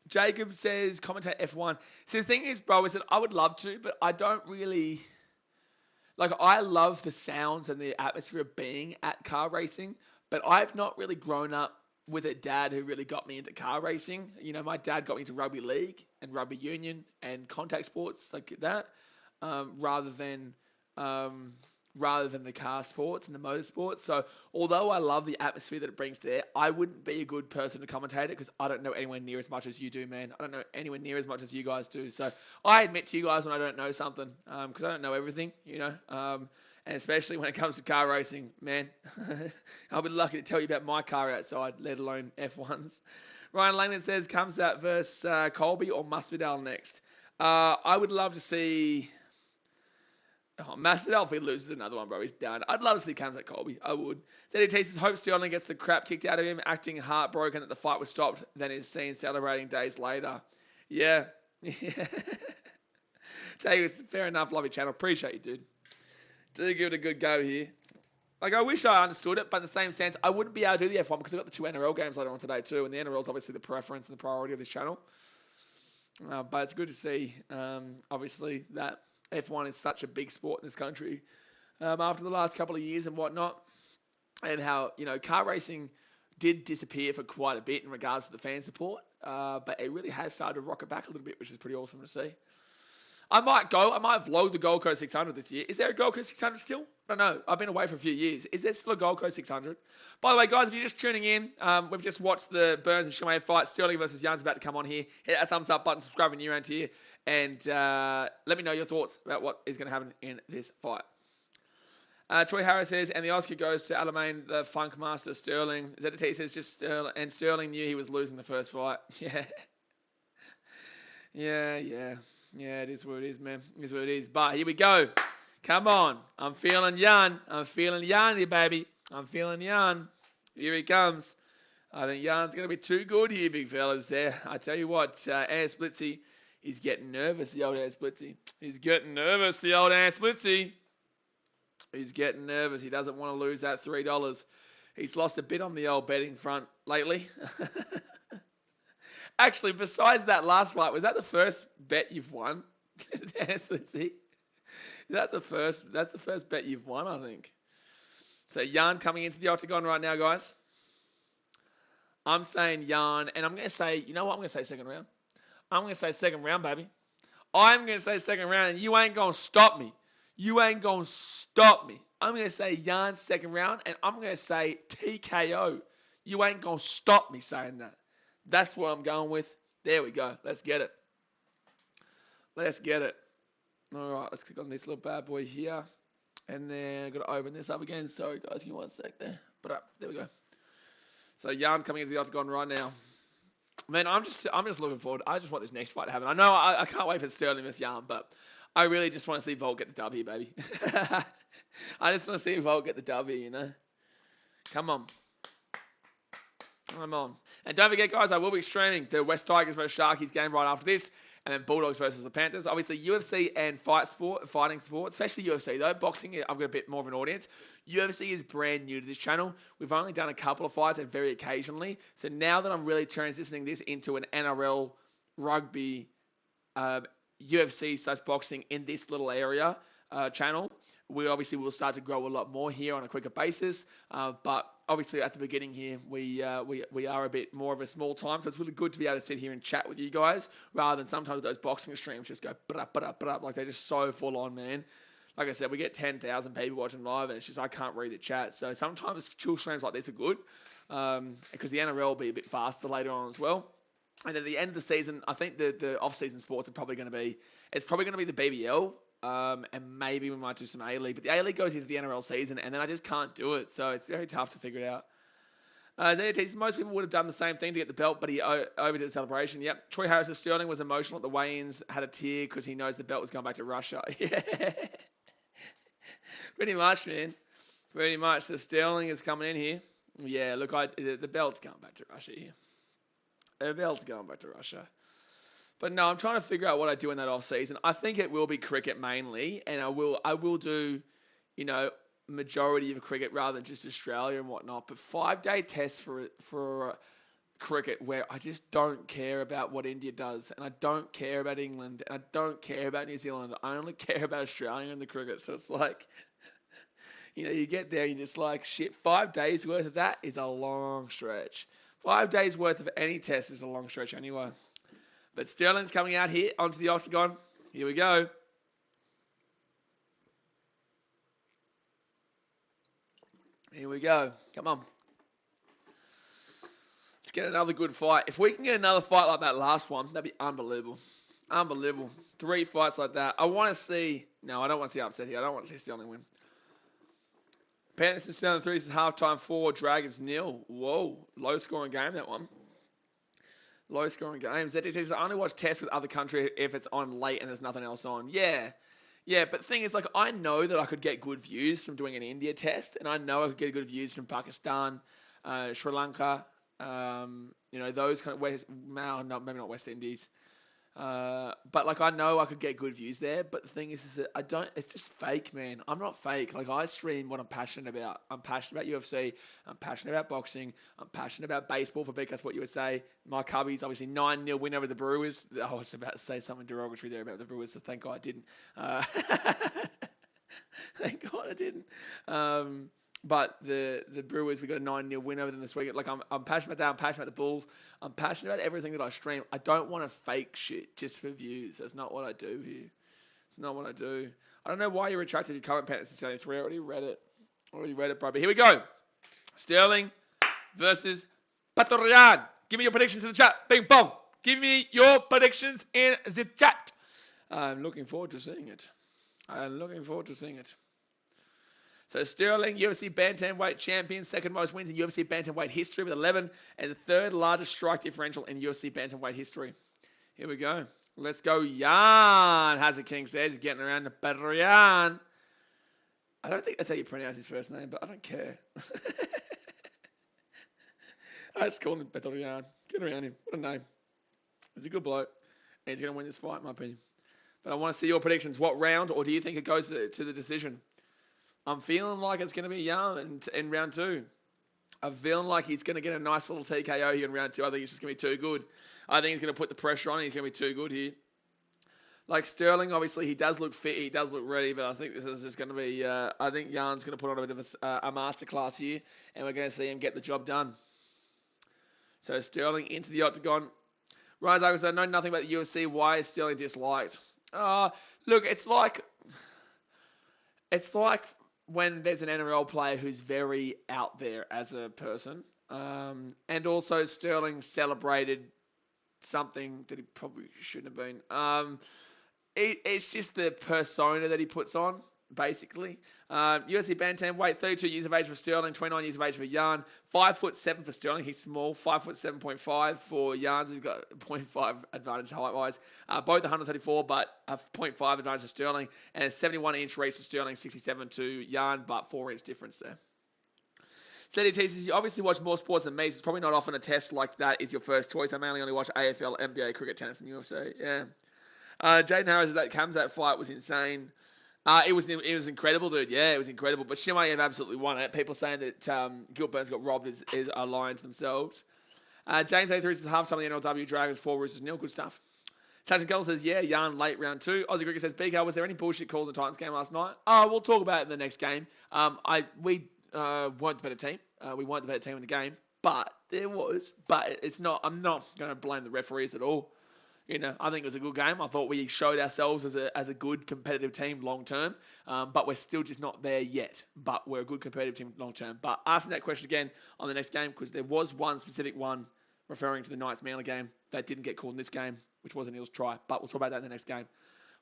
Jacob says, commentate F1. See, the thing is, bro, is that I would love to, but I don't really... Like, I love the sounds and the atmosphere of being at car racing, but I've not really grown up with a dad who really got me into car racing. You know, my dad got me into rugby league and rugby union and contact sports like that, rather than the car sports and the motorsports. So although I love the atmosphere that it brings there, I wouldn't be a good person to commentate it, because I don't know anywhere near as much as you do, man. I don't know anywhere near as much as you guys do. So I admit to you guys when I don't know something, because I don't know everything, you know. And especially when it comes to car racing, man, I'll be lucky to tell you about my car outside, let alone F1s. Ryan Langdon says, comes out versus Colby or Masvidal next. I would love to see... Oh, Masvidal, if he loses another one, bro, he's done. I'd love to see Khamzat Colby. I would. ZDT says, hope Sterling gets the crap kicked out of him, acting heartbroken that the fight was stopped, then is seen celebrating days later. Yeah. Jay, fair enough. Love your channel. Appreciate you, dude. Do give it a good go here. Like, I wish I understood it, but in the same sense, I wouldn't be able to do the F1 because I've got the 2 NRL games later on today too, and the NRL is obviously the preference and the priority of this channel. But it's good to see, obviously, that F1 is such a big sport in this country after the last couple of years and whatnot, and how, you know, car racing did disappear for quite a bit in regards to the fan support, but it really has started to rock it back a little bit, which is pretty awesome to see. I might vlog the Gold Coast 600 this year. Is there a Gold Coast 600 still? I don't know. I've been away for a few years. Is there still a Gold Coast 600? By the way, guys, if you're just tuning in, we've just watched the Burns and Chimaev fight. Sterling versus Jan's about to come on here. Hit that thumbs up button, subscribe if you're new around here, and let me know your thoughts about what is going to happen in this fight. Troy Harris says, and the Oscar goes to Alamein, the Funk Master Sterling. ZT says, and Sterling knew he was losing the first fight. Yeah, it is what it is, man. It is what it is. But here we go. Come on. I'm feeling Jan. I'm feeling Jan here, baby. I'm feeling Jan. Here he comes. I think Jan's going to be too good here, big fellas. There. I tell you what, Ant Splitsy, he's getting nervous, the old Ant Splitsy. He's getting nervous, the old Ant Splitsy. He's getting nervous. He doesn't want to lose that $3. He's lost a bit on the old betting front lately. Actually, besides that last fight, was that the first bet you've won? Let's see. That's the first bet you've won, I think. So Jan coming into the octagon right now, guys. I'm saying Jan, and I'm going to say, you know what? I'm going to say second round. I'm going to say second round, baby. I'm going to say second round, and you ain't going to stop me. You ain't going to stop me. I'm going to say Jan second round, and I'm going to say TKO. You ain't going to stop me saying that. That's what I'm going with. There we go. Let's get it. Let's get it. All right, let's click on this little bad boy here. And then I've got to open this up again. Sorry, guys. Give me 1 sec there. But there we go. So Jan coming into the octagon right now. Man, I'm just looking forward. I just want this next fight to happen. I know I can't wait for Sterling vs. Jan, but I really just want to see Volk get the W, baby. I just want to see Volk get the W, you know. Come on. Come on. And don't forget, guys, I will be streaming the West Tigers vs. Sharkies game right after this. And then Bulldogs versus the Panthers. Obviously, UFC and fighting sport, especially UFC though. Boxing, I've got a bit more of an audience. UFC is brand new to this channel. We've only done a couple of fights and very occasionally. So now that I'm really transitioning this into an NRL, rugby, UFC / boxing in this little area channel, we obviously will start to grow a lot more here on a quicker basis. But obviously at the beginning here, we are a bit more of a small time, so it's really good to be able to sit here and chat with you guys rather than sometimes those boxing streams just go like they're just so full on, man. Like I said, we get 10,000 people watching live, and it's just I can't read the chat. So sometimes chill streams like this are good because the NRL will be a bit faster later on as well. And at the end of the season, I think the off-season sports are probably going to be the BBL. And maybe we might do some A-League. But the A-League goes into the NRL season, and then I just can't do it. So it's very tough to figure it out. Most people would have done the same thing to get the belt, but he overdid the celebration. Yep. Troy Harris Sterling was emotional at the weigh-ins, had a tear because he knows the belt was going back to Russia. Yeah. Pretty much, man. Pretty much. So Sterling is coming in here. Yeah, look, the belt's going back to Russia here. The belt's going back to Russia. But no, I'm trying to figure out what I do in that off season. I think it will be cricket mainly, and I will do, majority of cricket rather than just Australia and whatnot. But 5-day tests for cricket where I just don't care about what India does, and I don't care about England, and I don't care about New Zealand. I only care about Australia and the cricket. So it's like, you get there and you're just like, shit, 5 days worth of that is a long stretch. 5 days worth of any test is a long stretch anyway. But Sterling's coming out here onto the octagon. Here we go. Here we go. Come on. Let's get another good fight. If we can get another fight like that last one, that'd be unbelievable. Unbelievable. 3 fights like that. I want to see... No, I don't want to see upset here. I don't want to see Sterling win. Panthers and Sterling 3 is halftime 4. Dragons 0. Whoa. Low scoring game, that one. Low scoring games. I only watch tests with other countries if it's on late and there's nothing else on. Yeah. Yeah, but the thing is, like, I know that I could get good views from doing an India test, and I know I could get good views from Pakistan, Sri Lanka, those kind of maybe not West Indies. But like I know I could get good views there, but the thing is that it's just fake, man. I'm not fake. Like I stream what I'm passionate about. I'm passionate about UFC. I'm passionate about boxing. I'm passionate about baseball for BKRmy USA. My Cubbies, obviously 9-0 win over the Brewers. I was about to say something derogatory there about the Brewers, so thank God I didn't. Thank God I didn't. But the Brewers, we got a 9-0 win over them this week. Like I'm passionate about that. I'm passionate about the Bulls. I'm passionate about everything that I stream. I don't want to fake shit just for views. That's not what I do here. It's not what I do. I don't know why you retracted your current Panthers and Sterling. We already read it, bro. But here we go. Sterling versus Patorian. Give me your predictions in the chat. Bing bong. Give me your predictions in the chat. I'm looking forward to seeing it. So Sterling, UFC bantamweight champion, second most wins in UFC bantamweight history with 11, and the third largest strike differential in UFC bantamweight history. Here we go. Let's go, Jan. Hazard King says he's getting around to Patorian. I don't think that's how you pronounce his first name, but I don't care. I just call him Patorian. Get around him. What a name. He's a good bloke. And he's going to win this fight, in my opinion. But I want to see your predictions. What round, or do you think it goes to the decision? I'm feeling like it's going to be Jan in round 2. I'm feeling like he's going to get a nice little TKO here in round 2. I think it's just going to be too good. I think he's going to put the pressure on. He's going to be too good here. Like Sterling, obviously, he does look fit. He does look ready. But I think this is just going to be... I think Jan's going to put on a bit of a masterclass here. And we're going to see him get the job done. So Sterling into the octagon. Ryan Zarko said, I know nothing about the UFC. Why is Sterling disliked? Look, it's like when there's an NRL player who's very out there as a person. And also Sterling celebrated something that he probably shouldn't have been. It's just the persona that he puts on, basically. UFC Bantam weight, 32 years of age for Sterling, 29 years of age for Jan. 5'7" for Sterling, he's small. 5'7.5" for Jan, so he's got a 0.5 advantage height-wise. Both 134, but a 0.5 advantage to Sterling. And a 71-inch reach to Sterling, 67 to Jan, but 4-inch difference there. CDT says, you obviously watch more sports than me, so it's probably not often a test like that is your first choice. I mainly only watch AFL, NBA, cricket, tennis, and UFC. Yeah. Jaden Harris says that Khamzat fight was insane. It was incredible, dude. Yeah, it was incredible. But Chimaev absolutely won it. People saying that Gil Burns got robbed is are lying to themselves. James 83 says, half time of the NLW, Dragons 4, Roosters 0. Good stuff. Saxon Keller says, yeah, Yarn late round 2. Aussie Cricket says, BK, was there any bullshit calls in the Titans game last night? We'll talk about it in the next game. We weren't the better team. We weren't the better team in the game. But there was. But it's not. I'm not going to blame the referees at all. You know, I think it was a good game. I thought we showed ourselves as a good competitive team long term, but we're still just not there yet. But we're a good competitive team long term. But ask me that question again on the next game, because there was one specific one referring to the Knights Manly game that didn't get called in this game, which was an Eels try. But we'll talk about that in the next game.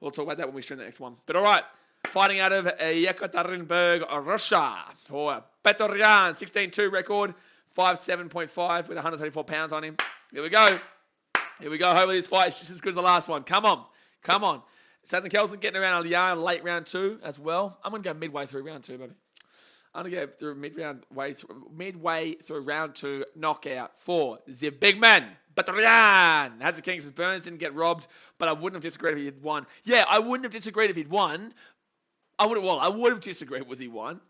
We'll talk about that when we stream the next one. But all right, fighting out of Yekaterinburg, Russia, for Petryan, 16-2 record, 5'7.5" with 134 pounds on him. Here we go. Here we go. Hopefully this fight is just as good as the last one. Come on. Come on. Saturn Kelson getting around a yard late round 2 as well. I'm going to go midway through round 2, baby. I'm going to go through midway through round 2 knockout for the big man, Petryan. Has the Kings, Burns didn't get robbed, but I wouldn't have disagreed if he had won. Yeah, I wouldn't have disagreed if he'd won. I would have disagreed with he won,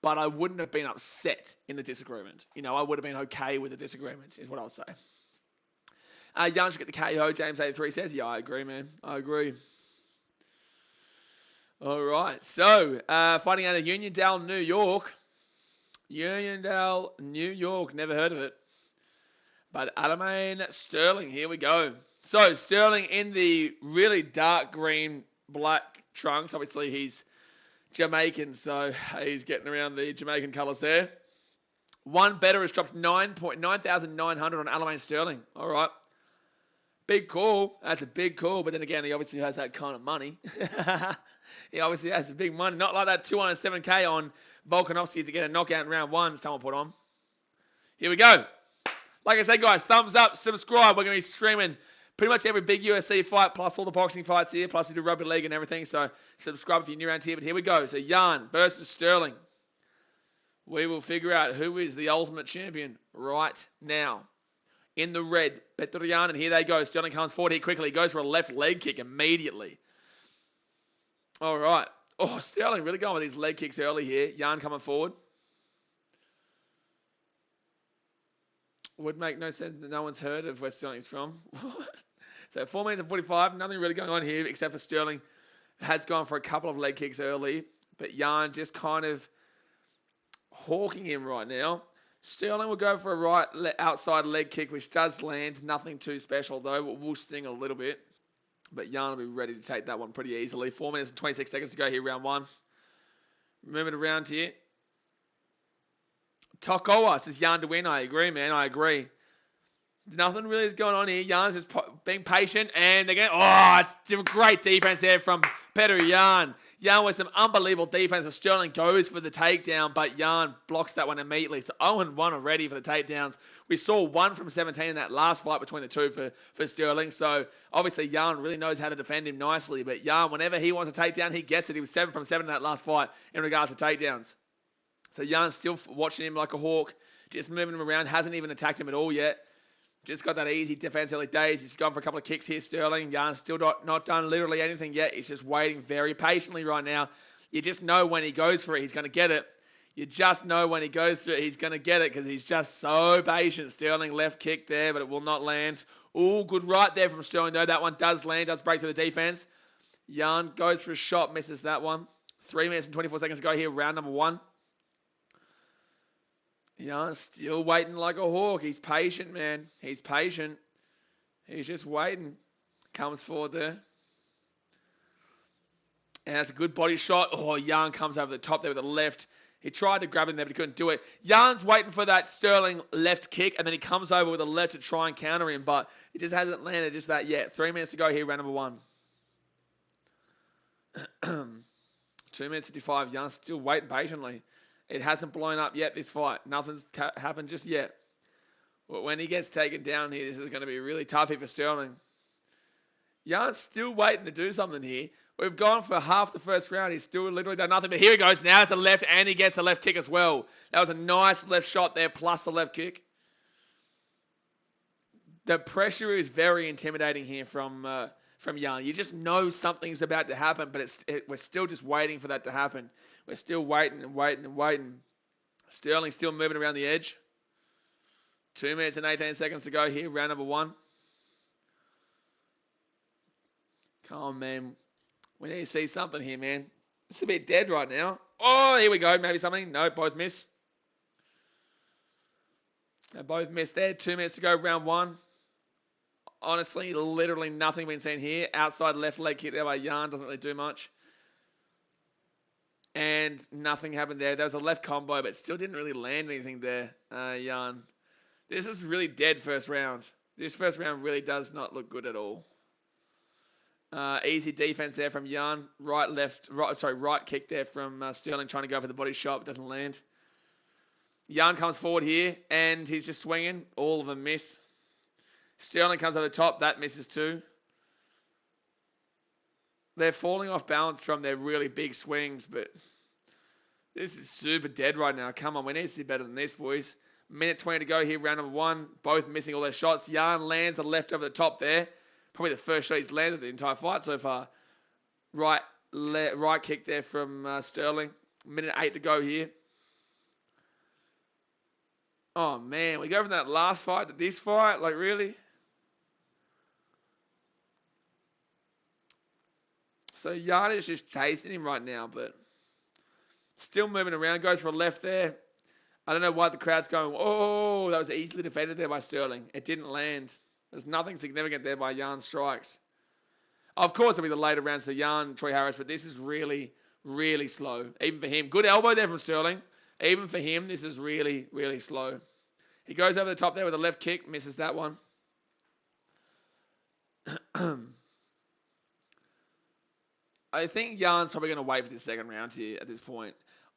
but I wouldn't have been upset in the disagreement. You know, I would have been okay with the disagreement, is what I'll say. Jan should get the KO, James 83 says. Yeah, I agree, man. I agree. All right. So, fighting out of Uniondale, New York. Uniondale, New York. Never heard of it. But Aljamain Sterling. Here we go. So, Sterling in the really dark green, black trunks. Obviously, he's Jamaican, so he's getting around the Jamaican colours there. One better has dropped 9,900 on Aljamain Sterling. All right. Big call. That's a big call. But then again, he obviously has that kind of money. He obviously has big money. Not like that 207K on Volkanovski to get a knockout in round 1 someone put on. Here we go. Like I said, guys, thumbs up, subscribe. We're going to be streaming pretty much every big UFC fight, plus all the boxing fights here, plus we do rugby league and everything. So subscribe if you're new around here. But here we go. So Jan versus Sterling. We will figure out who is the ultimate champion right now. In the red, Petryan, and here they go. Sterling comes forward here quickly. He goes for a left leg kick immediately. All right. Oh, Sterling really going with these leg kicks early here. Jan coming forward. Would make no sense that no one's heard of where Sterling's from. So 4 minutes and 45. Nothing really going on here except for Sterling has gone for a couple of leg kicks early. But Jan just kind of hawking him right now. Sterling will go for a right outside leg kick, which does land. Nothing too special, though. It will sting a little bit. But Jan will be ready to take that one pretty easily. 4 minutes and 26 seconds to go here, round 1. Moving around here. Tokoa says Jan to win. I agree, man. I agree. Nothing really is going on here. Jan's just being patient. And again, it's great defense there from Petryan. Jan with some unbelievable defense. And Sterling goes for the takedown, but Jan blocks that one immediately. So 0-1 already for the takedowns. We saw 1 from 17 in that last fight between the two for Sterling. So obviously Jan really knows how to defend him nicely. But Jan, whenever he wants a takedown, he gets it. He was 7 from 7 in that last fight in regards to takedowns. So Jan's still watching him like a hawk, just moving him around. Hasn't even attacked him at all yet. Just got that easy defense early days. He's gone for a couple of kicks here, Sterling. Jan's still not done literally anything yet. He's just waiting very patiently right now. You just know when he goes for it, he's going to get it. You just know when he goes for it, he's going to get it because he's just so patient. Sterling left kick there, but it will not land. Ooh, good right there from Sterling, though. That one does land, does break through the defense. Jan goes for a shot, misses that one. 3 minutes and 24 seconds to go here, round number 1. Jan's still waiting like a hawk. He's patient, man. He's patient. He's just waiting. Comes forward there. And that's a good body shot. Oh, Jan comes over the top there with the left. He tried to grab him there, but he couldn't do it. Jan's waiting for that Sterling left kick, and then he comes over with a left to try and counter him, but it just hasn't landed just that yet. 3 minutes to go here, round number 1. 2 minutes 55. Jan still waiting patiently. It hasn't blown up yet, this fight. Nothing's happened just yet. But when he gets taken down here, this is going to be really tough here for Sterling. Jan's still waiting to do something here. We've gone for half the first round. He's still literally done nothing. But here he goes. Now it's a left, and he gets the left kick as well. That was a nice left shot there, plus the left kick. The pressure is very intimidating here from Jan. You just know something's about to happen, but we're still just waiting for that to happen. We're still waiting and waiting and waiting. Sterling's still moving around the edge. 2 minutes and 18 seconds to go here, round number 1. Come on, man. We need to see something here, man. It's a bit dead right now. Oh, here we go. Maybe something. No, both miss. They both missed there. 2 minutes to go, round 1. Honestly, literally nothing been seen here. Outside left leg kick there by Jan. Doesn't really do much. And nothing happened there. There was a left combo, but still didn't really land anything there, Jan. This is really dead first round. This first round really does not look good at all. Easy defense there from Jan. Right kick there from Sterling trying to go for the body shot, but doesn't land. Jan comes forward here, and he's just swinging. All of them miss. Sterling comes over the top. That misses too. They're falling off balance from their really big swings, but this is super dead right now. Come on, we need to see better than this, boys. Minute 20 to go here, round number 1. Both missing all their shots. Jan lands a left over the top there. Probably the first shot he's landed the entire fight so far. Right kick there from Sterling. Minute 8 to go here. Oh, man. We go from that last fight to this fight? Like, really? So, Jan is just chasing him right now, but still moving around. Goes for a left there. I don't know why the crowd's going, oh, that was easily defended there by Sterling. It didn't land. There's nothing significant there by Jan's strikes. Of course, it'll be the later rounds to Jan, Troy Harris, but this is really, really slow. Even for him. Good elbow there from Sterling. Even for him, this is really, really slow. He goes over the top there with a left kick. Misses that one. I think Jan's probably going to wait for this second round here at this point.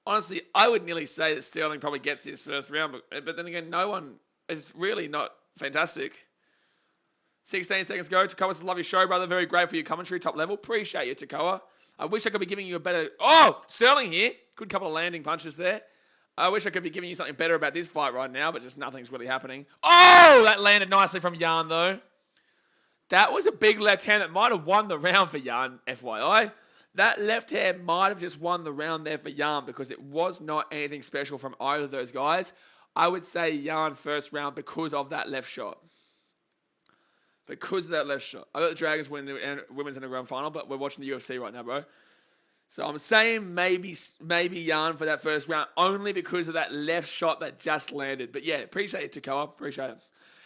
Honestly, I would nearly say that Sterling probably gets this first round, but then again, no one is really not fantastic. 16 seconds go. Takoa, it's a lovely show, brother. Very great for your commentary, top level. Appreciate you, Takoa. I wish I could be giving you a better... Oh, Sterling here. Good couple of landing punches there. I wish I could be giving you something better about this fight right now, but just nothing's really happening. Oh, that landed nicely from Jan, though. That was a big left hand that might have won the round for Jan, FYI. That left hand might have just won the round there for Jan because it was not anything special from either of those guys. I would say Jan first round because of that left shot. Because of that left shot. I got the Dragons winning the women's in the grand final, but we're watching the UFC right now, bro. So I'm saying maybe Jan for that first round only because of that left shot that just landed. But yeah, appreciate it, Takoa. Appreciate it.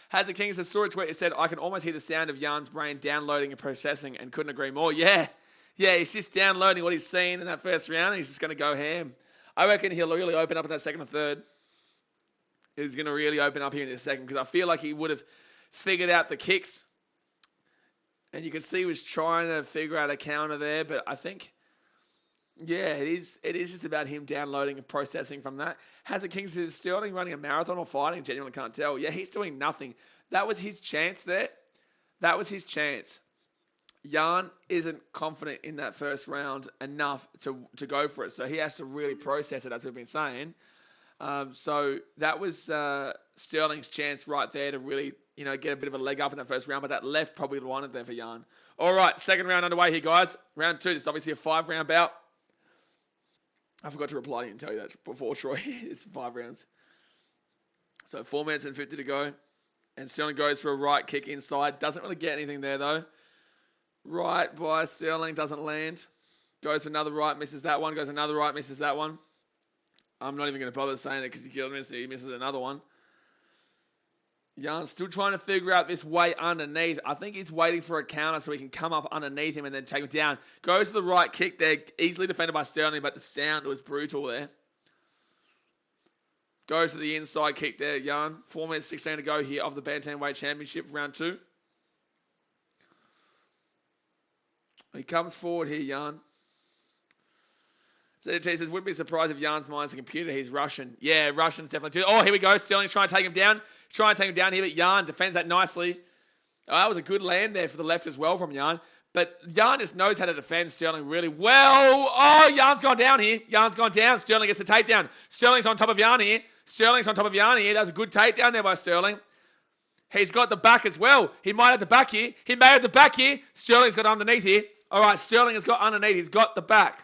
Hazard King says, saw a tweet that said, I can almost hear the sound of Jan's brain downloading and processing and couldn't agree more. Yeah, he's just downloading what he's seen in that first round. And he's just going to go ham. I reckon he'll really open up in that second or third. He's going to really open up here in this second because I feel like he would have figured out the kicks. And you can see he was trying to figure out a counter there. But I think, yeah, it is just about him downloading and processing from that. Hazard King says, Sterling running a marathon or fighting? Genuinely can't tell. Yeah, he's doing nothing. That was his chance there. That was his chance. Jan isn't confident in that first round enough to go for it. So he has to really process it, as we've been saying. So that was Sterling's chance right there to really, get a bit of a leg up in that first round. But that left probably won it there for Jan. All right, second round underway here, guys. Round 2. This is obviously a 5-round bout. I forgot to reply and tell you that before, Troy. It's 5 rounds. So 4 minutes and 50 to go. And Sterling goes for a right kick inside. Doesn't really get anything there, though. Right by Sterling. Doesn't land. Goes for another right. Misses that one. Goes for another right. Misses that one. I'm not even going to bother saying it because he misses another one. Jan's still trying to figure out this way underneath. I think he's waiting for a counter so he can come up underneath him and then take him down. Goes to the right kick there. Easily defended by Sterling, but the sound was brutal there. Goes to the inside kick there, Jan. 4 minutes 16 to go here of the Bantamweight Championship, round 2. He comes forward here, Jan. ZT says, wouldn't be surprised if Jan's mind's a computer. He's Russian. Yeah, Russian's definitely too. Oh, here we go. Sterling's trying to take him down. Trying to take him down here, but Jan defends that nicely. Oh, that was a good land there for the left as well from Jan. But Jan just knows how to defend Sterling really well. Oh, Jan's gone down here. Jan's gone down. Sterling gets the takedown. Sterling's on top of Jan here. Sterling's on top of Jan here. That was a good takedown there by Sterling. He's got the back as well. He might have the back here. He may have the back here. Sterling's got underneath here. All right, Sterling has got underneath. He's got the back.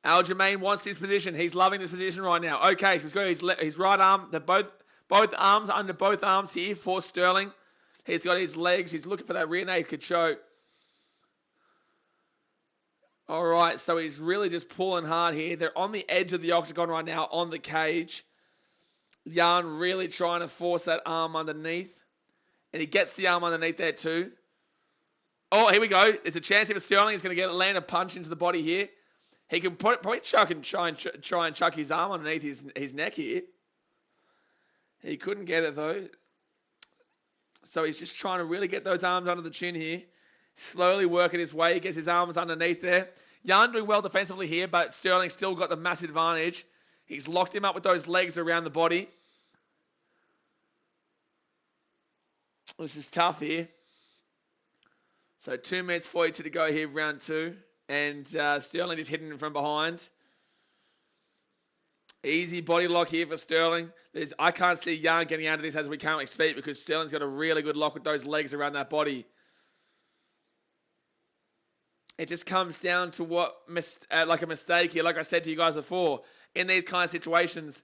Aljamain wants this position. He's loving this position right now. Okay, so he's got his right arm. They're both arms under both arms here for Sterling. He's got his legs. He's looking for that rear naked choke. All right, so he's really just pulling hard here. They're on the edge of the octagon right now, on the cage. Jan really trying to force that arm underneath. And he gets the arm underneath there too. Oh, here we go. There's a chance if Sterling is going to land a punch into the body here. He can probably try and chuck his arm underneath his neck here. He couldn't get it though. So he's just trying to really get those arms under the chin here. Slowly working his way. He gets his arms underneath there. Jan doing well defensively here, but Sterling still got the massive advantage. He's locked him up with those legs around the body. This is tough here. So 2 minutes 42 to go here, round 2. And Sterling just hitting him from behind. Easy body lock here for Sterling. I can't see Jan getting out of this as we currently speak because Sterling's got a really good lock with those legs around that body. It just comes down to like a mistake here. Like I said to you guys before, in these kind of situations,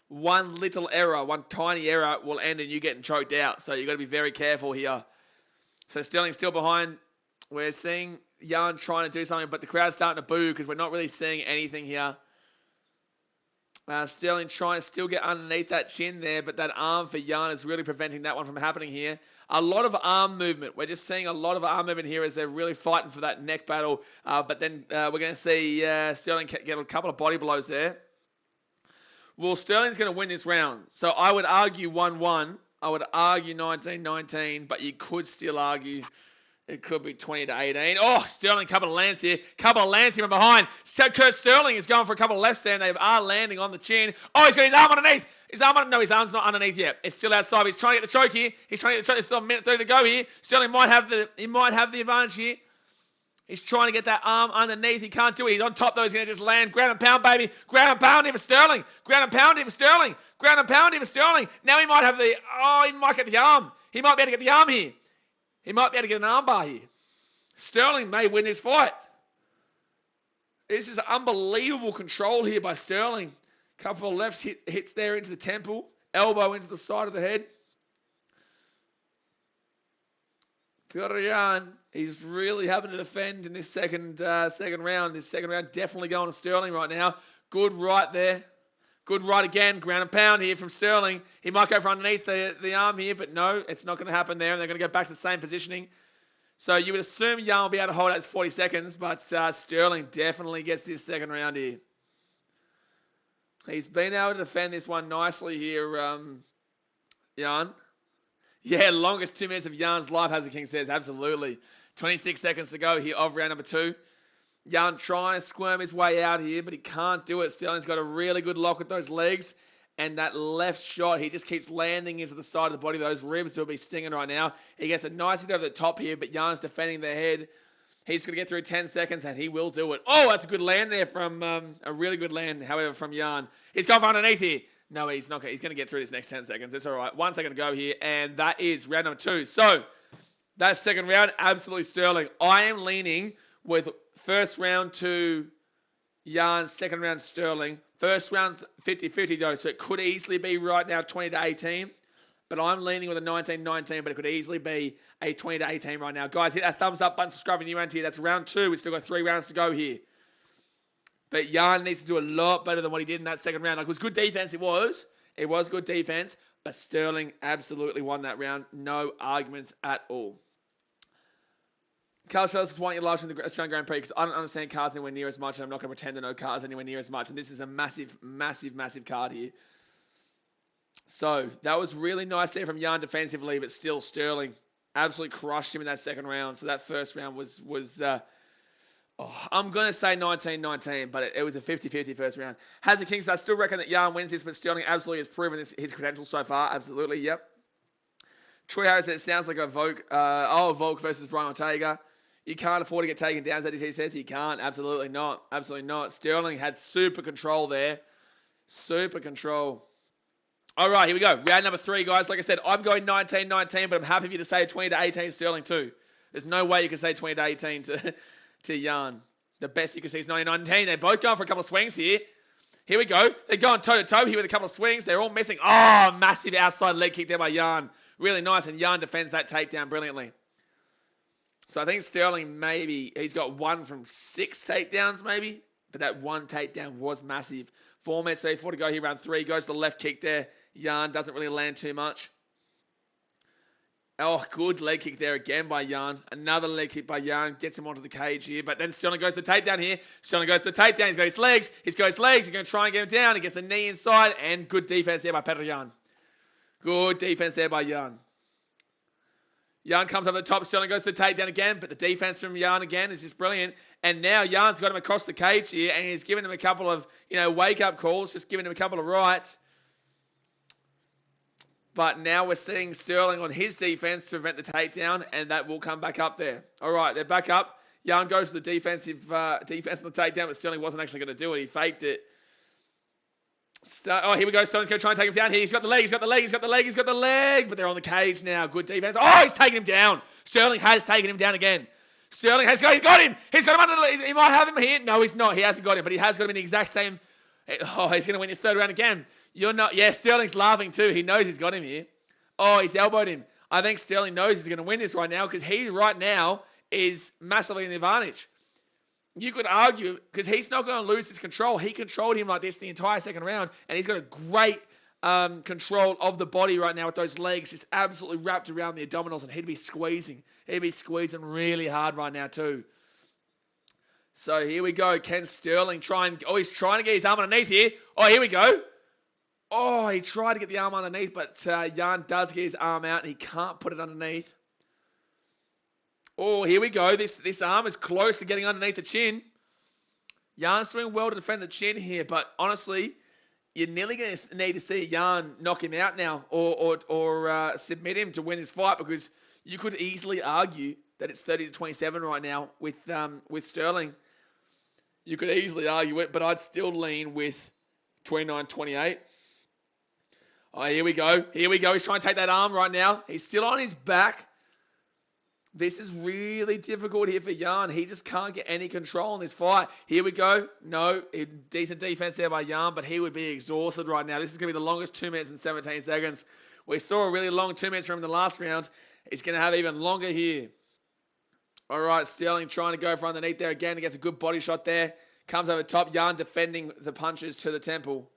one little error, one tiny error will end in you getting choked out. So you've got to be very careful here. So Sterling's still behind. We're seeing Jan trying to do something, but the crowd's starting to boo because we're not really seeing anything here. Sterling trying to still get underneath that chin there, but that arm for Jan is really preventing that one from happening here. A lot of arm movement. We're just seeing a lot of arm movement here as they're really fighting for that neck battle. But then we're going to see Sterling get a couple of body blows there. Well, Sterling's going to win this round. So I would argue 1-1. I would argue 19-19, but you could still argue it could be 20-18. Oh, Sterling, couple of lands here. Couple of lands here from behind. So Kurt Sterling is going for a couple of lefts there, and they are landing on the chin. Oh, he's got his arm underneath. No, his arm's not underneath yet. It's still outside. He's trying to get the choke here. He's trying to get the choke. There's still a minute 30 to go here. Sterling might have the advantage here. He's trying to get that arm underneath. He can't do it. He's on top, though. He's going to just land. Ground and pound, baby. Ground and pound here for Sterling. Ground and pound here for Sterling. Ground and pound here for Sterling. Now he might have he might get the arm. He might be able to get the arm here. He might be able to get an armbar here. Sterling may win this fight. This is unbelievable control here by Sterling. Couple of lefts hits there into the temple. Elbow into the side of the head. Petr Yan, he's really having to defend in this second round. This second round definitely going to Sterling right now. Good right there. Good right again. Ground and pound here from Sterling. He might go for underneath the arm here, but no, it's not going to happen there. And they're going to go back to the same positioning. So you would assume Yan will be able to hold out 40 seconds, but Sterling definitely gets this second round here. He's been able to defend this one nicely here, Yan. Yeah, longest 2 minutes of Jan's life, Hazard King says. Absolutely. 26 seconds to go here of round number 2. Jan trying to squirm his way out here, but he can't do it. Sterling's got a really good lock with those legs. And that left shot, he just keeps landing into the side of the body. Those ribs will be stinging right now. He gets a nice hit over the top here, but Jan's defending the head. He's going to get through 10 seconds, and he will do it. Oh, that's a good land there from a really good land, however, from Jan. He's going for underneath here. No, he's not. He's going to get through this next 10 seconds. It's all right. 1 second to go here, and that is round number 2. So that second round, absolutely Sterling. I am leaning with first round to Jan, second round Sterling. First round 50-50 though, so it could easily be right now 20-18. But I'm leaning with a 19-19, but it could easily be a 20-18 right now. Guys, hit that thumbs up button, subscribe if you're new around here. That's round 2. We've still got 3 rounds to go here. But Jan needs to do a lot better than what he did in that second round. Like, it was good defense, it was. It was good defense, but Sterling absolutely won that round. No arguments at all. Carl shows us why you last in the Australian Grand Prix because I don't understand cars anywhere near as much, and I'm not going to pretend to know cars anywhere near as much. And this is a massive, massive, massive card here. So that was really nice there from Jan defensively, but still Sterling absolutely crushed him in that second round. So that first round was I'm going to say 19-19, but it was a 50-50 first round. Hazard Kingston, I still reckon that Jan wins this, but Sterling absolutely has proven his credentials so far. Absolutely, yep. Troy Harris said it sounds like a Volk versus Brian Ortega. You can't afford to get taken down, ZDT says. He can't. Absolutely not. Absolutely not. Sterling had super control there. Super control. All right, here we go. Round number 3, guys. Like I said, I'm going 19-19, but I'm happy for you to say 20-18 Sterling too. There's no way you can say 20-18 to Jan. The best you can see is 19-19. They're both going for a couple of swings here. Here we go. They're going toe-to-toe here with a couple of swings. They're all missing. Oh, massive outside leg kick there by Jan. Really nice, and Jan defends that takedown brilliantly. So I think Sterling he's got 1 from 6 takedowns maybe, but that 1 takedown was massive. 4 minutes 34 to go here, round 3. Goes to the left kick there. Jan doesn't really land too much. Oh, good leg kick there again by Jan. Another leg kick by Jan. Gets him onto the cage here. But then Sterling goes to the takedown here. Sterling goes to the takedown. He's got his legs. He's got his legs. He's going to try and get him down. He gets the knee inside. And good defense there by Petr Yan. Good defense there by Jan. Jan comes over the top. Sterling goes to the takedown again. But the defense from Jan again is just brilliant. And now Jan's got him across the cage here. And he's giving him a couple of, wake-up calls. Just giving him a couple of rights. But now we're seeing Sterling on his defense to prevent the takedown, and that will come back up there. All right, they're back up. Jan goes to the defense on the takedown, but Sterling wasn't actually going to do it. He faked it. Here we go. Sterling's going to try and take him down here. He's got the leg. He's got the leg. He's got the leg. He's got the leg. But they're on the cage now. Good defense. Oh, he's taking him down. Sterling has taken him down again. Sterling has got him. He's got him under the... He might have him here. No, he's not. He hasn't got him, but he has got him in the exact same... Oh, he's going to win his third round again. You're not... Yeah, Sterling's laughing too. He knows he's got him here. Oh, he's elbowed him. I think Sterling knows he's going to win this right now because he right now is massively in the advantage. You could argue because he's not going to lose his control. He controlled him like this the entire second round, and he's got a great control of the body right now with those legs just absolutely wrapped around the abdominals, and he'd be squeezing. He'd be squeezing really hard right now too. So here we go. Can Sterling he's trying to get his arm underneath here. Oh, here we go. Oh, he tried to get the arm underneath, but Jan does get his arm out, and he can't put it underneath. Oh, here we go. This arm is close to getting underneath the chin. Jan's doing well to defend the chin here, but honestly, you're nearly going to need to see Jan knock him out now or submit him to win this fight because you could easily argue that it's 30-27 right now with Sterling. You could easily argue it, but I'd still lean with 29-28. Oh, here we go. Here we go. He's trying to take that arm right now. He's still on his back. This is really difficult here for Jan. He just can't get any control in this fight. Here we go. No, decent defense there by Jan, but he would be exhausted right now. This is going to be the longest 2 minutes and 17 seconds. We saw a really long 2 minutes from him in the last round. He's going to have even longer here. All right, Sterling trying to go for underneath there again. He gets a good body shot there. Comes over top. Jan defending the punches to the temple.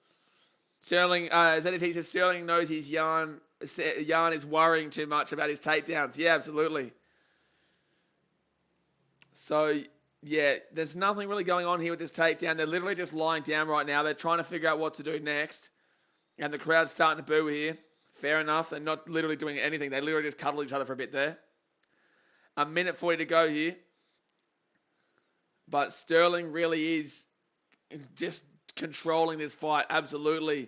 Sterling, ZT says Sterling knows Jan is worrying too much about his takedowns. Yeah, absolutely. So, yeah, there's nothing really going on here with this takedown. They're literally just lying down right now. They're trying to figure out what to do next. And the crowd's starting to boo here. Fair enough. They're not literally doing anything. They literally just cuddle each other for a bit there. A minute 40 to go here. But Sterling really is just controlling this fight, absolutely.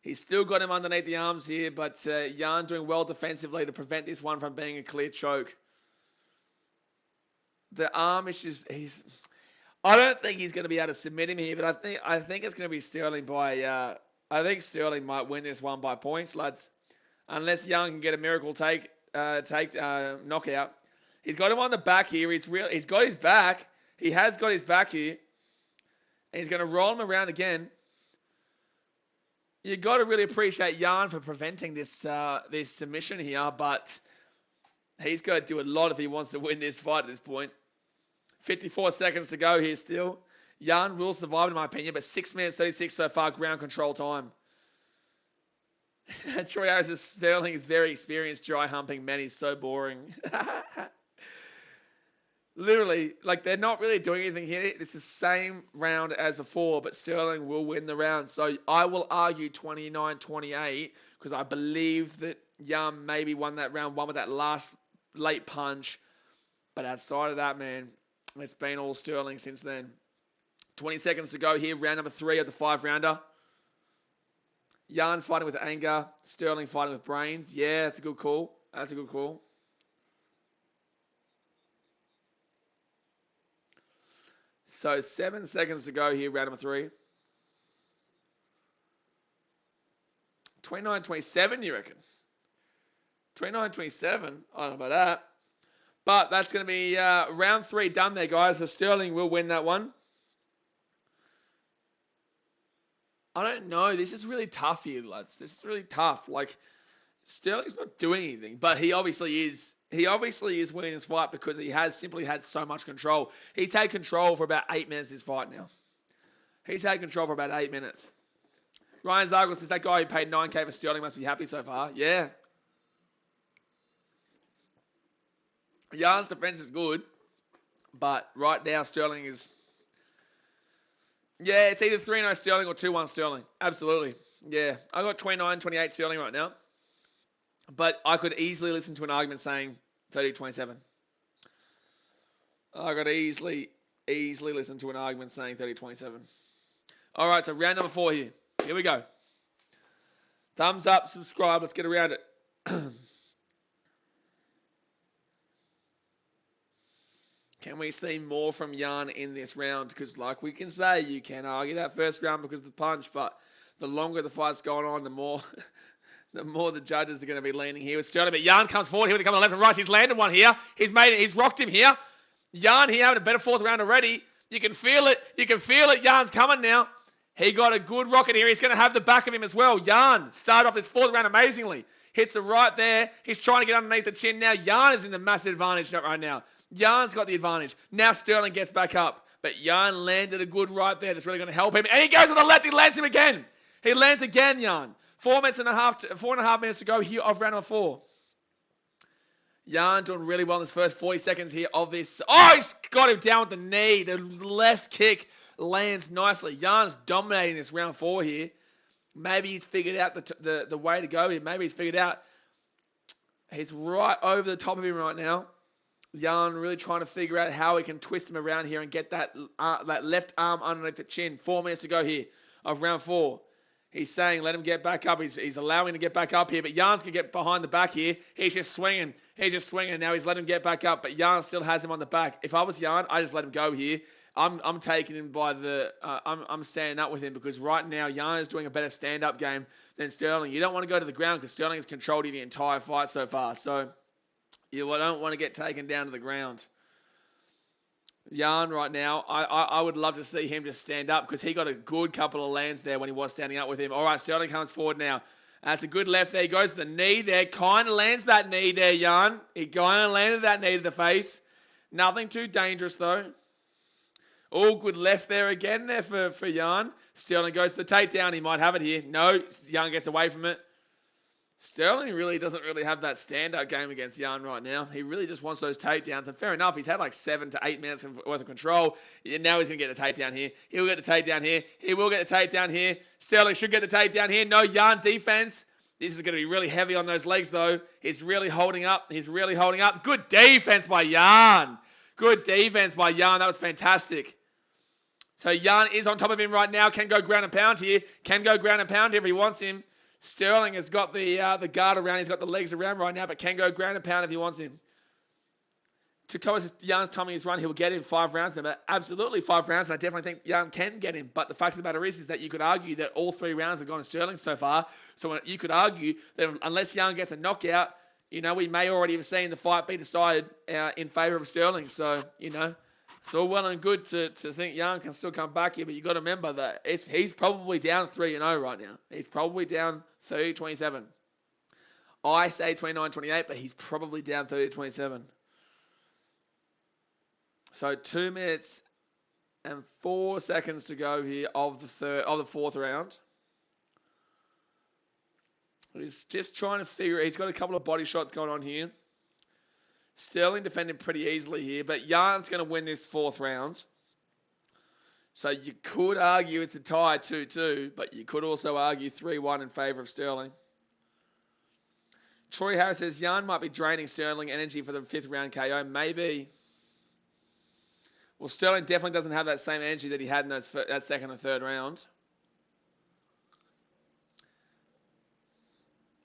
He's still got him underneath the arms here, but Jan doing well defensively to prevent this one from being a clear choke. The arm is just... I don't think he's going to be able to submit him here, but I think it's going to be Sterling by... I think Sterling might win this one by points, lads. Unless Jan can get a miracle knockout. He's got him on the back here. He's got his back. He has got his back here. And he's going to roll him around again. You've got to really appreciate Jan for preventing this submission here, but he's got to do a lot if he wants to win this fight at this point. 54 seconds to go here still. Jan will survive in my opinion, but 6 minutes 36 so far ground control time. Troy Harris says Sterling is very experienced dry humping men. He's so boring. Literally, like they're not really doing anything here. It's the same round as before, but Sterling will win the round. So I will argue 29-28 because I believe that Young maybe won that round one with that last late punch. But outside of that, man, it's been all Sterling since then. 20 seconds to go here, round number 3 of the 5-rounder. Jan fighting with anger, Sterling fighting with brains. Yeah, that's a good call. That's a good call. So 7 seconds to go here, round number 3. 29-27, you reckon? 29-27? I don't know about that. But that's going to be round 3 done there, guys. So Sterling will win that one. I don't know. This is really tough here, lads. This is really tough. Like, Sterling's not doing anything, but he obviously is. He obviously is winning this fight because he has simply had so much control. He's had control for about 8 minutes this fight now. He's had control for about 8 minutes. Ryan Zargle says that guy who paid 9K for Sterling must be happy so far. Yeah. Jan's defense is good, but right now Sterling is... Yeah, it's either 3-0 Sterling or 2-1 Sterling. Absolutely. Yeah. I got 29-28 Sterling right now. But I could easily listen to an argument saying 30-27. I could easily listen to an argument saying 30-27. All right, so round number 4 here. Here we go. Thumbs up, subscribe. Let's get around it. Can we see more from Jan in this round? Because like we can say, you can argue that first round because of the punch, but the longer the fight's going on, the more the judges are going to be leaning here. It's Sterling, but Jan comes forward here with a couple of left and right. He's landed one here. He's made it. He's rocked him here. Jan here having a better 4th round already. You can feel it. You can feel it. Jan's coming now. He got a good rocket here. He's going to have the back of him as well. Jan started off this 4th round amazingly. Hits it right there. He's trying to get underneath the chin now. Jan is in the massive advantage right now. Jan's got the advantage. Now Sterling gets back up. But Jan landed a good right there that's really going to help him. And he goes with the left. He lands him again. He lands again, Jan. 4.5 minutes to go here of round number 4. Jan doing really well in his first 40 seconds here of this. Oh, he's got him down with the knee. The left kick lands nicely. Jan's dominating this round 4 here. Maybe he's figured out the way to go here. Maybe he's figured out. He's right over the top of him right now. Jan really trying to figure out how he can twist him around here and get that left arm underneath the chin. 4 minutes to go here of round 4. He's saying let him get back up. He's allowing him to get back up here. But Jan's going to get behind the back here. He's just swinging. Now he's letting him get back up. But Jan still has him on the back. If I was Jan, I just let him go here. I'm taking him by the... I'm standing up with him because right now Jan is doing a better stand-up game than Sterling. You don't want to go to the ground because Sterling has controlled you the entire fight so far. So you don't want to get taken down to the ground. Jan right now, I would love to see him just stand up because he got a good couple of lands there when he was standing up with him. All right, Sterling comes forward now. That's a good left there. He goes to the knee there. Kind of lands that knee there, Jan. He kind of landed that knee to the face. Nothing too dangerous, though. All good left there again there for Jan. Sterling goes to the takedown. He might have it here. No, Jan gets away from it. Sterling really doesn't really have that standout game against Jan right now. He really just wants those takedowns. And fair enough, he's had like 7 to 8 minutes worth of control. And now he's going to get the takedown here. He'll get the takedown here. He will get the takedown here. Sterling should get the takedown here. No Jan defense. This is going to be really heavy on those legs, though. He's really holding up. Good defense by Jan. Good defense by Jan. That was fantastic. So Jan is on top of him right now. Can go ground and pound here. If he wants him. Sterling has got the guard around. He's got the legs around right now, but can go ground and pound if he wants him. To cover Jan's tummy his run, he will get him 5 rounds. But absolutely 5 rounds, and I definitely think Jan can get him. But the fact of the matter is that you could argue that all 3 rounds have gone to Sterling so far. So you could argue that unless Jan gets a knockout, we may already have seen the fight be decided in favour of Sterling. So, it's all well and good to think Jan can still come back here, but you've got to remember that he's probably down 3-0 right now. He's probably down 30-27. I say 29-28, but he's probably down 30-27. So 2 minutes and 4 seconds to go here of the 4th round. He's just trying to figure. He's got a couple of body shots going on here. Sterling defended pretty easily here, but Jan's going to win this 4th round. So you could argue it's a tie 2-2, but you could also argue 3-1 in favour of Sterling. Troy Harris says Jan might be draining Sterling energy for the 5th round KO. Maybe. Well, Sterling definitely doesn't have that same energy that he had in that 2nd and 3rd round.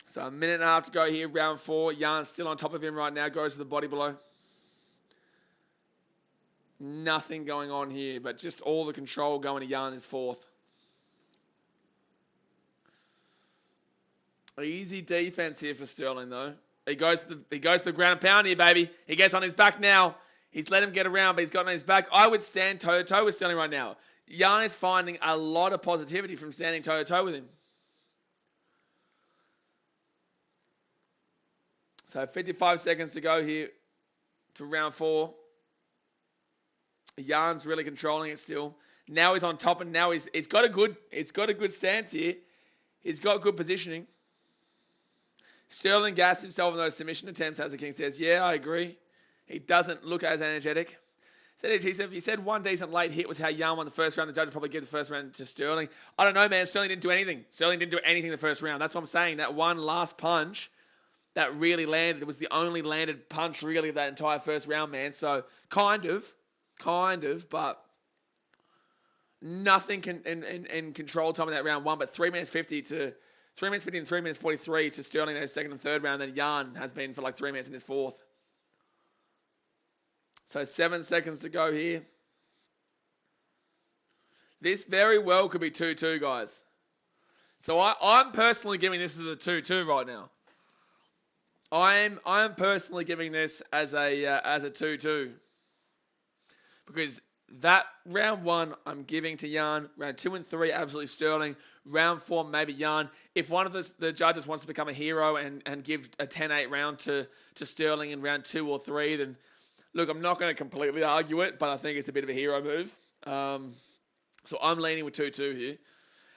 So a minute and a half to go here, round 4. Jan's still on top of him right now, goes to the body blow. Nothing going on here, but just all the control going to Jan is 4th. Easy defense here for Sterling, though. He goes to the ground and pound here, baby. He gets on his back now. He's let him get around, but he's got on his back. I would stand toe-to-toe with Sterling right now. Jan is finding a lot of positivity from standing toe-to-toe with him. So 55 seconds to go here to round 4. Jan's really controlling it still. Now he's on top, and now he's got a good stance here. He's got good positioning. Sterling gassed himself in those submission attempts, as the King says. Yeah, I agree. He doesn't look as energetic. He said, if you said one decent late hit was how Jan won the 1st round, the judge would probably give the 1st round to Sterling. I don't know, man. Sterling didn't do anything. Sterling didn't do anything in the 1st round. That's what I'm saying. That one last punch that really landed. It was the only landed punch, really, of that entire 1st round, man. So, kind of, but nothing in control time in that round 1. But 3 minutes 50 to 3 minutes 50 and 3 minutes 43 to Sterling in his 2nd and 3rd round. Then Jan has been for like 3 minutes in his 4th. So 7 seconds to go here. This very well could be 2-2, guys. So I'm personally giving this as a 2-2 right now. I'm personally giving this as a 2-2. Because that round 1 I'm giving to Jan. Round 2 and 3 absolutely Sterling. Round 4 maybe Jan. If one of the judges wants to become a hero and give a 10-8 round to Sterling in round 2 or 3, then look, I'm not going to completely argue it, but I think it's a bit of a hero move. So I'm leaning with 2-2 here.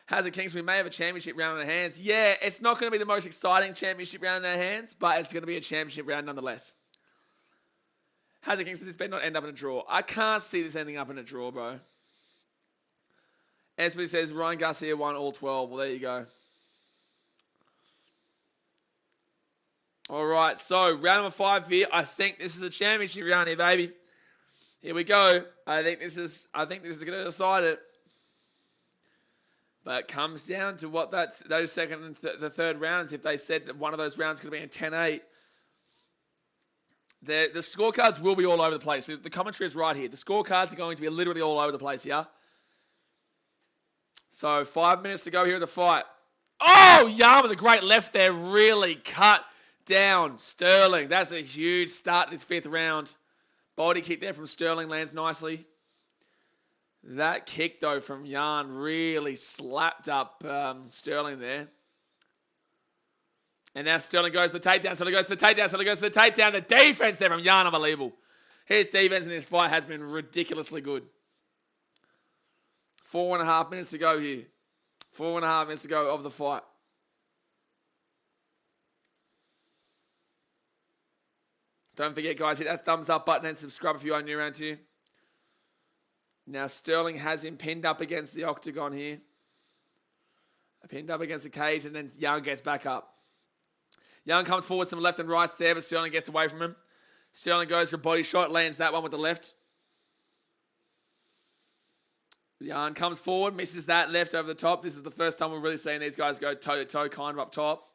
Hazard Kings, we may have a championship round in our hands. Yeah, it's not going to be the most exciting championship round in our hands, but it's going to be a championship round nonetheless. Hazard Kings, this better not end up in a draw. I can't see this ending up in a draw, bro. Espy says Ryan Garcia won all 12. Well, there you go. All right, so round number 5 here. I think this is a championship round here, baby. Here we go. I think this is going to decide it. But it comes down to what those 2nd and the 3rd rounds. If they said that one of those rounds could be a 10-8, the scorecards will be all over the place. The commentary is right here. The scorecards are going to be literally all over the place here. So 5 minutes to go here in the fight. Oh, Jan with a great left there. Really cut down Sterling. That's a huge start in this 5th round. Body kick there from Sterling lands nicely. That kick, though, from Jan really slapped up Sterling there. And now Sterling goes for the takedown. Sterling goes for the takedown. Sterling goes for the takedown. The defense there from Jan, unbelievable. His defense in this fight has been ridiculously good. 4.5 minutes to go here. 4.5 minutes to go of the fight. Don't forget, guys, hit that thumbs up button and subscribe if you are new around here. Now, Sterling has him pinned up against the octagon here. Pinned up against the cage, and then Jan gets back up. Jan comes forward some left and right there, but Sterling gets away from him. Sterling goes for a body shot, lands that one with the left. Jan comes forward, misses that left over the top. This is the first time we're really seeing these guys go toe-to-toe kind of up top.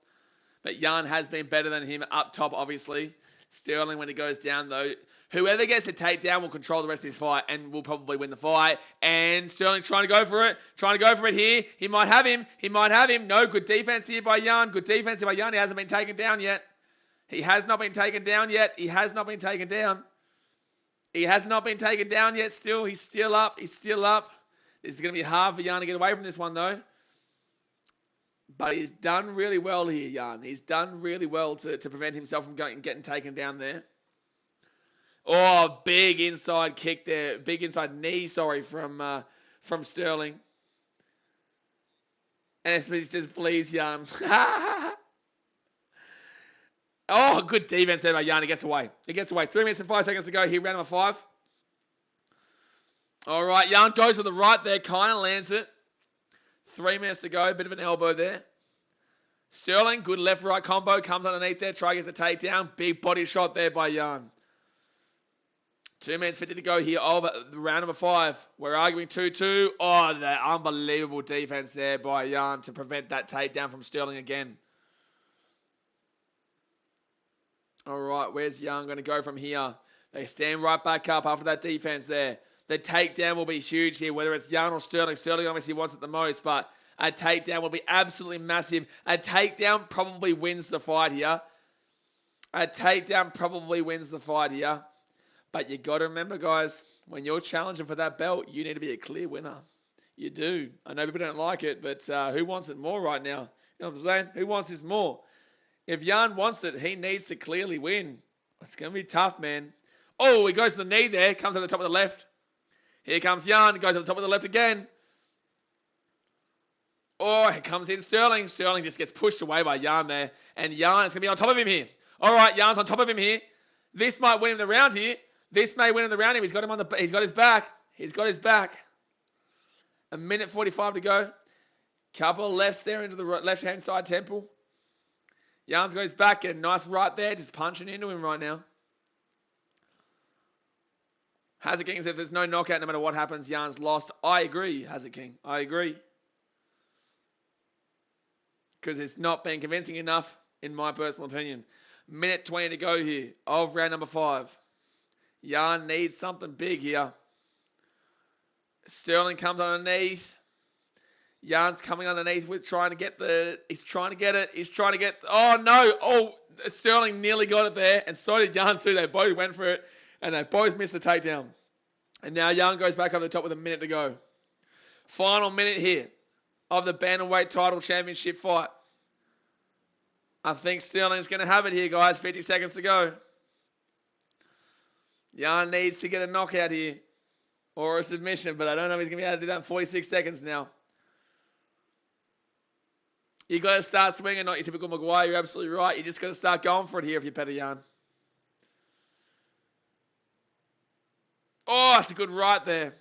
But Jan has been better than him up top, obviously. Sterling, when he goes down, though, whoever gets the takedown will control the rest of this fight and will probably win the fight. And Sterling trying to go for it here. He might have him. No, good defense here by Jan. He hasn't been taken down yet. He has not been taken down yet. Still. He's still up. This is going to be hard for Jan to get away from this one, though. But he's done really well here, Jan. He's done really well to prevent himself from getting taken down there. Oh, big inside kick there. Big inside knee, from Sterling. And he says, please, Jan. Oh, good defense there by Jan. He gets away. He gets away. 3 minutes and 5 seconds to go here, round number 5. All right, Jan goes to the right there, kind of lands it. 3 minutes to go, bit of an elbow there. Sterling, good left-right combo, comes underneath there, try to get the takedown. Big body shot there by Jan. 2 minutes 50 to go here over round number 5. We're arguing 2-2. Oh, that unbelievable defense there by Jan to prevent that takedown from Sterling again. All right, where's Jan going to go from here? They stand right back up after that defense there. The takedown will be huge here, whether it's Jan or Sterling. Sterling obviously wants it the most, but a takedown will be absolutely massive. A takedown probably wins the fight here. A takedown probably wins the fight here. But you got to remember, guys, when you're challenging for that belt, you need to be a clear winner. You do. I know people don't like it, but who wants it more right now? You know what I'm saying? Who wants this more? If Jan wants it, he needs to clearly win. It's going to be tough, man. Oh, he goes to the knee there. Comes to the top of the left. Here comes Jan. Goes to the top of the left again. Oh, here comes in Sterling. Sterling just gets pushed away by Jan there. And Jan is going to be on top of him here. All right, Jan's on top of him here. This might win him the round here. This may win him the round here. He's got him on the. He's got his back. He's got his back. 1:45 to go. Couple of lefts there into the left-hand side temple. Jan's got his back. Getting nice right there. Just punching into him right now. Hazard King said if there's no knockout, no matter what happens, Jan's lost. I agree, Hazard King. I agree. Because it's not been convincing enough, in my personal opinion. 1:20 to go here of round number 5. Jan needs something big here. Sterling comes underneath. Jan's coming underneath with trying to get the... He's trying to get it. He's trying to get... Oh, no. Oh, Sterling nearly got it there. And so did Jan too. They both went for it. And they both missed the takedown. And now Jan goes back over the top with 1 minute to go. Final minute here of the Bantamweight title championship fight. I think Sterling's going to have it here, guys. 50 seconds to go. Jan needs to get a knockout here. Or a submission, but I don't know if he's going to be able to do that in 46 seconds now. You got to start swinging, not your typical Maguire. You're absolutely right. You just got to start going for it here if you're Petr Yan. Oh, it's a good right there.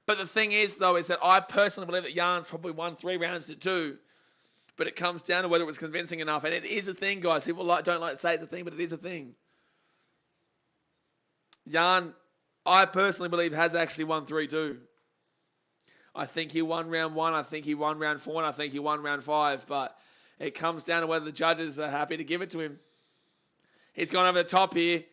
But the thing is, though, is that I personally believe that Jan's probably won 3 rounds to 2. But it comes down to whether it was convincing enough. And it is a thing, guys. People don't like to say it's a thing, but it is a thing. Jan, I personally believe, has actually won 3-2. I think he won round 1. I think he won round 4. And I think he won round 5. But it comes down to whether the judges are happy to give it to him. He's gone over the top here.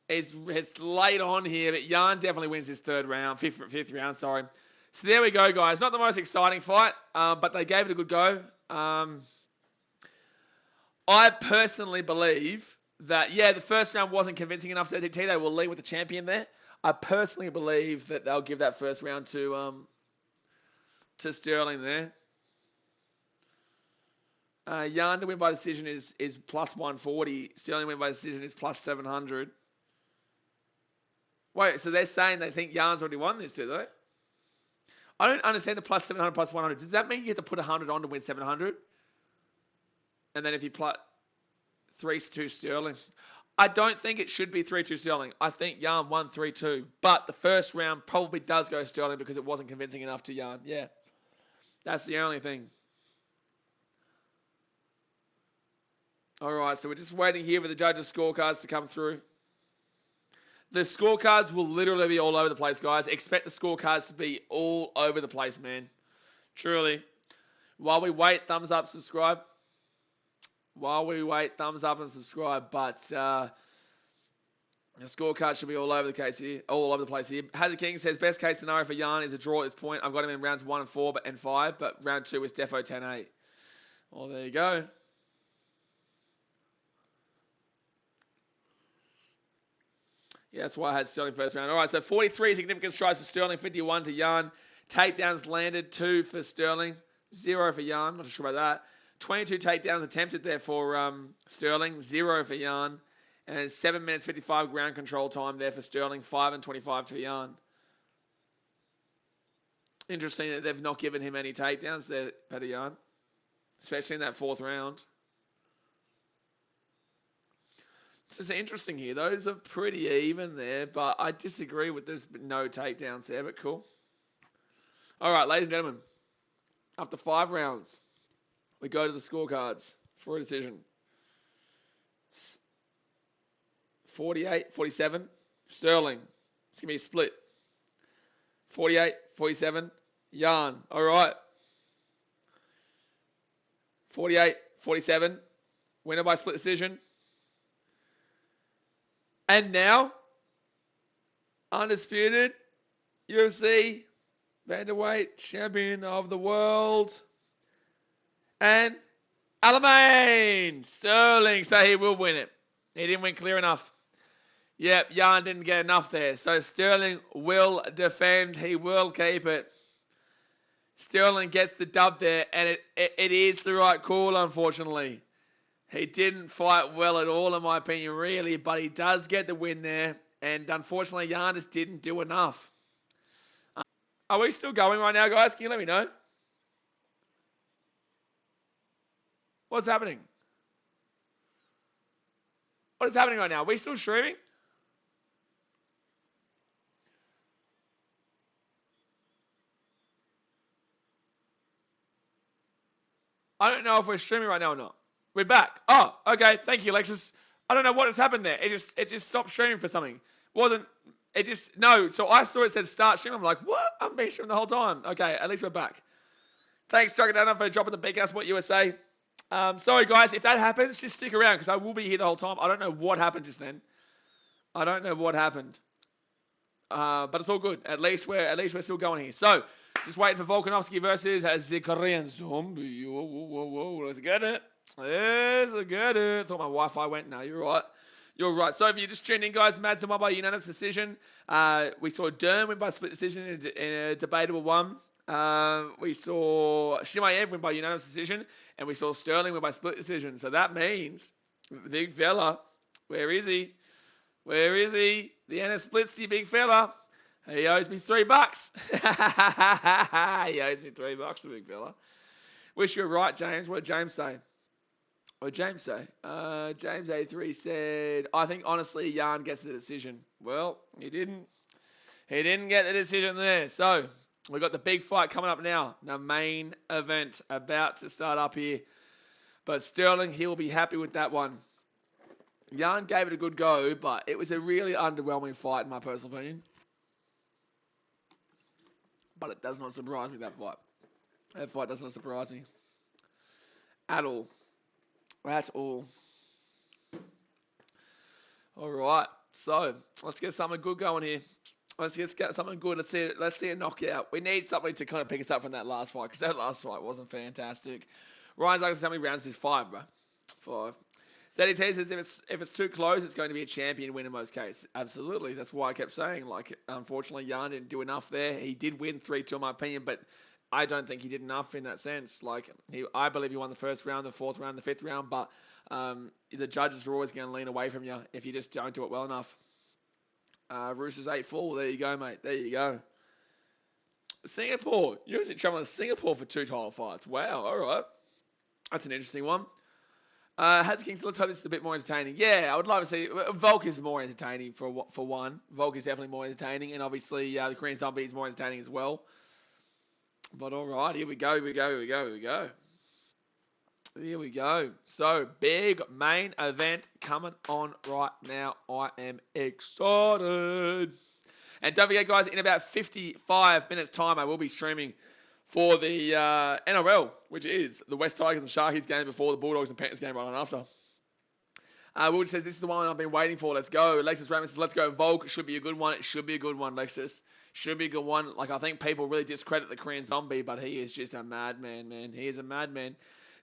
It's late on here, but Jan definitely wins his fifth round, sorry. So there we go, guys. Not the most exciting fight, but they gave it a good go. I personally believe that, the first round wasn't convincing enough to ZTT. They will lead with the champion there. I personally believe that they'll give that first round to Sterling there. Jan to win by decision is plus 140. Sterling win by decision is plus 700. Wait, so they're saying they think Jan's already won this, do they? I don't understand the plus 700, plus 100. Does that mean you have to put 100 on to win 700? And then if you plot 3-2 Sterling. I don't think it should be 3-2 Sterling. I think Jan won 3-2. But the first round probably does go Sterling because it wasn't convincing enough to Jan. Yeah. That's the only thing. All right, so we're just waiting here for the judges' scorecards to come through. The scorecards will literally be all over the place, guys. Expect the scorecards to be all over the place, man. Truly. While we wait, thumbs up, subscribe. While we wait, thumbs up and subscribe. But the scorecard should be all over the place here. Hazard King says best case scenario for Jan is a draw at this point. I've got him in rounds 1 and 4 and 5, but round 2 is defo 10-8. Well, there you go. Yeah, that's why I had Sterling first round. All right, so 43 significant strides for Sterling, 51 to Jan. Takedowns landed, 2 for Sterling, 0 for Jan. Not sure about that. 22 takedowns attempted there for Sterling, 0 for Jan. And 7 minutes 55 ground control time there for Sterling, 5 and 25 for Jan. Interesting that they've not given him any takedowns there, Petr Yan, especially in that 4th round. This is interesting here. Those are pretty even there, but I disagree with this no takedowns there, but cool. All right, ladies and gentlemen, after 5 rounds, we go to the scorecards for a decision. 48-47, Sterling. It's going to be a split. 48-47, Jan. All right. 48-47, winner by split decision. And now, undisputed UFC bantamweight champion of the world, and Aljamain Sterling. So he will win it. He didn't win clear enough. Yep, Jan didn't get enough there. So Sterling will defend. He will keep it. Sterling gets the dub there, and it is the right call, unfortunately. He didn't fight well at all, in my opinion, really, but he does get the win there, and unfortunately, Jan just didn't do enough. Are we still going right now, guys? Can you let me know? What's happening? What is happening right now? Are we still streaming? I don't know if we're streaming right now or not. We're back. Oh, okay. Thank you, Alexis. I don't know what has happened there. It just stopped streaming for something. No. So I saw it said start stream. I'm like, what? I've been streaming the whole time. Okay, at least we're back. Thanks, Juggernaut, for dropping the big ass what USA. Sorry, guys. If that happens, just stick around because I will be here the whole time. I don't know what happened just then. I don't know what happened. But it's all good. At least we're still going here. So, just waiting for Volkanovski versus Zikarian Zombie. Whoa. Let's get it. Let's get it. Thought my Wi-Fi went. No, you're right. You're right. So if you just tuned in, guys, Mazda won by unanimous decision. We saw Dern win by split decision in a debatable one. We saw Shimaev win by unanimous decision. And we saw Sterling win by split decision. So that means the big fella, where is he? Where is he? The NS Splitsy big fella. He owes me $3. He owes me $3, the big fella. Wish you were right, James. What did James say? What did James say? James A3 said, I think, honestly, Jan gets the decision. Well, he didn't. He didn't get the decision there. So, we've got the big fight coming up now. The main event about to start up here. But Sterling, he'll be happy with that one. Jan gave it a good go, but it was a really underwhelming fight, in my personal opinion. But it does not surprise me, that fight. That fight does not surprise me. At all. At all. All right. So, let's get something good going here. Let's get something good. Let's see a knockout. We need something to kind of pick us up from that last fight, because that last fight wasn't fantastic. Ryan's asking how many rounds is 5, bro? 5. ZDT says if it's too close, it's going to be a champion win in most cases. Absolutely. That's why I kept saying, like, unfortunately, Jan didn't do enough there. He did win 3-2 in my opinion, but I don't think he did enough in that sense. Like, I believe he won the first round, the fourth round, the fifth round, but the judges are always going to lean away from you if you just don't do it well enough. Roosters 8-4. There you go, mate. There you go. Singapore. You're traveling to Singapore for 2 title fights. Wow. All right. That's an interesting one. Has Kings, let's hope this is a bit more entertaining. Yeah, I would love to see. Volk is more entertaining for one. Volk is definitely more entertaining, and obviously the Korean Zombie is more entertaining as well. But all right, here we go. Here we go. So, big main event coming on right now. I am excited. And don't forget, guys, in about 55 minutes' time, I will be streaming for the NRL, which is the West Tigers and Sharkies game before the Bulldogs and Panthers game right on after. Will says, this is the one I've been waiting for. Let's go. Lexus Raymond says, let's go. Volk. Should be a good one. It should be a good one, Lexus. Should be a good one. Like, I think people really discredit the Korean Zombie, but he is just a madman, man. He is a madman.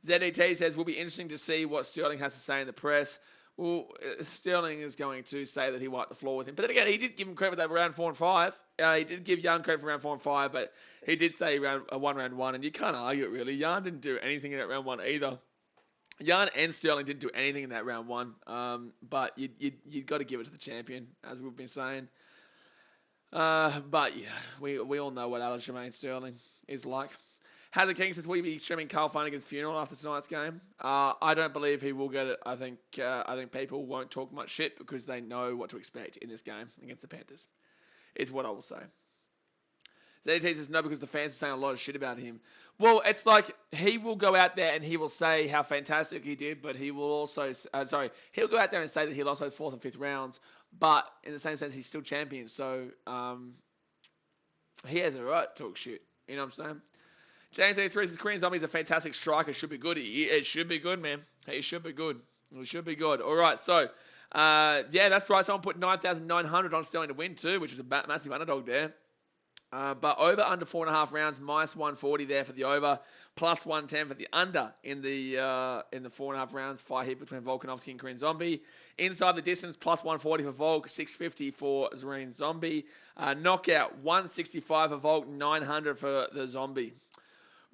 ZDT says, will be interesting to see what Sterling has to say in the press. Well, Sterling is going to say that he wiped the floor with him. But then again, he did give him credit for that round 4 and 5. He did give Jan credit for round 4 and 5, but he did say round 1, and you can't argue it, really. Jan didn't do anything in that round 1 either. Jan and Sterling didn't do anything in that round 1, but you've got to give it to the champion, as we've been saying. But, yeah, we all know what Aljamain Sterling is like. Hazard King says, will you be streaming Carl Flanagan's funeral after tonight's game? I don't believe he will get it. I think people won't talk much shit because they know what to expect in this game against the Panthers, is what I will say. ZT says, no, because the fans are saying a lot of shit about him. Well, it's like he will go out there and he will say how fantastic he did, but he will also, he'll go out there and say that he lost those 4th and 5th rounds, but in the same sense, he's still champion. So he has a right to talk shit. You know what I'm saying? James 83 says, Korean Zombie's a fantastic striker. Should be good. It should be good, man. It should be good. It should be good. All right, so, yeah, that's right. Someone put 9,900 on Sterling to win too, which is a massive underdog there. But over under 4.5 rounds, minus 140 there for the over, plus 110 for the under in the 4.5 rounds fight hit between Volkanovski and Korean Zombie. Inside the distance, plus 140 for Volk, 650 for Korean Zombie. Knockout, 165 for Volk, 900 for the Zombie.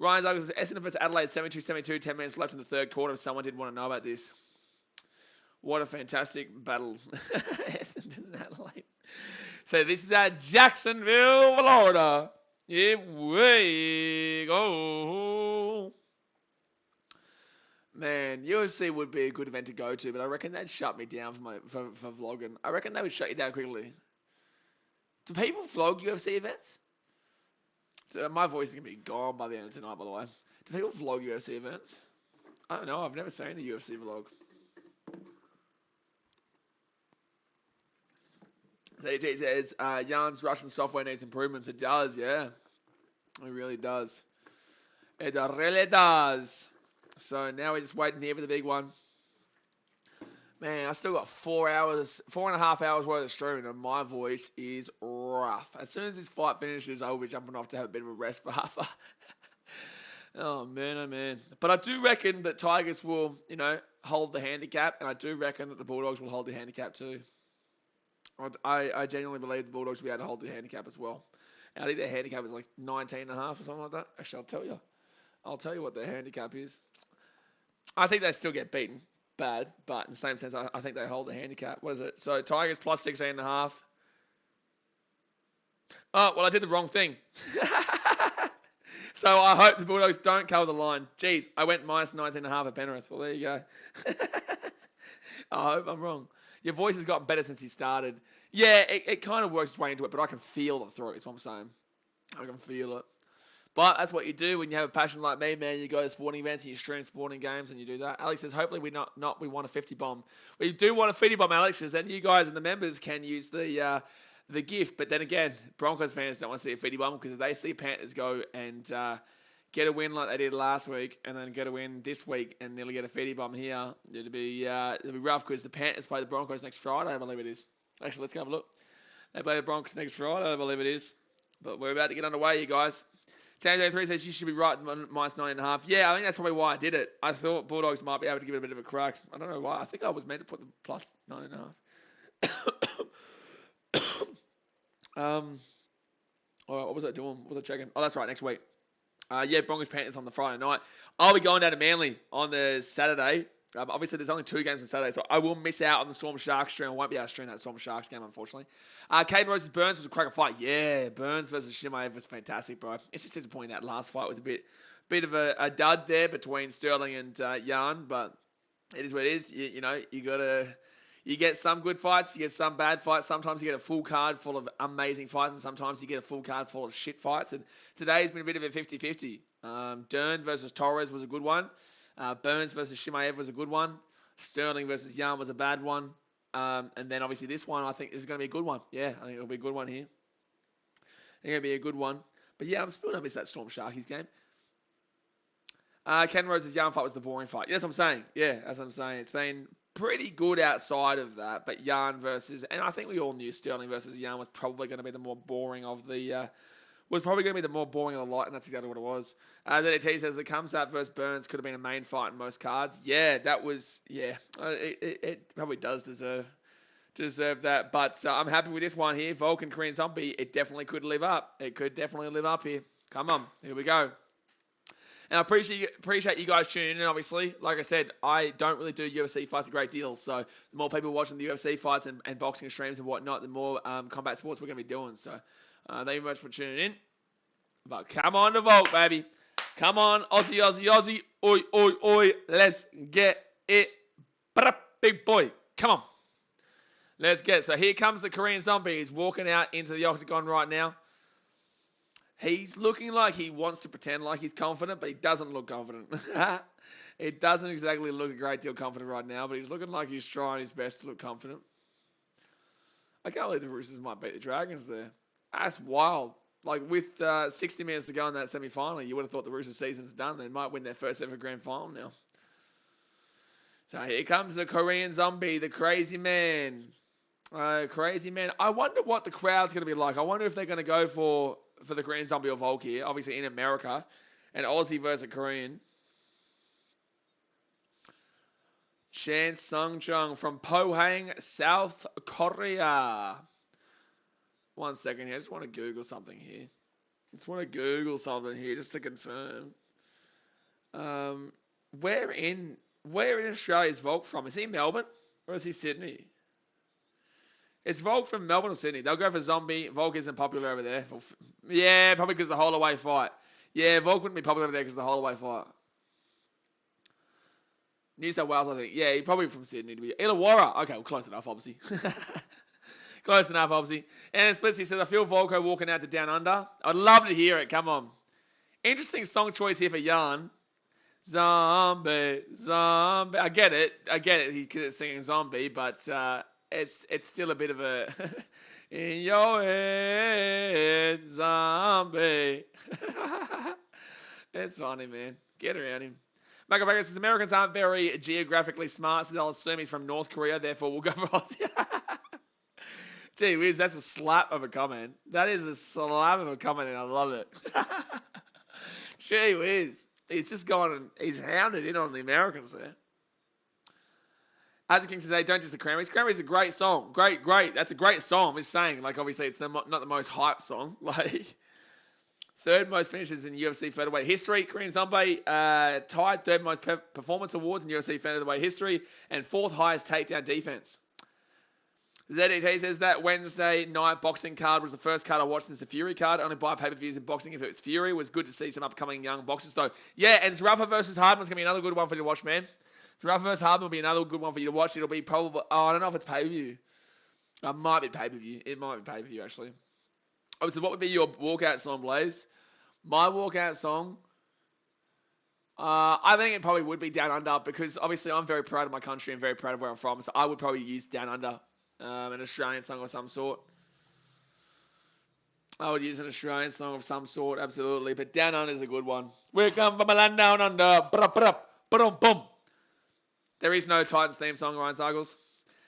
Ryan Douglas says, Essendon vs Adelaide, 72-72, 10 minutes left in the third quarter. If someone did want to know about this. What a fantastic battle. Essendon and Adelaide. So this is at Jacksonville, Florida. Here we go. Man, UFC would be a good event to go to, but I reckon they'd shut me down for vlogging. I reckon they would shut you down quickly. Do people vlog UFC events? So my voice is going to be gone by the end of tonight, by the way. Do people vlog UFC events? I don't know. I've never seen a UFC vlog. ZT says, Jan's Russian software needs improvements. It does, yeah. It really does. It really does. So now we're just waiting here for the big one. Man, I still got 4.5 hours worth of streaming, and my voice is rough. As soon as this fight finishes, I'll be jumping off to have a bit of a rest for half. Oh man. But I do reckon that Tigers will, hold the handicap, and I do reckon that the Bulldogs will hold the handicap too. I genuinely believe the Bulldogs will be able to hold the handicap as well. And I think their handicap is like 19.5 or something like that. Actually, I'll tell you what their handicap is. I think they still get beaten bad, but in the same sense, I think they hold the handicap. What is it? So Tigers plus 16.5. Oh, well, I did the wrong thing. So I hope the Bulldogs don't cover the line. Jeez, I went minus 19.5 at Penrith. Well, there you go. I hope I'm wrong. Your voice has gotten better since you started. Yeah, it kind of works its way into it, but I can feel the throat, is what I'm saying. I can feel it. But that's what you do when you have a passion like me, man. You go to sporting events and you stream sporting games and you do that. Alex says, hopefully we want a 50 bomb. We do want a 50 bomb, Alex says, and you guys and the members can use the gift. But then again, Broncos fans don't want to see a 50 bomb because if they see Panthers go and get a win like they did last week and then get a win this week and nearly get a 50 bomb here, it'll be rough because the Panthers play the Broncos next Friday, I believe it is. Actually, let's have a look. They play the Broncos next Friday, I believe it is. But we're about to get underway, you guys. James 83 says you should be right minus 9.5. Yeah, I think that's probably why I did it. I thought Bulldogs might be able to give it a bit of a crack. I don't know why. I think I was meant to put the plus 9.5. All right, what was I doing? What was I checking? Oh, that's right, next week. Yeah, Broncos Panthers on the Friday night. I'll be going down to Manly on the Saturday. Obviously, there's only 2 games on Saturday, so I will miss out on the Storm Sharks stream. I won't be able to stream that Storm Sharks game, unfortunately. Caden Rose's Burns was a cracker fight. Yeah, Burns versus Shimaev was fantastic, bro. It's just disappointing that last fight was a bit of a dud there between Sterling and Jan, but it is what it is. You get some good fights, you get some bad fights. Sometimes you get a full card full of amazing fights, and sometimes you get a full card full of shit fights. And today's been a bit of a 50-50. Dern versus Torres was a good one. Burns versus Shimaev was a good one. Sterling versus Jan was a bad one. And then obviously this one I think is going to be a good one. Yeah, I think it'll be a good one here. I think it'll be a good one. But yeah, I'm still going to miss that Storm Sharkies game. Ken Rose's Jan fight was the boring fight. That's what I'm saying. Yeah, that's what I'm saying. It's been pretty good outside of that. But Jan versus, and I think we all knew Sterling versus Jan was probably going to be the more boring of the lot, and that's exactly what it was. Then it says the Cumsat versus Burns could have been a main fight in most cards. Yeah, that was, it probably does deserve that. But I'm happy with this one here. Volk and Korean Zombie, it definitely could live up. It could definitely live up here. Come on, here we go. And I appreciate you guys tuning in, obviously. Like I said, I don't really do UFC fights a great deal. So the more people watching the UFC fights and boxing streams and whatnot, the more combat sports we're going to be doing. So thank you very much for tuning in. But come on to Volk, baby. Come on, Aussie, Aussie, Aussie. Oi, oi, oi. Let's get it. Big boy. Come on. Let's get it. So here comes the Korean Zombie. He's walking out into the octagon right now. He's looking like he wants to pretend like he's confident, but he doesn't look confident. It doesn't exactly look a great deal confident right now, but he's looking like he's trying his best to look confident. I can't believe the Roosters might beat the Dragons there. That's wild. Like, with 60 minutes to go in that semi-final, you would have thought the Roosters season's done. They might win their first ever grand final now. So here comes the Korean Zombie, the crazy man. Crazy man. I wonder what the crowd's going to be like. I wonder if they're going to go for the Korean Zombie or Volk here, obviously in America, and Aussie versus Korean. Chan Sung-jung from Pohang, South Korea. 1 second here. I just want to Google something here. Just to confirm. Where in Australia is Volk from? Is he Melbourne or is he Sydney? Is Volk from Melbourne or Sydney? They'll go for Zombie. Volk isn't popular over there. Yeah, probably because of the Holloway fight. Yeah, Volk wouldn't be popular over there because of the Holloway fight. New South Wales, I think. Yeah, he's probably from Sydney to be. Illawarra. Okay, well, close enough, obviously. Close enough, obviously. And Splitsy says, I feel Volko walking out to Down Under. I'd love to hear it. Come on. Interesting song choice here for Yarn. Zombie, zombie. I get it. He's singing Zombie, but it's still a bit of a in your head, zombie. It's funny, man. Get around him. Michael Baker says Americans aren't very geographically smart, so they'll assume he's from North Korea, therefore we'll go for Aussie. Gee whiz, that's a slap of a comment. That is a slap of a comment, and I love it. Gee whiz. He's just gone and he's hounded in on the Americans there. As the King says, hey, don't diss the Cranberries. Cranberries is a great song. Great. That's a great song. I'm just saying, like, obviously it's not the most hype song. Like, third most finishes in UFC featherweight history. Korean Zombie tied third most performance awards in UFC featherweight history and fourth highest takedown defense. ZDT says that Wednesday night boxing card was the first card I watched since the Fury card. Only buy pay-per-views in boxing if it was Fury. It was good to see some upcoming young boxers, though. Yeah, and Zarafa versus Hardman's going to be another good one for you to watch, man. Zarafa versus Hardman will be another good one for you to watch. It'll be probably... Oh, I don't know if it's pay-per-view. It might be pay-per-view. It might be pay-per-view, actually. Obviously, what would be your walkout song, Blaze? My walkout song... I think it probably would be Down Under because, obviously, I'm very proud of my country and very proud of where I'm from. So I would probably use Down Under. An Australian song of some sort. I would use an Australian song of some sort, absolutely. But Down Under is a good one. We come from a land down under. Boom. There is no Titans theme song, Ryan Sargles.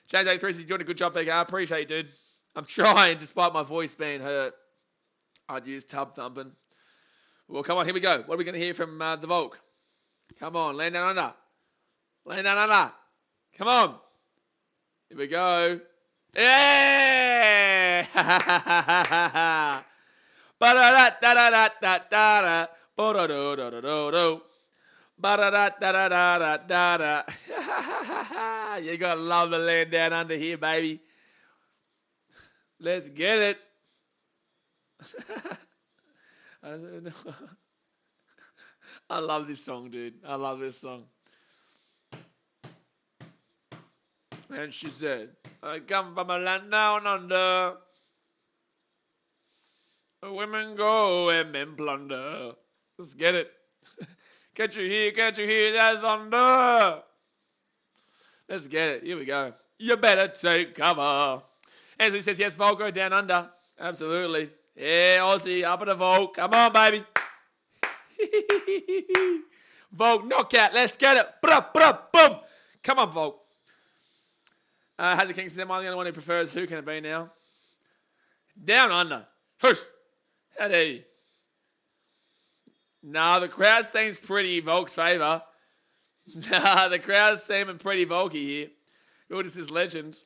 James 83 says, you're doing a good job, BK. I appreciate you, dude. I'm trying, despite my voice being hurt. I'd use tub thumping. Well, come on, here we go. What are we going to hear from the Volk? Come on, land down under. Land down under. Come on. Here we go. Yeah! Ba-da-da-da-da-da-da-da. Ba-da-do-do-do-do-do. Ba-da-da-da-da-da-da-da. You gotta love the land down under here, baby. Let's get it. I love this song, dude. I love this song. And she said, I come from a land down under. Women go and men plunder. Let's get it. Can't you hear that thunder? Let's get it. Here we go. You better take cover. As he says, yes, Volk, go down under. Absolutely. Yeah, Aussie, up at the Volk. Come on, baby. Volk, knockout. Let's get it. Boom. Come on, Volk. Hazard King says, am I the only one who prefers who can it be now? Down under. Push. How dare you? Nah, the crowd seems pretty Volk's favour. Nah, the crowd's seeming pretty Volky here. Who is this legend?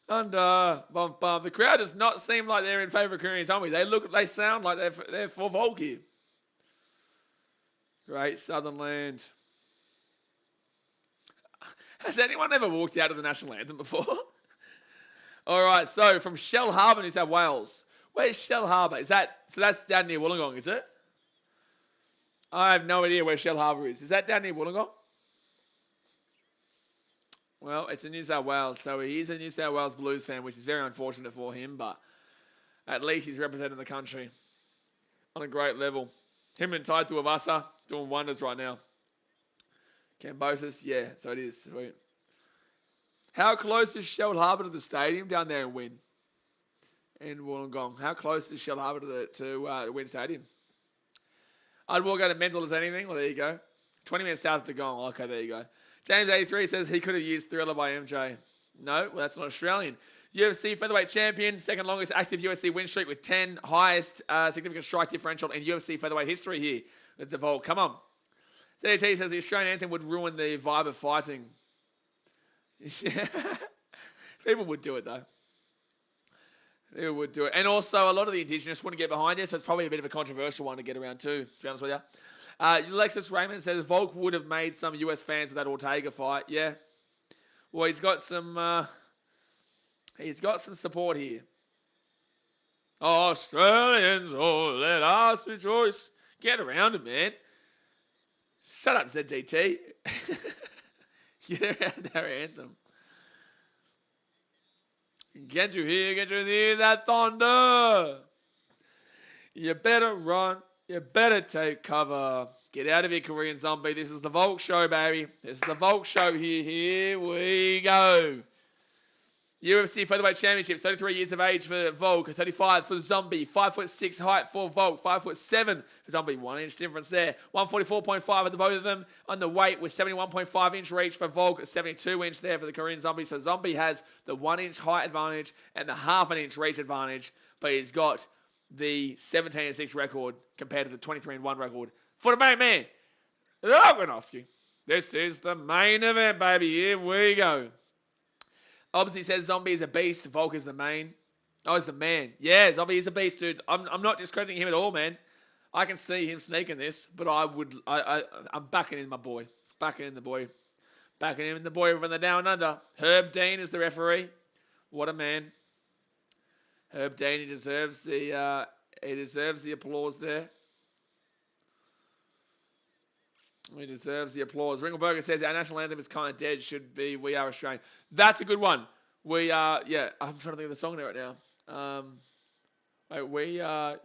Under. Bum, bum. The crowd does not seem like they're in favour of Korean Zombie. They sound like they're for Volk here. Great Southern Land. Has anyone ever walked out of the national anthem before? All right, so from Shell Harbour, New South Wales. Where's Shell Harbour? So that's down near Wollongong, is it? I have no idea where Shell Harbour is. Is that down near Wollongong? Well, it's in New South Wales, so he is a New South Wales Blues fan, which is very unfortunate for him, but at least he's representing the country on a great level. Him and Taito Avasa doing wonders right now. Cambosis, yeah, so it is. Sweet. How close is Shell Harbour to the stadium down there in Wynn? In Wollongong. How close is Shell Harbour to Wynn Stadium? I'd walk out of mental as anything. Well, there you go. 20 minutes south of the Gong. Okay, there you go. James83 says he could have used Thriller by MJ. No, well, that's not Australian. UFC featherweight champion, second longest active UFC win streak with 10, highest significant strike differential in UFC featherweight history here with the Volk. Come on. ZT says the Australian anthem would ruin the vibe of fighting. Yeah. People would do it, though. They would do it. And also, a lot of the Indigenous wouldn't get behind it, so it's probably a bit of a controversial one to get around too, to be honest with you. Alexis Raymond says Volk would have made some US fans of that Ortega fight. Yeah. Well, he's got some support here. Australians, oh, let us rejoice. Get around it, man. Shut up, ZDT. Get around our anthem. Can't you hear that thunder? You better run. You better take cover. Get out of here, Korean Zombie. This is the Volk Show, baby. This is the Volk Show here. Here we go. UFC Featherweight Championship, 33 years of age for Volk, 35 for Zombie, 5'6" height for Volk, 5'7" for Zombie, 1 inch difference there. 144.5 at the both of them on the weight with 71.5 inch reach for Volk, 72 inch there for the Korean Zombie. So Zombie has the 1 inch height advantage and the half an inch reach advantage, but he's got the 17-6 record compared to the 23-1 record for the main man, Volkanovski. This is the main event, baby. Here we go. Obviously says Zombie is a beast. Volk is the main. Oh, he's the man. Yeah, Zombie is a beast, dude. I'm not discrediting him at all, man. I can see him sneaking this, but I'm backing in my boy. Backing in the boy. Backing in the boy from the down under. Herb Dean is the referee. What a man. Herb Dean, he deserves the applause there. He deserves the applause. Ringleberger says our national anthem is kind of dead. Should be We Are Australian. That's a good one. We are, yeah. I'm trying to think of the song right now. We are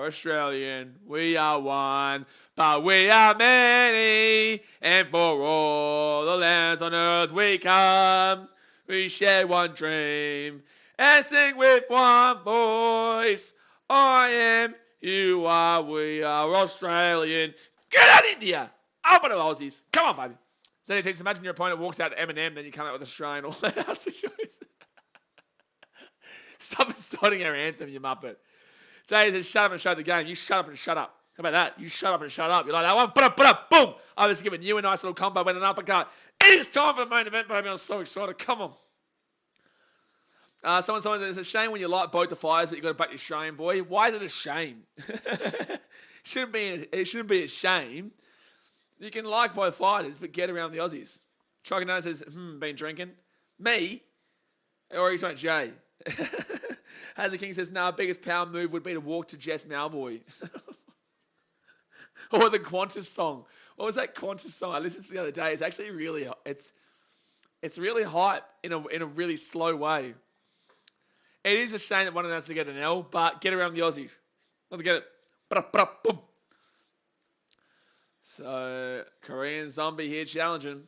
Australian. We are one, but we are many. And for all the lands on earth we come. We share one dream and sing with one voice. I am, you are, we are Australian. Get out, India! Up on the Aussies. Come on, baby. So imagine your opponent walks out to Eminem, then you come out with Australian. All that's the choice. Stop inciting our anthem, you muppet. Jay says, shut up and show the game. You shut up and shut up. How about that? You shut up and shut up. You like that one? Put up, boom! I was giving you a nice little combo with an uppercut. It is time for the main event, baby. I'm so excited. Come on. Someone says, it's a shame when you like both the fires, but you got to back your Australian boy. Why is it a shame? It shouldn't be a shame. You can like both fighters, but get around the Aussies. Chocono says, been drinking. Me? Or he's like Jay. Hazard King says, biggest power move would be to walk to Jess Malboy. Or the Qantas song. What was that Qantas song? I listened to the other day. It's actually really, it's really hype in a really slow way. It is a shame that one of them has to get an L, but get around the Aussies. Let's get it. Boom. So, Korean Zombie here challenging.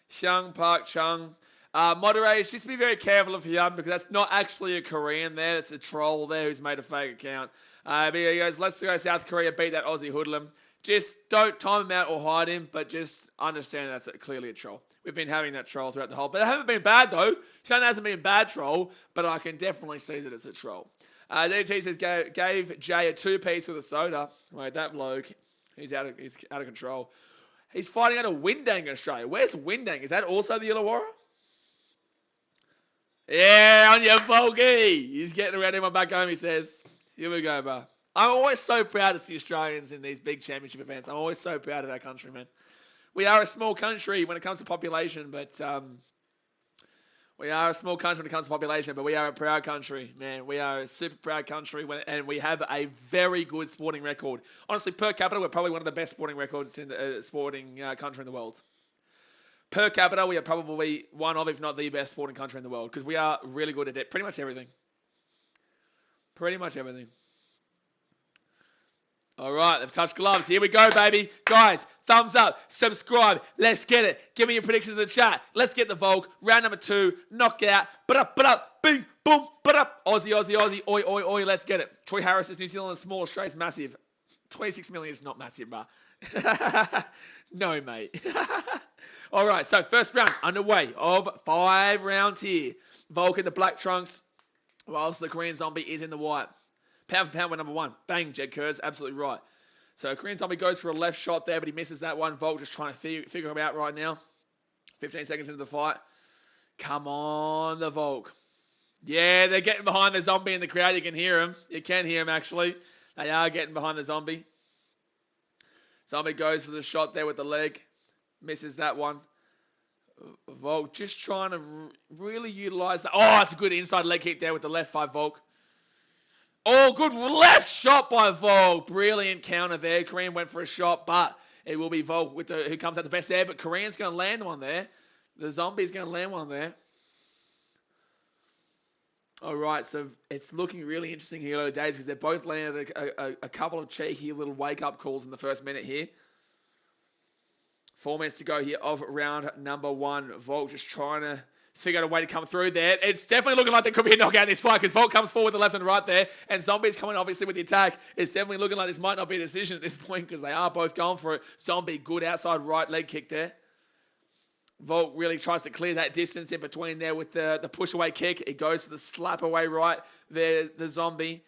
Xiang Park Chung. Moderators, just be very careful of him because that's not actually a Korean there. It's a troll there who's made a fake account. But he goes, let's go South Korea, beat that Aussie hoodlum. Just don't time him out or hide him, but just understand that's clearly a troll. We've been having that troll throughout the whole. But they haven't been bad, though. Shannon hasn't been a bad troll, but I can definitely see that it's a troll. DT says, gave Jay a 2-piece with a soda. Wait, that bloke, he's out of control. He's fighting out of Windang, Australia. Where's Windang? Is that also the Illawarra? Yeah, on your Volky. He's getting around in my back home, he says. Here we go, bro. I'm always so proud to see Australians in these big championship events. I'm always so proud of our country, man. We are a small country when it comes to population, but We are a small country when it comes to population, but we are a proud country, man. We are a super proud country, and we have a very good sporting record. Honestly, per capita, we're probably one of the best sporting records in the sporting country in the world. Per capita, we are probably one of, if not the best sporting country in the world, because we are really good at it. Pretty much everything. Pretty much everything. All right, they've touched gloves. Here we go, baby. Guys, thumbs up, subscribe. Let's get it. Give me your predictions in the chat. Let's get the Volk. Round number 2, knockout. But up, bing, boom, up. Aussie, Aussie, Aussie. Oi, oi, oi. Let's get it. Troy Harris is New Zealand small. Australia's massive. 26 million is not massive, bro. No, mate. All right, so first round underway of 5 rounds here. Volk in the black trunks, whilst the Korean Zombie is in the white. Pound for pound, we're number 1. Bang, Jed Kurz, absolutely right. So Korean Zombie goes for a left shot there, but he misses that one. Volk just trying to figure him out right now. 15 seconds into the fight. Come on, the Volk. Yeah, they're getting behind the Zombie in the crowd. You can hear him. You can hear him, actually. They are getting behind the Zombie. Zombie goes for the shot there with the leg. Misses that one. Volk just trying to really utilize that. Oh, it's a good inside leg kick there with the left 5 Volk. Oh, good left shot by Volk. Brilliant counter there. Korean went for a shot, but it will be Volk who comes out the best there. But Korean's going to land one there. The Zombie's going to land one there. All right, so it's looking really interesting here, early days, because they've both landed a couple of cheeky little wake-up calls in the first minute here. 4 minutes to go here of round number 1. Volk just trying to figure out a way to come through there. It's definitely looking like there could be a knockout in this fight, because Volk comes forward with the left and right there, and Zombie's coming obviously with the attack. It's definitely looking like this might not be a decision at this point, because they are both going for it. Zombie, good outside right leg kick there. Volk really tries to clear that distance in between there with the push-away kick. It goes to the slap-away right there, the Zombie.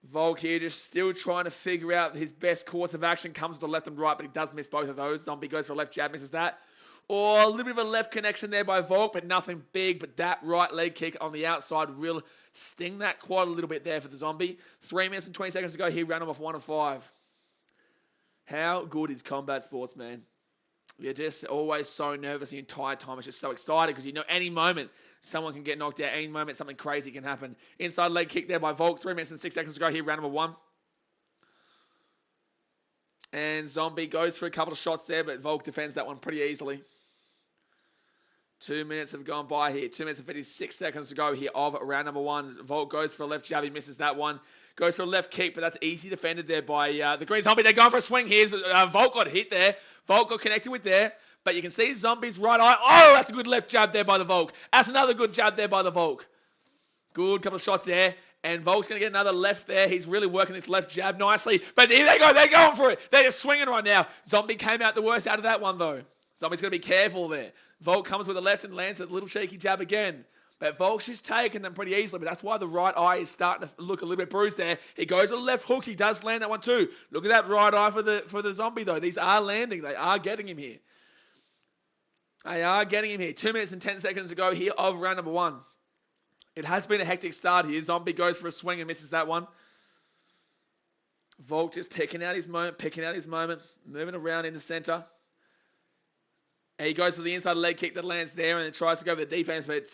Volk here just still trying to figure out his best course of action. Comes with the left and right, but he does miss both of those. Zombie goes for a left jab, misses that. Or a little bit of a left connection there by Volk, but nothing big. But that right leg kick on the outside will sting that quite a little bit there for the Zombie. 3 minutes and 20 seconds to go here, round off 1 of 5. How good is combat sports, man? You're just always so nervous the entire time. It's just so excited because you know any moment someone can get knocked out. Any moment something crazy can happen. Inside leg kick there by Volk. 3 minutes and 6 seconds to go here, round number 1. And Zombie goes for a couple of shots there, but Volk defends that one pretty easily. 2 minutes have gone by here. 2 minutes and 56 seconds to go here of round number 1. Volk goes for a left jab. He misses that one. Goes for a left kick, but that's easy defended there by the Green Zombie. They're going for a swing here. Volk got hit there. Volk got connected with there. But you can see Zombie's right eye. Oh, that's a good left jab there by the Volk. That's another good jab there by the Volk. Good couple of shots there. And Volk's going to get another left there. He's really working this left jab nicely. But here they go. They're going for it. They're just swinging right now. Zombie came out the worst out of that one, though. Zombie's going to be careful there. Volk comes with a left and lands a little cheeky jab again. But Volk's just taking them pretty easily. But that's why the right eye is starting to look a little bit bruised there. He goes with a left hook. He does land that one too. Look at that right eye for the Zombie, though. These are landing. They are getting him here. They are getting him here. 2 minutes and 10 seconds to go here of round number 1. It has been a hectic start here. Zombie goes for a swing and misses that one. Volk just picking out his moment, moving around in the center. And he goes for the inside leg kick that lands there and then tries to go for the defense, but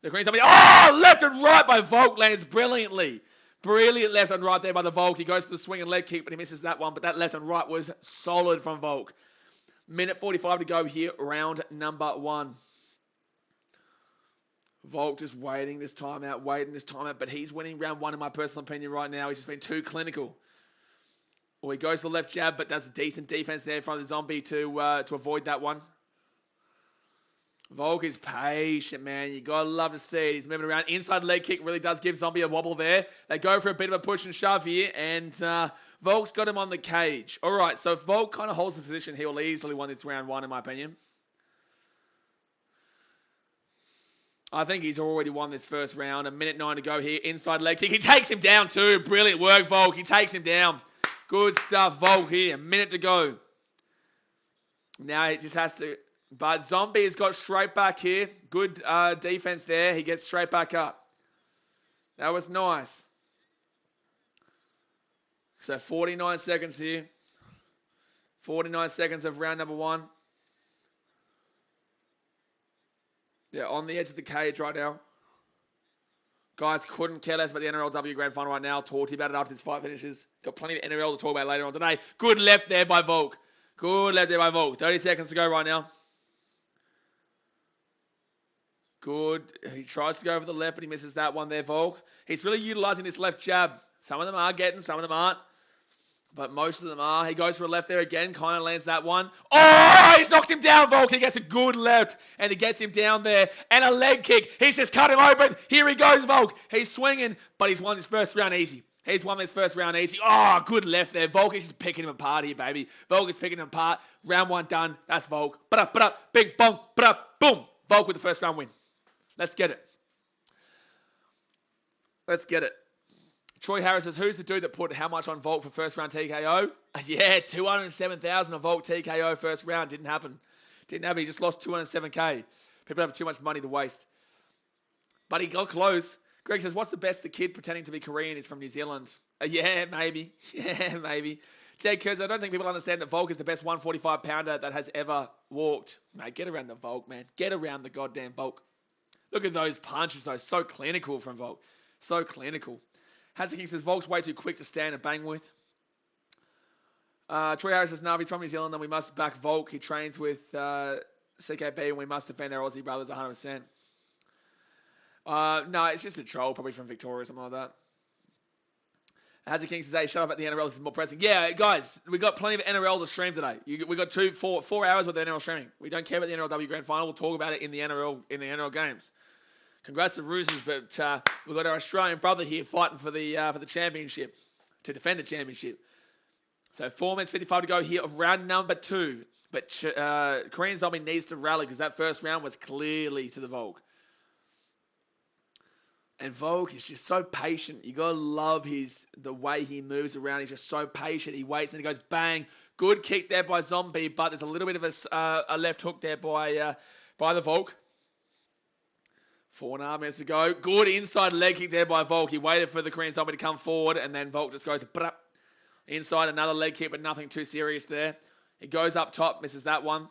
the Green Zombie, oh, left and right by Volk lands brilliantly. Brilliant left and right there by the Volk. He goes for the swing and leg kick, but he misses that one. But that left and right was solid from Volk. Minute 45 to go here, round number 1. Volk just waiting this time out, but he's winning round 1 in my personal opinion right now. He's just been too clinical. Well, he goes for the left jab, but that's a decent defense there in front of the Zombie to avoid that one. Volk is patient, man. You gotta love to see it. He's moving around. Inside leg kick really does give Zombie a wobble there. They go for a bit of a push and shove here, and Volk's got him on the cage. All right, so if Volk kind of holds the position, he will easily win this round 1, in my opinion. I think he's already won this first round. 1:09 to go here. Inside leg kick. He takes him down too. Brilliant work, Volk. He takes him down. Good stuff, Volk here. 1 minute to go. Now he just has to... But Zombie has got straight back here. Good defense there. He gets straight back up. That was nice. So 49 seconds here. 49 seconds of round number 1. Yeah, on the edge of the cage right now. Guys, couldn't care less about the NRLW Grand Final right now. Talk to you about it after this fight finishes. Got plenty of NRL to talk about later on today. Good left there by Volk. Good left there by Volk. 30 seconds to go right now. Good. He tries to go over the left, but he misses that one there, Volk. He's really utilizing this left jab. Some of them are getting, some of them aren't. But most of them are. He goes for a left there again. Kind of lands that one. Oh, he's knocked him down, Volk. He gets a good left. And he gets him down there. And a leg kick. He's just cut him open. Here he goes, Volk. He's swinging, but he's won his first round easy. He's won his first round easy. Oh, good left there. Volk is just picking him apart here, baby. Volk is picking him apart. Round one done. That's Volk. Bing, bong, boom. Volk with the first round win. Let's get it. Let's get it. Troy Harris says, who's the dude that put how much on Volk for first round TKO? Yeah, 207,000 on Volk TKO first round. Didn't happen. Didn't happen. He just lost 207K. People have too much money to waste. But he got close. Greg says, what's the best the kid pretending to be Korean is from New Zealand? Yeah, maybe. Yeah, maybe. Jay Kurz, I don't think people understand that Volk is the best 145 pounder that has ever walked. Mate, get around the Volk, man. Get around the goddamn Volk. Look at those punches, though. So clinical from Volk. So clinical. Hansen King says, Volk's way too quick to stand and bang with. Troy Harris says, no, if he's from New Zealand, then we must back Volk. He trains with CKB, and we must defend our Aussie brothers 100%. No, it's just a troll, probably from Victoria or something like that. Hansen King says, hey, shut up at the NRL. This is more pressing. Yeah, guys, we got plenty of NRL to stream today. We got 4 hours with the NRL streaming. We don't care about the NRLW Grand Final. We'll talk about it in the NRL games. Congrats to Roosters, but we've got our Australian brother here fighting for the championship, to defend the championship. So 4 minutes 55 to go here of round number 2. But Korean Zombie needs to rally because that first round was clearly to the Volk. And Volk is just so patient. You gotta love the way he moves around. He's just so patient. He waits and he goes bang. Good kick there by Zombie, but there's a little bit of a left hook there by the Volk. 4.5 minutes to go. Good inside leg kick there by Volk. He waited for the Korean Zombie to come forward, and then Volk just goes inside another leg kick, but nothing too serious there. He goes up top, misses that one.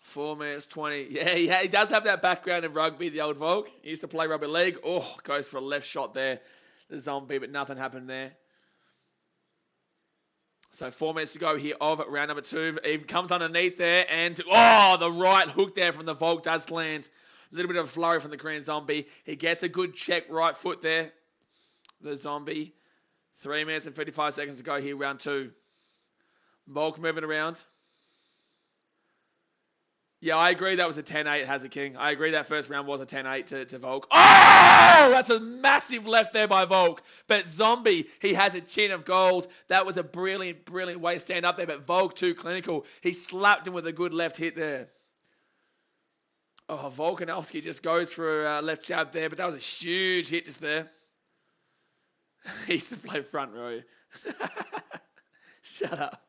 4 minutes 20. Yeah, he does have that background in rugby, the old Volk. He used to play rugby league. Oh, goes for a left shot there. The Zombie, but nothing happened there. So 4 minutes to go here of round number 2. He comes underneath there and, the right hook there from the Volk does land. A little bit of a flurry from the Korean Zombie. He gets a good check right foot there. The Zombie. 3 minutes and 55 seconds to go here, round 2. Volk moving around. Yeah, I agree that was a 10-8 Hazard King. I agree that first round was a 10-8 to Volk. Oh! That's a massive left there by Volk. But Zombie, he has a chin of gold. That was a brilliant, brilliant way to stand up there. But Volk, too clinical. He slapped him with a good left hit there. Oh, Volkanovski just goes for a left jab there. But that was a huge hit just there. He used to play front row. Shut up.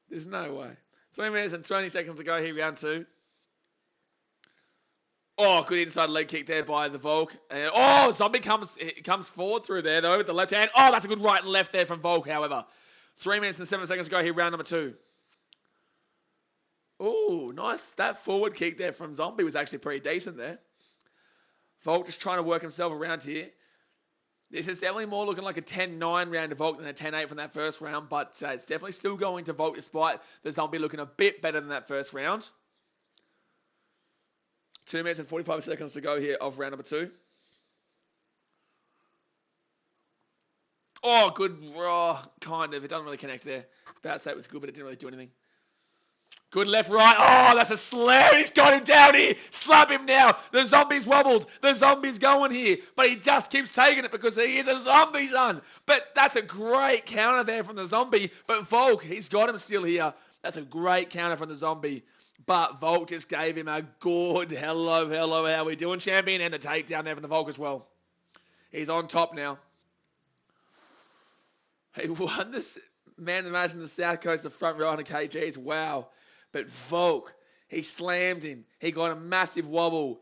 There's no way. 3 minutes and 20 seconds to go here, round 2. Oh, good inside leg kick there by the Volk. Zombie comes forward through there, though, with the left hand. Oh, that's a good right and left there from Volk, however. 3 minutes and 7 seconds to go here, round number 2. Oh, nice. That forward kick there from Zombie was actually pretty decent there. Volk just trying to work himself around here. This is definitely more looking like a 10-9 round to Volk than a 10-8 from that first round, but it's definitely still going to Volk despite the Zombie looking a bit better than that first round. 2 minutes and 45 seconds to go here of round number 2. Oh, good. Kind of. It doesn't really connect there. About to say it was good, but it didn't really do anything. Good left, right. Oh, that's a slam. He's got him down here. Slap him now. The Zombie's wobbled. The Zombie's going here. But he just keeps taking it because he is a Zombie, son. But that's a great counter there from the Zombie. But Volk, he's got him still here. That's a great counter from the Zombie. But Volk just gave him a good hello, how we doing, champion? And the takedown there from the Volk as well. He's on top now. He won this man of the match in the South Coast, the front row on the KGs. Wow. But Volk, he slammed him. He got a massive wobble.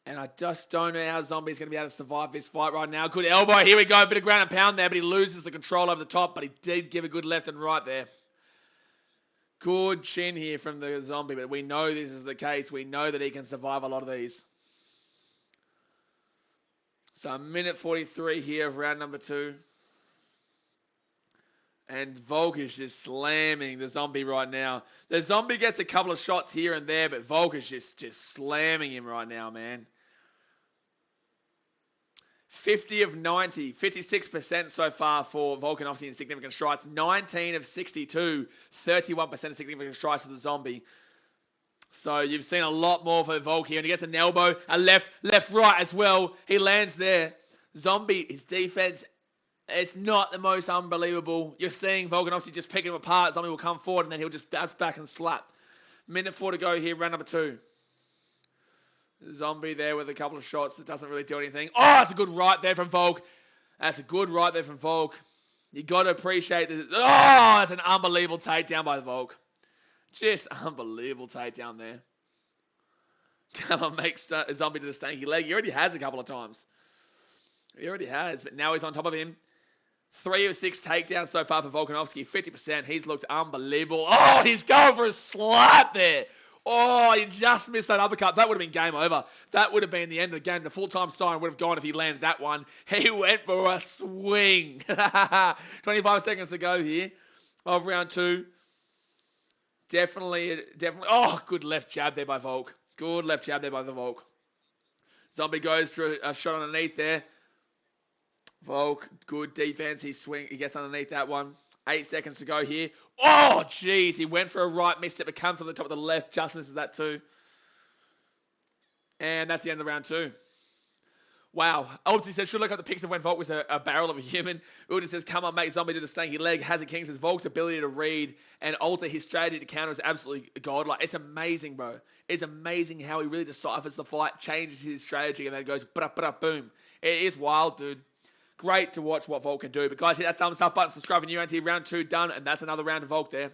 And I just don't know how Zombie's going to be able to survive this fight right now. Good elbow. Here we go. A bit of ground and pound there, but he loses the control over the top. But he did give a good left and right there. Good chin here from the zombie, but we know this is the case. We know that he can survive a lot of these. So a minute 43 here of round number 2. And Volk is just slamming the zombie right now. The zombie gets a couple of shots here and there, but Volk is just slamming him right now, man. 50 of 90, 56% so far for Volkanovski in significant strikes. 19 of 62, 31% of significant strikes for the zombie. So you've seen a lot more for Volk here. And he gets an elbow, a left, right as well. He lands there. Zombie, his defense, it's not the most unbelievable. You're seeing Volkanovski just picking him apart. Zombie will come forward and then he'll just bounce back and slap. Minute 4 to go here, round number 2. Zombie there with a couple of shots that doesn't really do anything. Oh, that's a good right there from Volk. That's a good right there from Volk. You got to appreciate this. Oh, that's an unbelievable takedown by Volk. Just unbelievable takedown there. Come on, make Zombie to the stanky leg. He already has a couple of times. He already has, but now he's on top of him. 3 of 6 takedowns so far for Volkanovski. 50%. He's looked unbelievable. Oh, he's going for a slap there. Oh, he just missed that uppercut. That would have been game over. That would have been the end of the game. The full-time siren would have gone if he landed that one. He went for a swing. 25 seconds to go here of round 2. Definitely. Oh, good left jab there by Volk. Good left jab there by the Volk. Zombie goes for a shot underneath there. Volk, good defense. He gets underneath that one. 8 seconds to go here. Oh, jeez. He went for a right misstep. It comes from the top of the left. Just misses that too. And that's the end of round 2. Wow. Obviously said, should look at the pics of when Volk was a barrel of a human. Ulti says, come on, mate. Zombie to the stanky leg. Has a king. Says, Volk's ability to read and alter his strategy to counter is absolutely godlike. It's amazing, bro. It's amazing how he really deciphers the fight, changes his strategy, and then goes, boom. It is wild, dude. Great to watch what Volk can do. But guys, hit that thumbs up button, subscribe for new anti round 2 done, and that's another round of Volk there.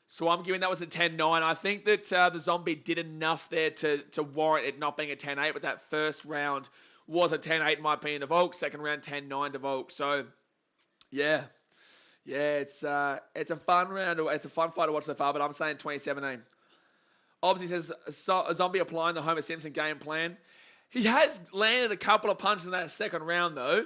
So I'm giving that was a 10-9. I think that the zombie did enough there to warrant it not being a 10-8, but that first round was a 10-8 in my opinion to Volk. Second round 10-9 to Volk. So yeah, it's a fun round. It's a fun fight to watch so far. But I'm saying 2017. Obviously says a zombie applying the Homer Simpson game plan. He has landed a couple of punches in that second round though.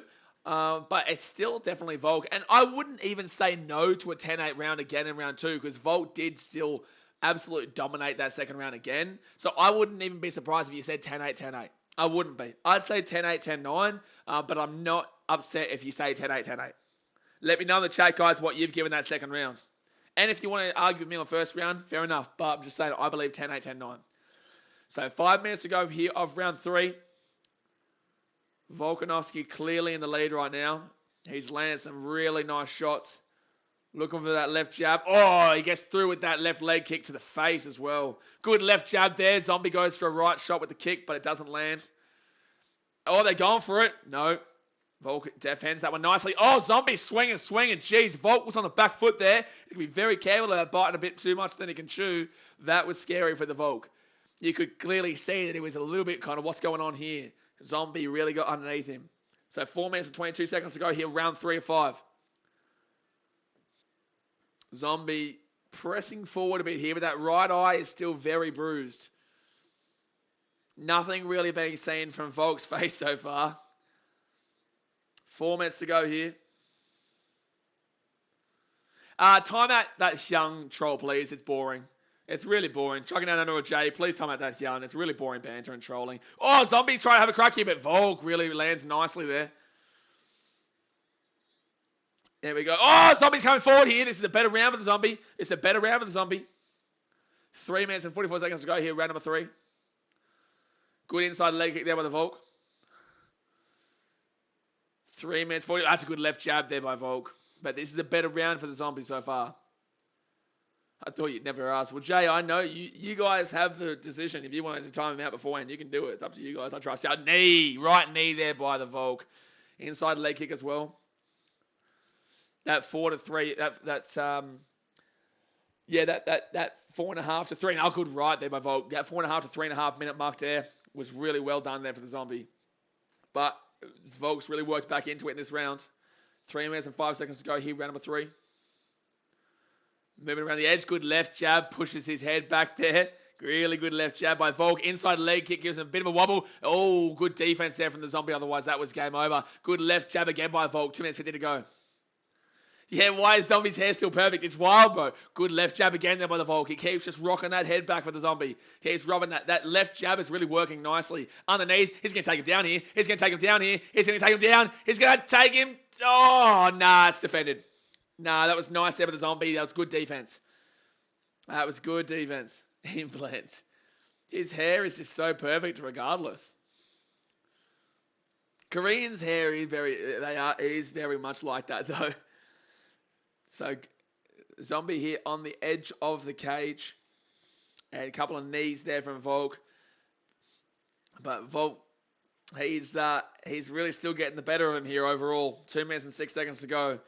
But it's still definitely Volk. And I wouldn't even say no to a 10-8 round again in round 2 because Volk did still absolutely dominate that second round again. So I wouldn't even be surprised if you said 10-8, 10-8. I wouldn't be. I'd say 10-8, 10-9, but I'm not upset if you say 10-8, 10-8. Let me know in the chat, guys, what you've given that second round. And if you want to argue with me on the first round, fair enough. But I'm just saying I believe 10-8, 10-9. So 5 minutes to go here of round 3. Volkanovski clearly in the lead right now. He's landed some really nice shots. Looking for that left jab. Oh, he gets through with that left leg kick to the face as well. Good left jab there. Zombie goes for a right shot with the kick, but it doesn't land. Oh, they're going for it. No. Volk defends that one nicely. Oh, Zombie swinging. Jeez, Volk was on the back foot there. He's going to be very careful about biting a bit too much than he can chew. That was scary for the Volk. You could clearly see that he was a little bit kind of what's going on here. Zombie really got underneath him. So 4 minutes and 22 seconds to go here, round 3 of 5. Zombie pressing forward a bit here, but that right eye is still very bruised. Nothing really being seen from Volk's face so far. 4 minutes to go here. Time out that young troll, please. It's boring. It's really boring. Chucking down under a J. Please time out that young. It's really boring banter and trolling. Oh, Zombie trying to have a crack here, but Volk really lands nicely there. There we go. Oh, Zombie's coming forward here. This is a better round for the Zombie. 3 minutes and 44 seconds to go here, round number 3. Good inside leg kick there by the Volk. 3 minutes 40. That's a good left jab there by Volk. But this is a better round for the Zombie so far. I thought you'd never ask. Well, Jay, I know you guys have the decision. If you wanted to time him out beforehand, you can do it. It's up to you guys. I trust you. Right knee there by the Volk. Inside leg kick as well. That 4-3. That's that 4.5 to 3. Good right there by Volk. That 4.5 to 3.5 minute mark there was really well done there for the Zombie. But Volk's really worked back into it in this round. 3 minutes and 5 seconds to go here, round number 3. Moving around the edge. Good left jab. Pushes his head back there. Really good left jab by Volk. Inside leg kick gives him a bit of a wobble. Oh, good defense there from the zombie. Otherwise, that was game over. Good left jab again by Volk. 2 minutes 50 to go. Yeah, why is Zombie's hair still perfect? It's wild, bro. Good left jab again there by the Volk. He keeps just rocking that head back for the Zombie. Keeps rubbing that. That left jab is really working nicely. Underneath, he's going to take him down here. He's going to take him down here. He's going to take him down. He's going to take him. Oh, nah, it's defended. Nah, that was nice there by the Zombie. That was good defense. That was good defense. Implants. His hair is just so perfect regardless. Korean's hair is very much like that though. So Zombie here on the edge of the cage. And a couple of knees there from Volk. But Volk, he's really still getting the better of him here overall. 2 minutes and 6 seconds to go.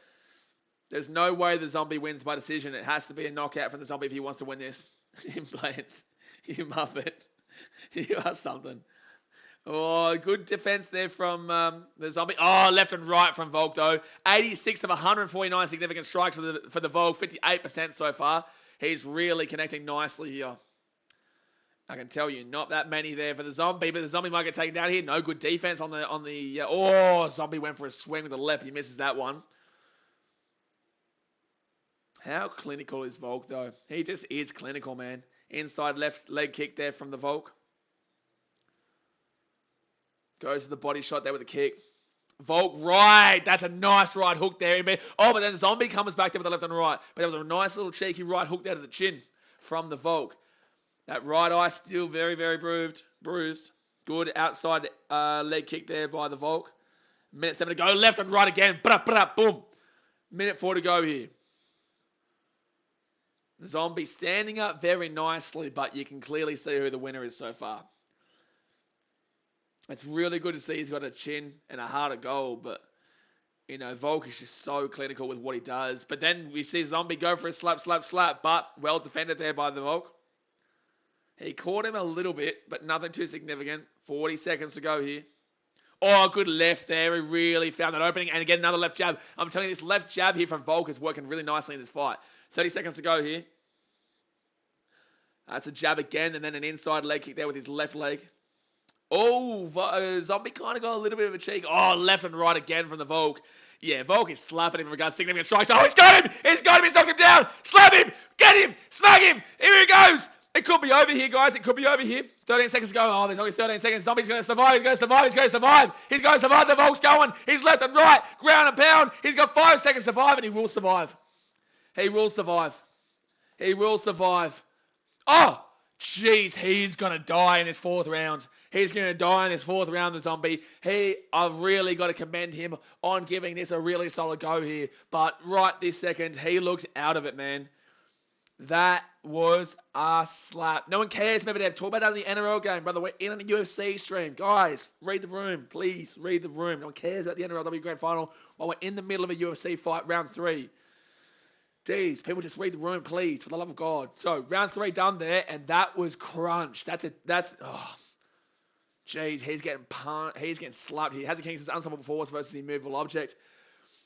There's no way the Zombie wins by decision. It has to be a knockout from the Zombie if he wants to win this. Implants. You muppet. You are something. Oh, good defense there from the Zombie. Oh, left and right from Volk, though. 86 of 149 significant strikes for the Volk. 58% so far. He's really connecting nicely here. I can tell you, not that many there for the Zombie, but the Zombie might get taken down here. No good defense on the. Oh, Zombie went for a swing with the left. He misses that one. How clinical is Volk, though? He just is clinical, man. Inside left leg kick there from the Volk. Goes to the body shot there with a kick. Volk right. That's a nice right hook there. Oh, but then the Zombie comes back there with the left and right. But there was a nice little cheeky right hook there to the chin from the Volk. That right eye still very, very bruised. Good outside leg kick there by the Volk. Minute 7 to go. Left and right again. Boom. Minute 4 to go here. The Zombie standing up very nicely, but you can clearly see who the winner is so far. It's really good to see he's got a chin and a heart of gold, but, you know, Volk is just so clinical with what he does. But then we see Zombie go for a slap, but well defended there by the Volk. He caught him a little bit, but nothing too significant. 40 seconds to go here. Oh, good left there. He really found that opening. And again, another left jab. I'm telling you, this left jab here from Volk is working really nicely in this fight. 30 seconds to go here. That's a jab again, and then an inside leg kick there with his left leg. Oh, Zombie kind of got a little bit of a cheek. Oh, left and right again from the Volk. Yeah, Volk is slapping him in regards to significant strikes. Oh, he's got him! He's got him! He's knocked him down! Slap him! Get him! Snag him! Here he goes! It could be over here, guys. It could be over here. 13 seconds to go. Oh, there's only 13 seconds. Zombie's going to survive. He's going to survive. He's going to survive. He's going to survive. The Volk's going. He's left and right. Ground and pound. He's got 5 seconds to survive, and he will survive. He will survive. He will survive. Oh, jeez. He's going to die in this 4th round. He's going to die in this 4th round, the Zombie. I've really got to commend him on giving this a really solid go here. But right this second, he looks out of it, man. That was a slap. No one cares. Maybe they talk about that in the NRL game, brother. We're in a UFC stream. Guys, read the room. Please, read the room. No one cares about the NRLW Grand Final while we're in the middle of a UFC fight, round 3. Jeez, people just read the room, please, for the love of God. So, round 3 done there, and that was crunch. Jeez, he's getting slapped. He has a King's unstoppable force versus the immovable object.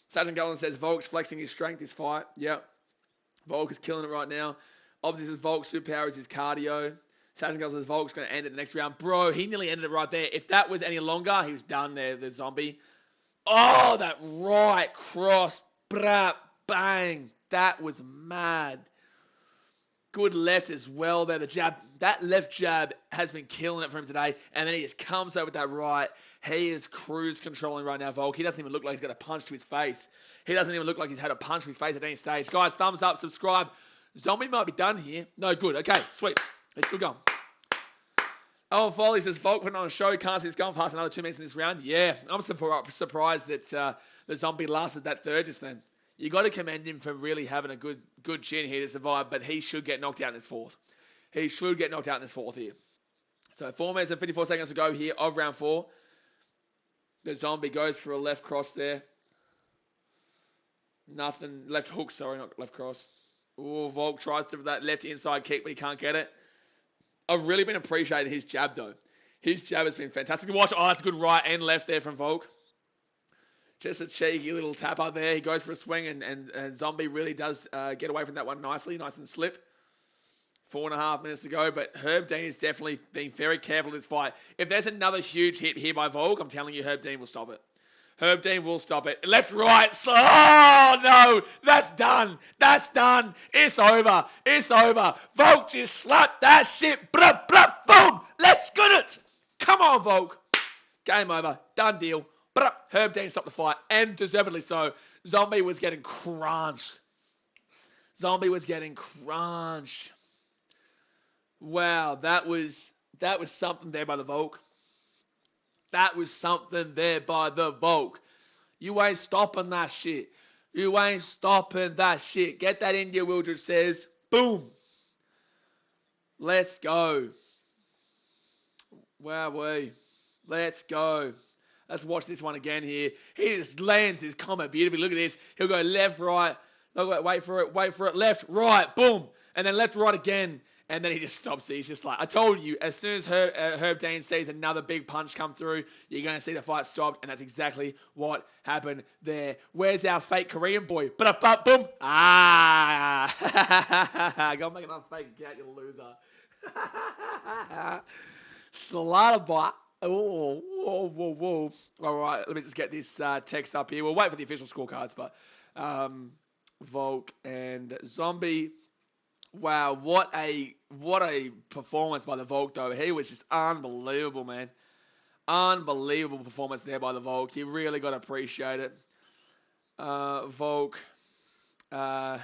Sergeant Gullen says Volk's flexing his strength this fight. Yep. Volk is killing it right now. Obviously, Volk's superpower is his cardio. Sergeant Gullen says Volk's going to end it the next round. Bro, he nearly ended it right there. If that was any longer, he was done there, the Zombie. Oh, that right cross. Brap, bang. That was mad. Good left as well there. The jab, that left jab has been killing it for him today. And then he just comes over with that right. He is cruise controlling right now, Volk. He doesn't even look like he's got a punch to his face. He doesn't even look like he's had a punch to his face at any stage. Guys, thumbs up, subscribe. Zombie might be done here. No, good. Okay, sweet. He's still going. Owen Foley says, Volk putting on a show. Can't see it's going past another 2 minutes in this round. Yeah, I'm surprised that the Zombie lasted that third just then. You got to commend him for really having a good chin here to survive, but he should get knocked out in this 4th. He should get knocked out in this 4th here. So 4 minutes and 54 seconds to go here of round 4. The Zombie goes for a left cross there. Nothing. Left hook, sorry, not left cross. Oh, Volk tries to that left inside kick, but he can't get it. I've really been appreciating his jab, though. His jab has been fantastic to watch. Oh, that's a good right and left there from Volk. Just a cheeky little tap up there. He goes for a swing, and Zombie really does get away from that one nicely, nice and slip. 4.5 minutes to go, but Herb Dean is definitely being very careful in this fight. If there's another huge hit here by Volk, I'm telling you, Herb Dean will stop it. Herb Dean will stop it. Left, right. Oh, no. That's done. That's done. It's over. It's over. Volk just slapped that shit. Blah, blah, boom. Let's get it. Come on, Volk. Game over. Done deal. But Herb Dean stopped the fight, and deservedly so. Zombie was getting crunched. Zombie was getting crunched. Wow, that was something there by the Volk. That was something there by the Volk. You ain't stopping that shit. You ain't stopping that shit. Get that India Wildred says. Boom. Let's go. Wowee. Let's go. Let's watch this one again here. He just lands this combo beautifully. Look at this. He'll go left, right. Look, wait for it. Left, right. Boom. And then left, right again. And then he just stops it. He's just like, I told you, as soon as Herb Dean sees another big punch come through, you're going to see the fight stopped. And that's exactly what happened there. Where's our fake Korean boy? Boom. Ah. Go make another fake account, you loser. Slaughterbutt. Whoa. All right, let me just get this text up here. We'll wait for the official scorecards, but Volk and Zombie. Wow, what a performance by the Volk, though. He was just unbelievable, man. Unbelievable performance there by the Volk. You really got to appreciate it. Volk, round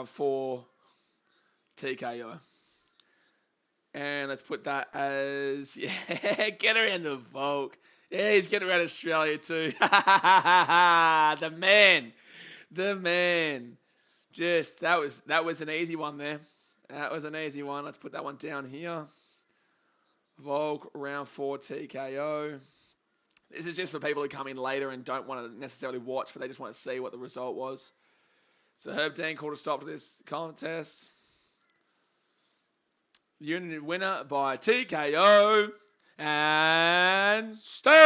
4, TKO. And let's put that as, yeah, get around the Volk. Yeah, he's getting around Australia too. The man. Just, that was an easy one there. That was an easy one. Let's put that one down here. Volk, round 4 TKO. This is just for people who come in later and don't want to necessarily watch, but they just want to see what the result was. So Herb Dean called a stop to this contest. Unity winner by TKO. And still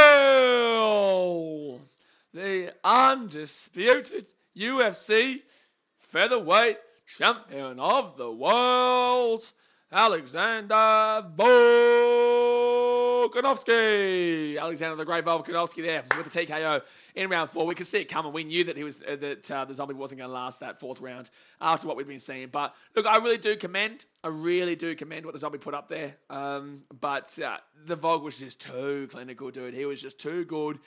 the undisputed UFC featherweight champion of the world, Alexander Volkanovski. Alexander the Great Volkanovski there with the TKO in round 4. We could see it coming. We knew that the Zombie wasn't going to last that 4th round after what we've been seeing. But look, I really do commend what the Zombie put up there. But the Volk was just too clinical, dude. He was just too good.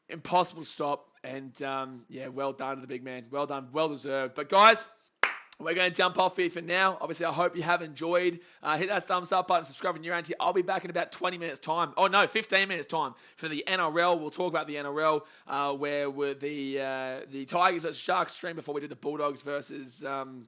Impossible to stop. And, well done to the big man. Well done. Well deserved. But, guys, we're going to jump off here for now. Obviously, I hope you have enjoyed. Hit that thumbs up button, subscribe if you're around here. I'll be back in about 20 minutes' time. 15 minutes' time for the NRL. We'll talk about the NRL, where with the Tigers versus Sharks stream before we do the Bulldogs versus the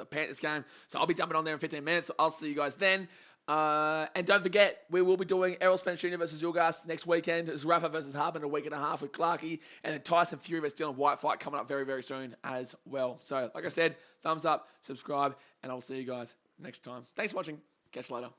Panthers game. So I'll be jumping on there in 15 minutes. So I'll see you guys then. And don't forget, we will be doing Errol Spence Jr. versus Zulgas next weekend. It's Rafa versus Harbin in a week and a half with Clarkey. And then Tyson Fury versus Dylan White fight coming up very, very soon as well. So, like I said, thumbs up, subscribe, and I'll see you guys next time. Thanks for watching. Catch you later.